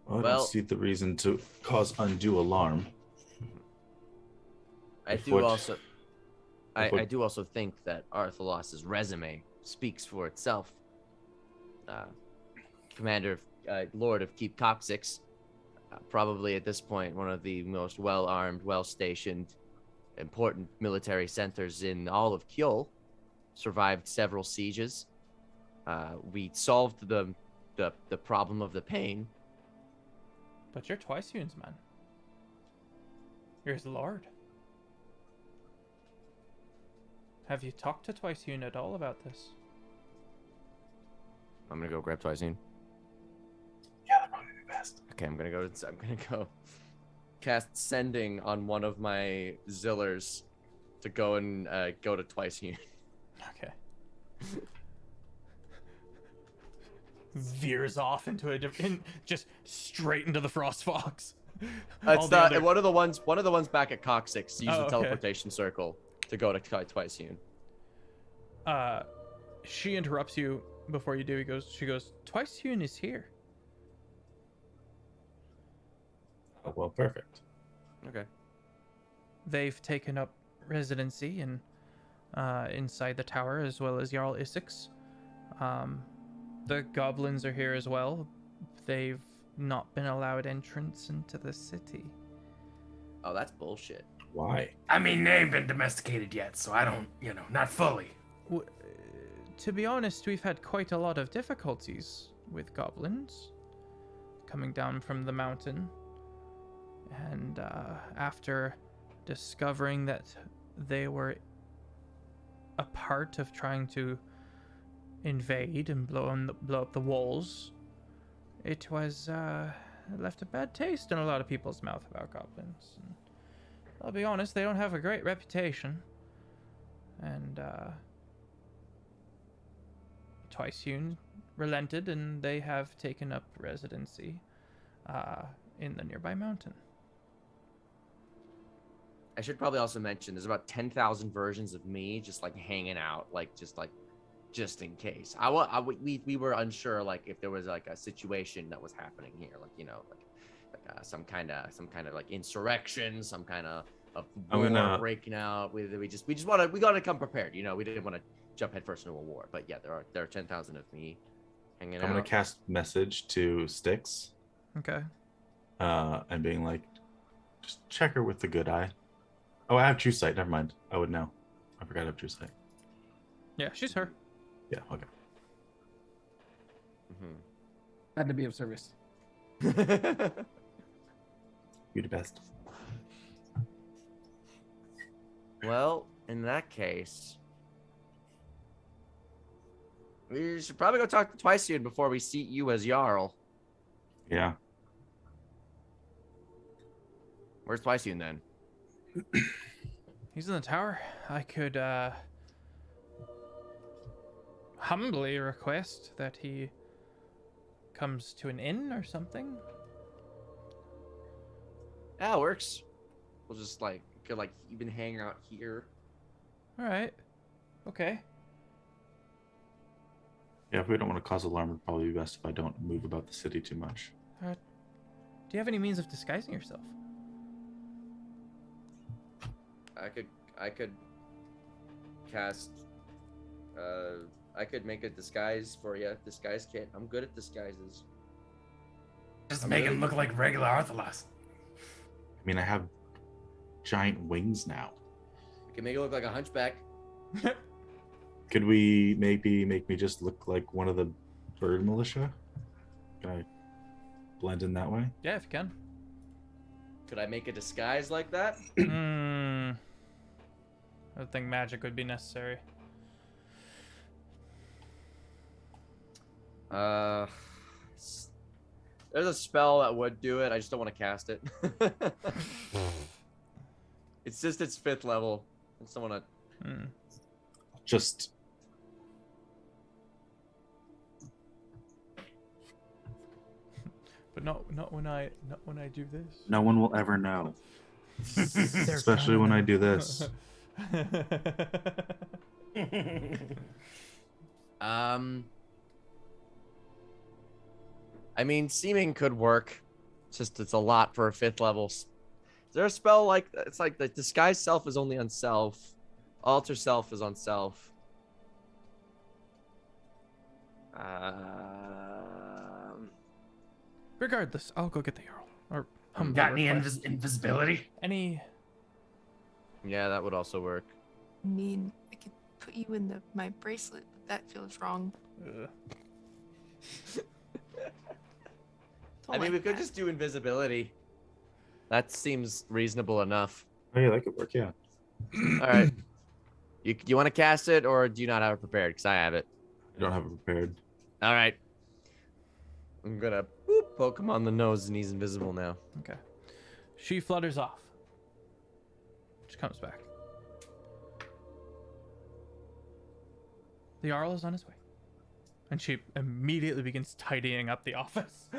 Well, I Well- don't see the reason to cause undue alarm. I If do what- also, if what- I do also think that Arthalos's resume speaks for itself. Commander, Lord of Keep Coccyx, probably at this point one of the most well-armed, well-stationed important military centers in all of Kjol, survived several sieges. We solved the problem of the pain. But you're Twice-Hune's man. You're his lord. Have you talked to Twice-Hune at all about this? I'm gonna go grab Twice-Hune. Yeah, that probably be best. Okay, I'm gonna go cast sending on one of my Zillers to go and go to Twice-Hune. Okay. Veers off into a different, just straight into the Frost Fox. It's one of the ones back at Coccyx. Use the okay. teleportation circle to go to Twice-Hune. She interrupts you before you do. She goes, Twice-Hune is here. Oh, well, perfect. Okay. They've taken up residency inside the tower, as well as Jarl Isix. The goblins are here as well. They've not been allowed entrance into the city. Oh, that's bullshit. Why? I mean, they ain't been domesticated yet, so I don't, not fully. To be honest, we've had quite a lot of difficulties with goblins coming down from the mountain. And after discovering that they were a part of trying to invade and blow up the walls, it was left a bad taste in a lot of people's mouth about goblins. And I'll be honest, they don't have a great reputation. And Twice-Hune relented, and they have taken up residency in the nearby mountain. I should probably also mention there's about 10,000 versions of me just like hanging out, just in case. We were unsure like if there was like a situation that was happening here, some kind of like insurrection, some kind of war breaking out. We got to come prepared. We didn't want to jump headfirst into a war. But yeah, there are 10,000 of me hanging out. I'm gonna cast message to Styx. Okay. And being like, just check her with the good eye. Oh, I have True Sight. Never mind. I would know. I forgot I have True Sight. Yeah, she's her. Yeah. Okay. Had to be of service. You're the best. Well, in that case, we should probably go talk to Twice-Hune before we seat you as Jarl. Yeah. Where's Twice-Hune then? He's in the tower. I could humbly request that he comes to an inn or something. Yeah, works. We'll just could even hang out here. All right. Okay. Yeah, if we don't want to cause alarm, it'd probably be best if I don't move about the city too much. Do you have any means of disguising yourself? I could cast. I could make a disguise for you. Disguise kit. I'm good at disguises. Just make him look like regular Arthalas. I mean, I have giant wings now. I can make it look like a hunchback. Could we maybe make me just look like one of the bird militia? Can I blend in that way? Yeah, if you can. Could I make a disguise like that? I don't think magic would be necessary. There's a spell that would do it. I just don't want to cast it. It's just its 5th level. I just don't want to. Just. But not when I do this. No one will ever know. Especially when I do this. I mean, seeming could work. It's a lot for a 5th level. Is there a spell like it's like the disguise self is only on self, alter self is on self. Regardless, I'll go get the Jarl. Or Got any invisibility? Any Yeah, that would also work. I mean, I could put you in my bracelet, but that feels wrong. I mean, we could just do invisibility. That seems reasonable enough. Oh yeah, that could work. Yeah. All right. You want to cast it, or do you not have it prepared? Because I have it. I don't have it prepared. All right. I'm gonna poke him on the nose, and he's invisible now. Okay. She flutters off. She comes back. The Jarl is on his way. And she immediately begins tidying up the office.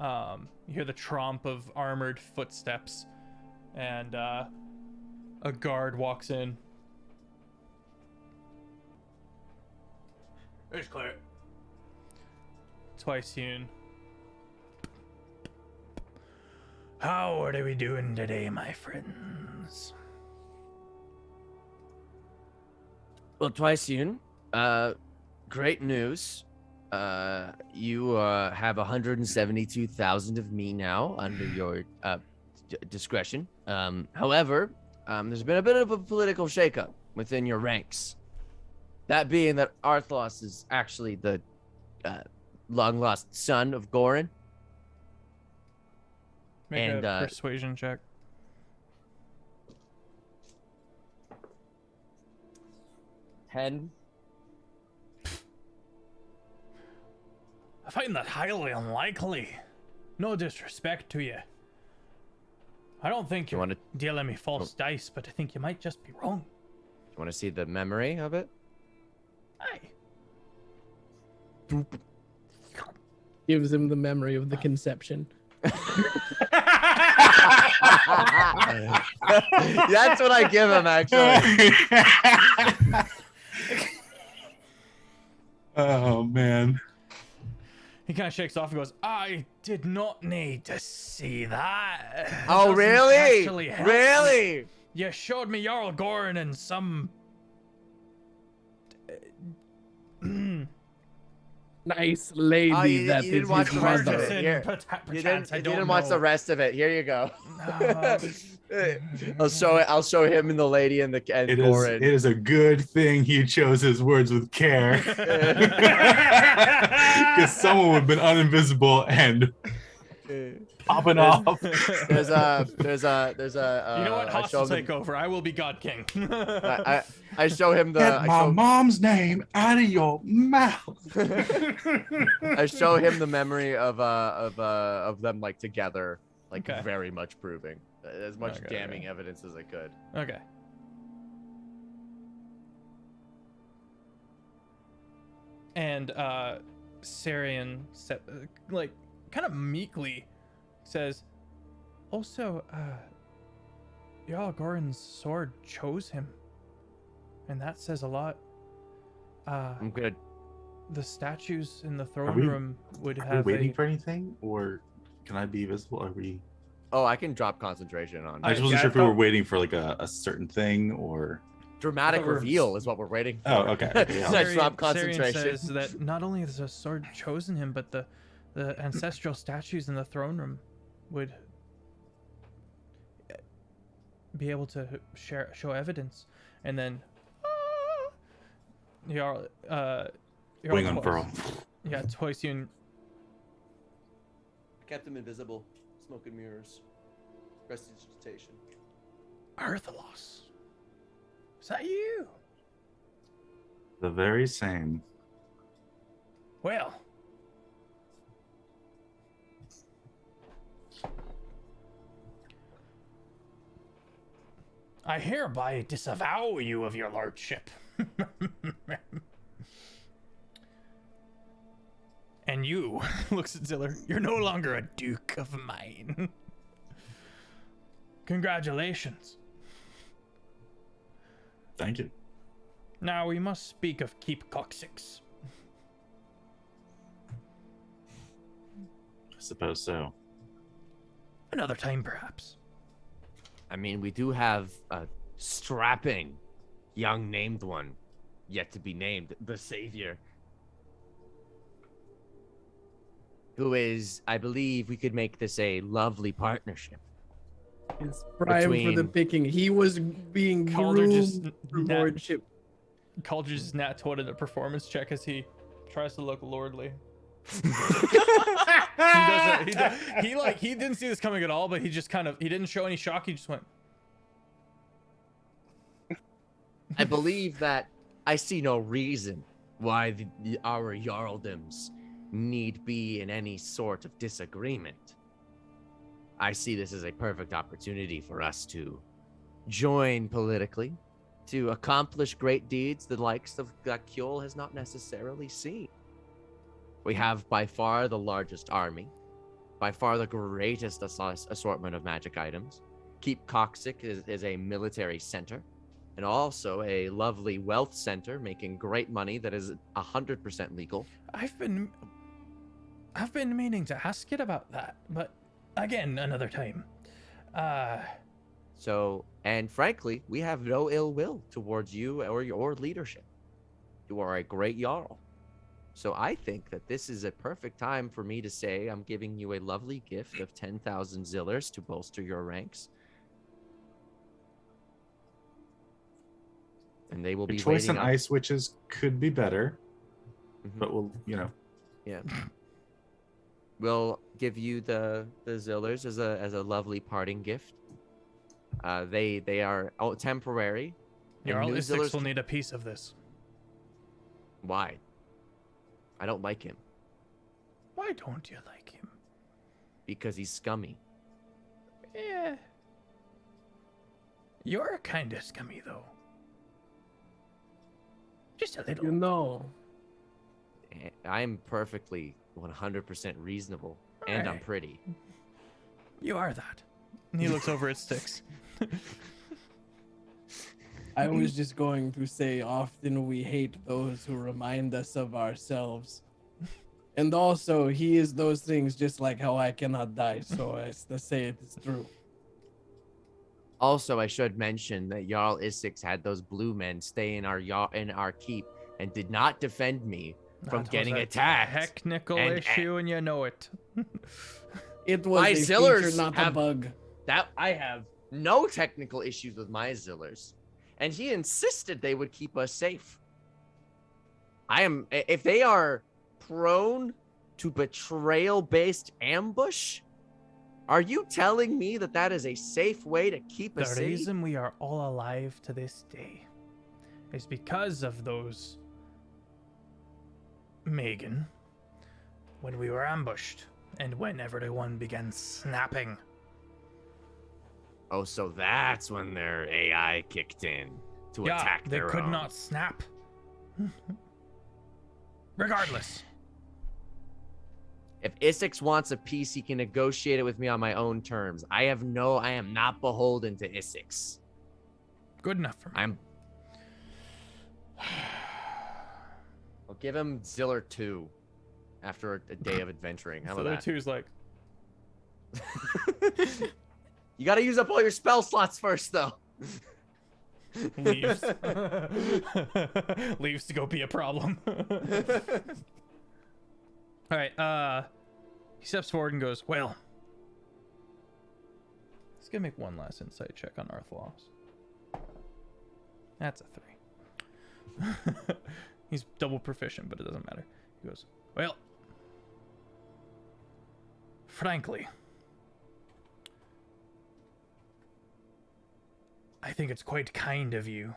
You hear the tromp of armored footsteps, and a guard walks in. It's clear. Twiceune. How are we doing today, my friends? Well, Twiceune, great news. You have 172,000 of me now under your discretion. However, there's been a bit of a political shakeup within your ranks. That being that Arthlos is actually the long-lost son of Gorin. Make And, a persuasion check. I find that highly unlikely. No disrespect to you. I don't think you're dealing me false dice, but I think you might just be wrong. You want to see the memory of it? Aye. Gives him the memory of the conception. That's what I give him, actually. Oh man. He kind of shakes off and goes, I did not need to see that. It Oh, doesn't really? actually help me. Really? You showed me Jarl Gorin and some... Nice lady you that didn't is watch his the rest of mother. it. Here. You didn't watch the rest of it. Here you go. I'll show him and the lady and Gorin. It is a good thing he chose his words with care. Because someone would have been uninvisible and popping off. There's a you know what? Hostile takeover. I will be God King. I show him the. Get my mom's name out of your mouth. I show him the memory of them like together, like Okay. very much proving as much damning evidence as I could. Okay. And Sarian like kind of meekly says, also, Jarl Gorin's sword chose him. And that says a lot. I'm good. The statues in the throne we- room would Are have we waiting for anything, or can I be visible? Are we? Oh, I can drop concentration on. I just wasn't sure if we were waiting for like a certain thing or. Dramatic I thought we were- reveal is what we're waiting for. Oh, okay. Okay, yeah. I drop Sarian concentration. says that not only has the sword chosen him, but the ancestral statues in the throne room would be able to show evidence. And then Jarl Wing unfurl. Yeah, Twiceune. Kept him invisible. Smoke and mirrors. Prestidigitation. Arthalos. Is that you? The very same. Well. I hereby disavow you of your lordship. And you, looks at Ziller, you're no longer a duke of mine. Congratulations. Thank you. Now we must speak of Keep Coccyx. I suppose so. Another time, perhaps. I mean, we do have a strapping young named one yet to be named, the Savior. who is, I believe we could make this a lovely partnership. It's prime for the Between- picking. He was being Calder just groomed for nat- lordship. Calder just nat 20 in a performance check as he tries to look lordly. He didn't see this coming at all, but he just he didn't show any shock. He just went. I believe that I see no reason why our Jarldoms need be in any sort of disagreement. I see this as a perfect opportunity for us to join politically, to accomplish great deeds the likes of that Kjol has not necessarily seen. We have by far the largest army, by far the greatest assortment of magic items. Keep Coxic is a military center, and also a lovely wealth center making great money that is 100% legal. I've been meaning to ask it about that, but again, another time. And frankly, we have no ill will towards you or your leadership. You are a great Jarl. So I think that this is a perfect time for me to say I'm giving you a lovely gift of 10,000 zillers to bolster your ranks. And they will Your be choice in waiting up. ice witches could be better, Mhm. but we'll, Yeah. We'll give you the zillers as a lovely parting gift. They are temporary. and Jarl new Isix zillers will need a piece of this. Why? I don't like him Why don't you like him? because he's scummy. Yeah. You're kind of scummy, though. Just a little. You know. I'm perfectly 100% reasonable, and I'm Alright. pretty. You are that. And he looks over at Styx. I was just going to say, often we hate those who remind us of ourselves. And also, he is those things just like how I cannot die, so as to say it is true. Also, I should mention that Jarl Isix had those blue men stay in our keep and did not defend me from That getting was a attacked. technical And- issue, and you know it. It was My a zillers feature, not a have- bug. That I have no technical issues with my zillers, and he insisted they would keep us safe. If they are prone to betrayal-based ambush, are you telling me that that is a safe way to keep The us safe? reason we are all alive to this day is because of those Megan when we were ambushed and when everyone began snapping. Oh, so that's when their AI kicked in to attack they their could own. not snap. Regardless. If Isix wants a peace, he can negotiate it with me on my own terms. I am not beholden to Isix. Good enough for me. I'll give him Ziller 2 after a day of adventuring. How So about the two's like, that? You gotta use up all your spell slots first, though. leaves. Leaves to go be a problem. All right, he steps forward and goes, well, he's gonna make one last insight check on Arthlos. That's a 3. He's double proficient, but it doesn't matter. He goes, well, frankly, I think it's quite kind of you,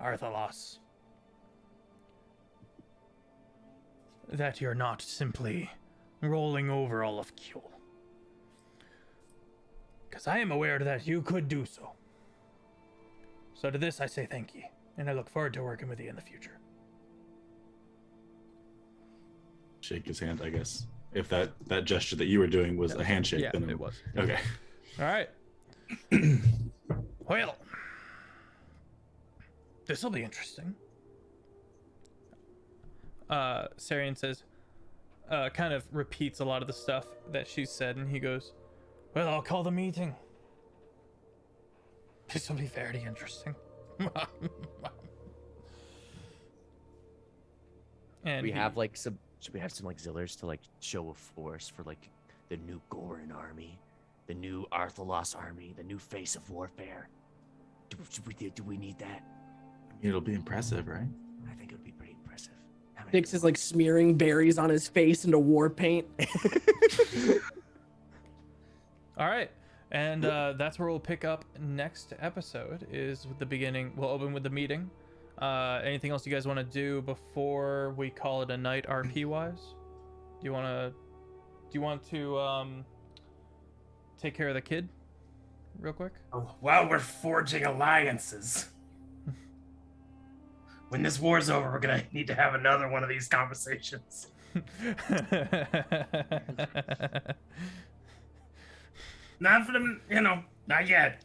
Arthalos, that you're not simply rolling over all of Kjol. Because I am aware that you could do so. So to this I say thank you, and I look forward to working with you in the future. shake his hand, I guess. If that gesture that you were doing was a handshake, Yeah, then it was. Okay. All right. Well, this will be interesting. Sarian says, kind of repeats a lot of the stuff that she said, and he goes, well, I'll call the meeting. This will be very interesting. And We have like Should we have some like Zillers to like show a force for like the new Goran army, the new Arthalos army, the new face of warfare? Do we need that? It'll be impressive, right? I think it would be pretty impressive. How many Dix is like smearing berries on his face into war paint. All right. And that's where we'll pick up next episode is with the beginning. We'll open with the meeting. Anything else you guys want to do before we call it a night RP wise? Do you want to take care of the kid real quick? While we're forging alliances. When this war's over, we're gonna need to have another one of these conversations. Not for them, not yet,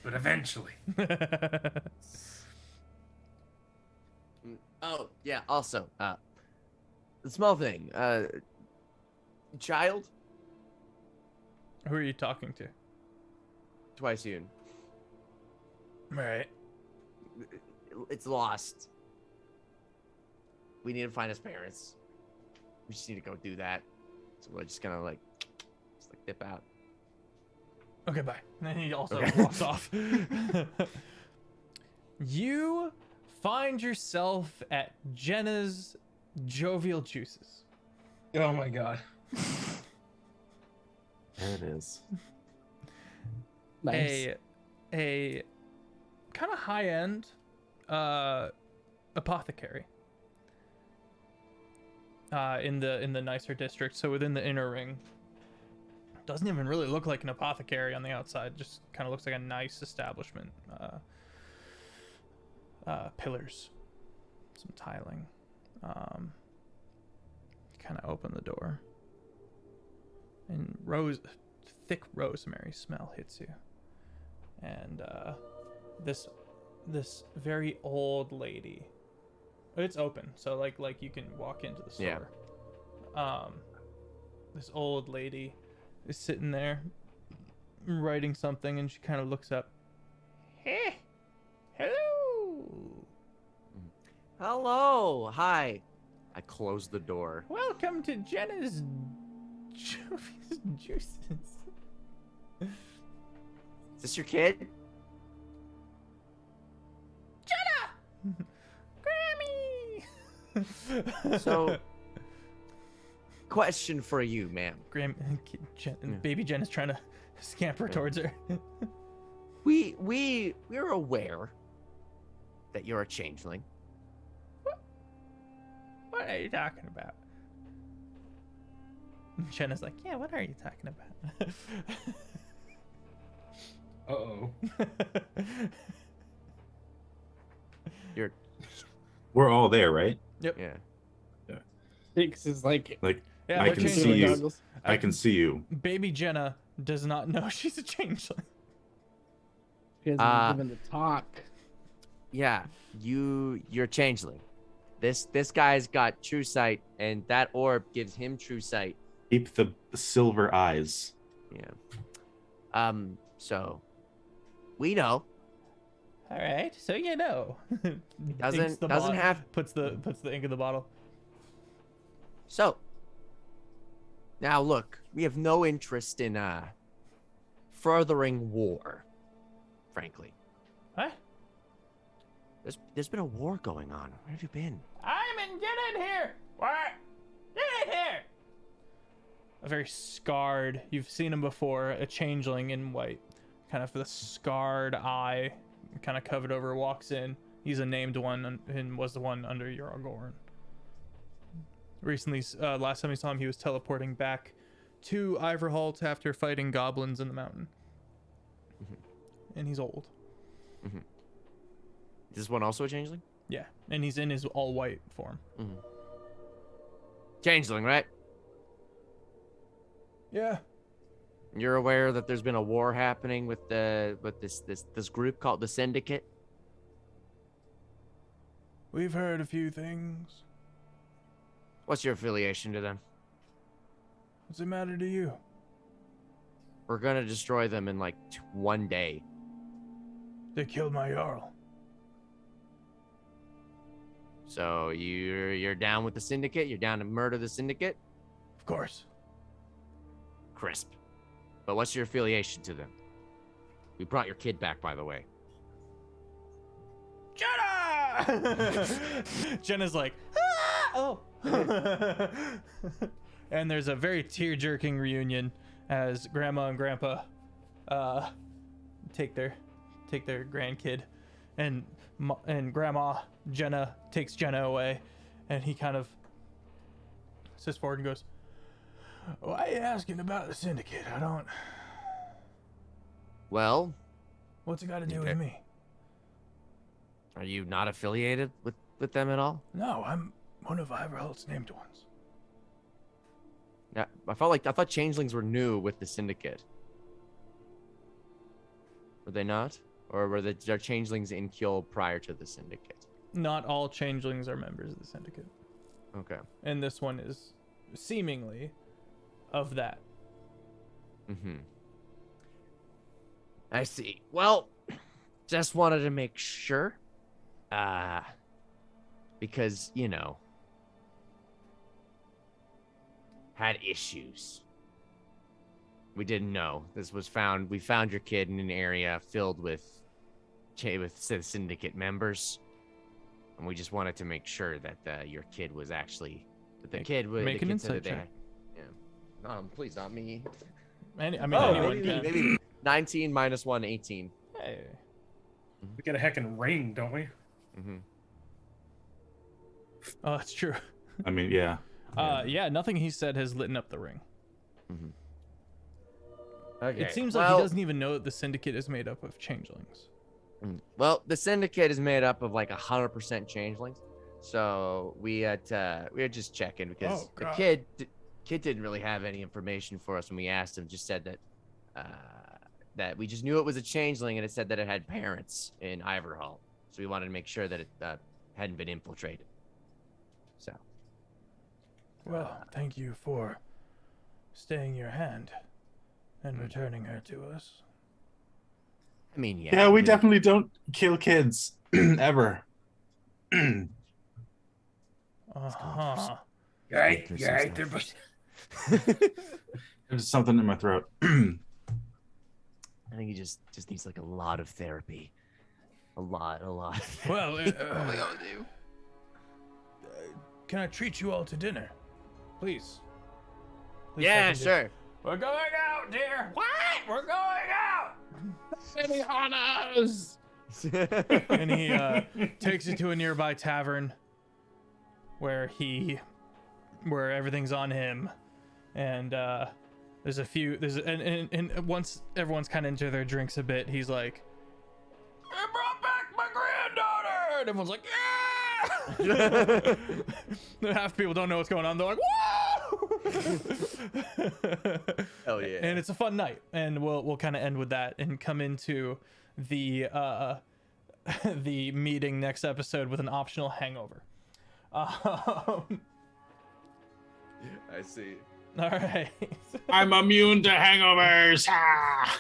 but eventually. Oh, yeah, also, the small thing, child? Who are you talking to? Twiceun. All right. It's lost. We need to find his parents. We just need to go do that. So we're just gonna just dip out. Okay, bye. And then he also Okay. walks off. You find yourself at Jenna's Jovial Juices. Oh my god. There it is. Nice. A kind of high-end apothecary in the nicer district, so within the inner ring. Doesn't even really look like an apothecary on the outside, just kind of looks like a nice establishment. Pillars, some tiling. Kind of open the door, and thick rosemary smell hits you, and this very old lady. It's open, so like you can walk into the store. Yeah. This old lady is sitting there writing something, and she kind of looks up. Hey, hello. Hello, hi. I closed the door. Welcome to Jenna's Juices. Is this your kid? Grammy. So, question for you, ma'am. Baby Jen is trying to scamper towards her. We're aware that you're a changeling. What are you talking about? Jenna's like, yeah, what are you talking about? Uh-oh. We're all there, right? Yep. Yeah. Dix is like, Yeah, I they're can see changelings. you. goggles. I can see you. Baby Jenna does not know she's a changeling. She hasn't given the talk. Yeah, you're changeling. This guy's got true sight, and that orb gives him true sight. Keep the silver eyes. Yeah. So we know. All right, so you know. Doesn't have. puts the ink in the bottle. So now look, we have no interest in furthering war. Frankly, What? there's been a war going on. Where have you been? Get in here! What? Get in here! A very scarred. You've seen him before. A changeling in white, kind of the scarred eye, kind of covered over. Walks in. He's a named one and was the one under Yorgorn. Recently, last time we saw him, he was teleporting back to Ivorholt after fighting goblins in the mountain. And he's old. Is this one also a changeling? Yeah, and he's in his all white form. Changeling, right? Yeah. You're aware that there's been a war happening with this group called the Syndicate? We've heard a few things. What's your affiliation to them? What's it matter to you? We're gonna destroy them in like one day. They killed my Jarl. So you're down with the syndicate? You're down to murder the syndicate? Of course. Crisp. But what's your affiliation to them? We brought your kid back, by the way. Jenna! Jenna's like, ah! Oh. And there's a very tear-jerking reunion as Grandma and Grandpa take their grandkid, and Grandma Jenna takes Jenna away, and he kind of sits forward and goes, "Why are you asking about the syndicate? I don't. Well, What's it got to do Okay. with me? are you not affiliated with them at all? No, I'm one of Iverholt's named ones. Yeah, I thought changelings were new with the syndicate. Were they not? Or were there changelings in Kjol prior to the syndicate? Not all changelings are members of the syndicate, Okay. and this one is seemingly of that. Mm-hmm. I see. Well, just wanted to make sure. Because, had issues. We didn't know. We found your kid in an area filled with syndicate members. And we just wanted to make sure that your kid was actually, Make an insight check. Yeah. Please, not me. Anyone maybe, can. maybe 19 minus 1, 18. Hey. We get a heckin' ring, don't we? Mm-hmm. Oh, that's true. I mean, yeah. Yeah, nothing he said has lit up the ring. Mm-hmm. Okay. It seems like he doesn't even know that the syndicate is made up of changelings. Well, the syndicate is made up of like 100% changelings. So we had just checking because the kid didn't really have any information for us when we asked him. Just said that we just knew it was a changeling, and it said that it had parents in Iverhall. So we wanted to make sure that it hadn't been infiltrated. So. Well, thank you for staying your hand and returning her to us. I mean, yeah. Yeah, we definitely don't kill kids ever. Uh-huh. Right, There's some There's something in my throat. I think he just needs like a lot of therapy. A lot. Well, We all do. can I treat you all to dinner? Please. Yeah, sure. We're going out, dear. What? We're going out. Any honors? And he takes you to a nearby tavern where everything's on him, and and once everyone's kind of into their drinks a bit, he's like, "I brought back my granddaughter," and everyone's like, "Yeah!" Half people don't know what's going on. They're like, "Whoa!" Hell yeah. And it's a fun night, and we'll kind of end with that and come into the the meeting next episode with an optional hangover. I see. All right. I'm immune to hangovers. Ah!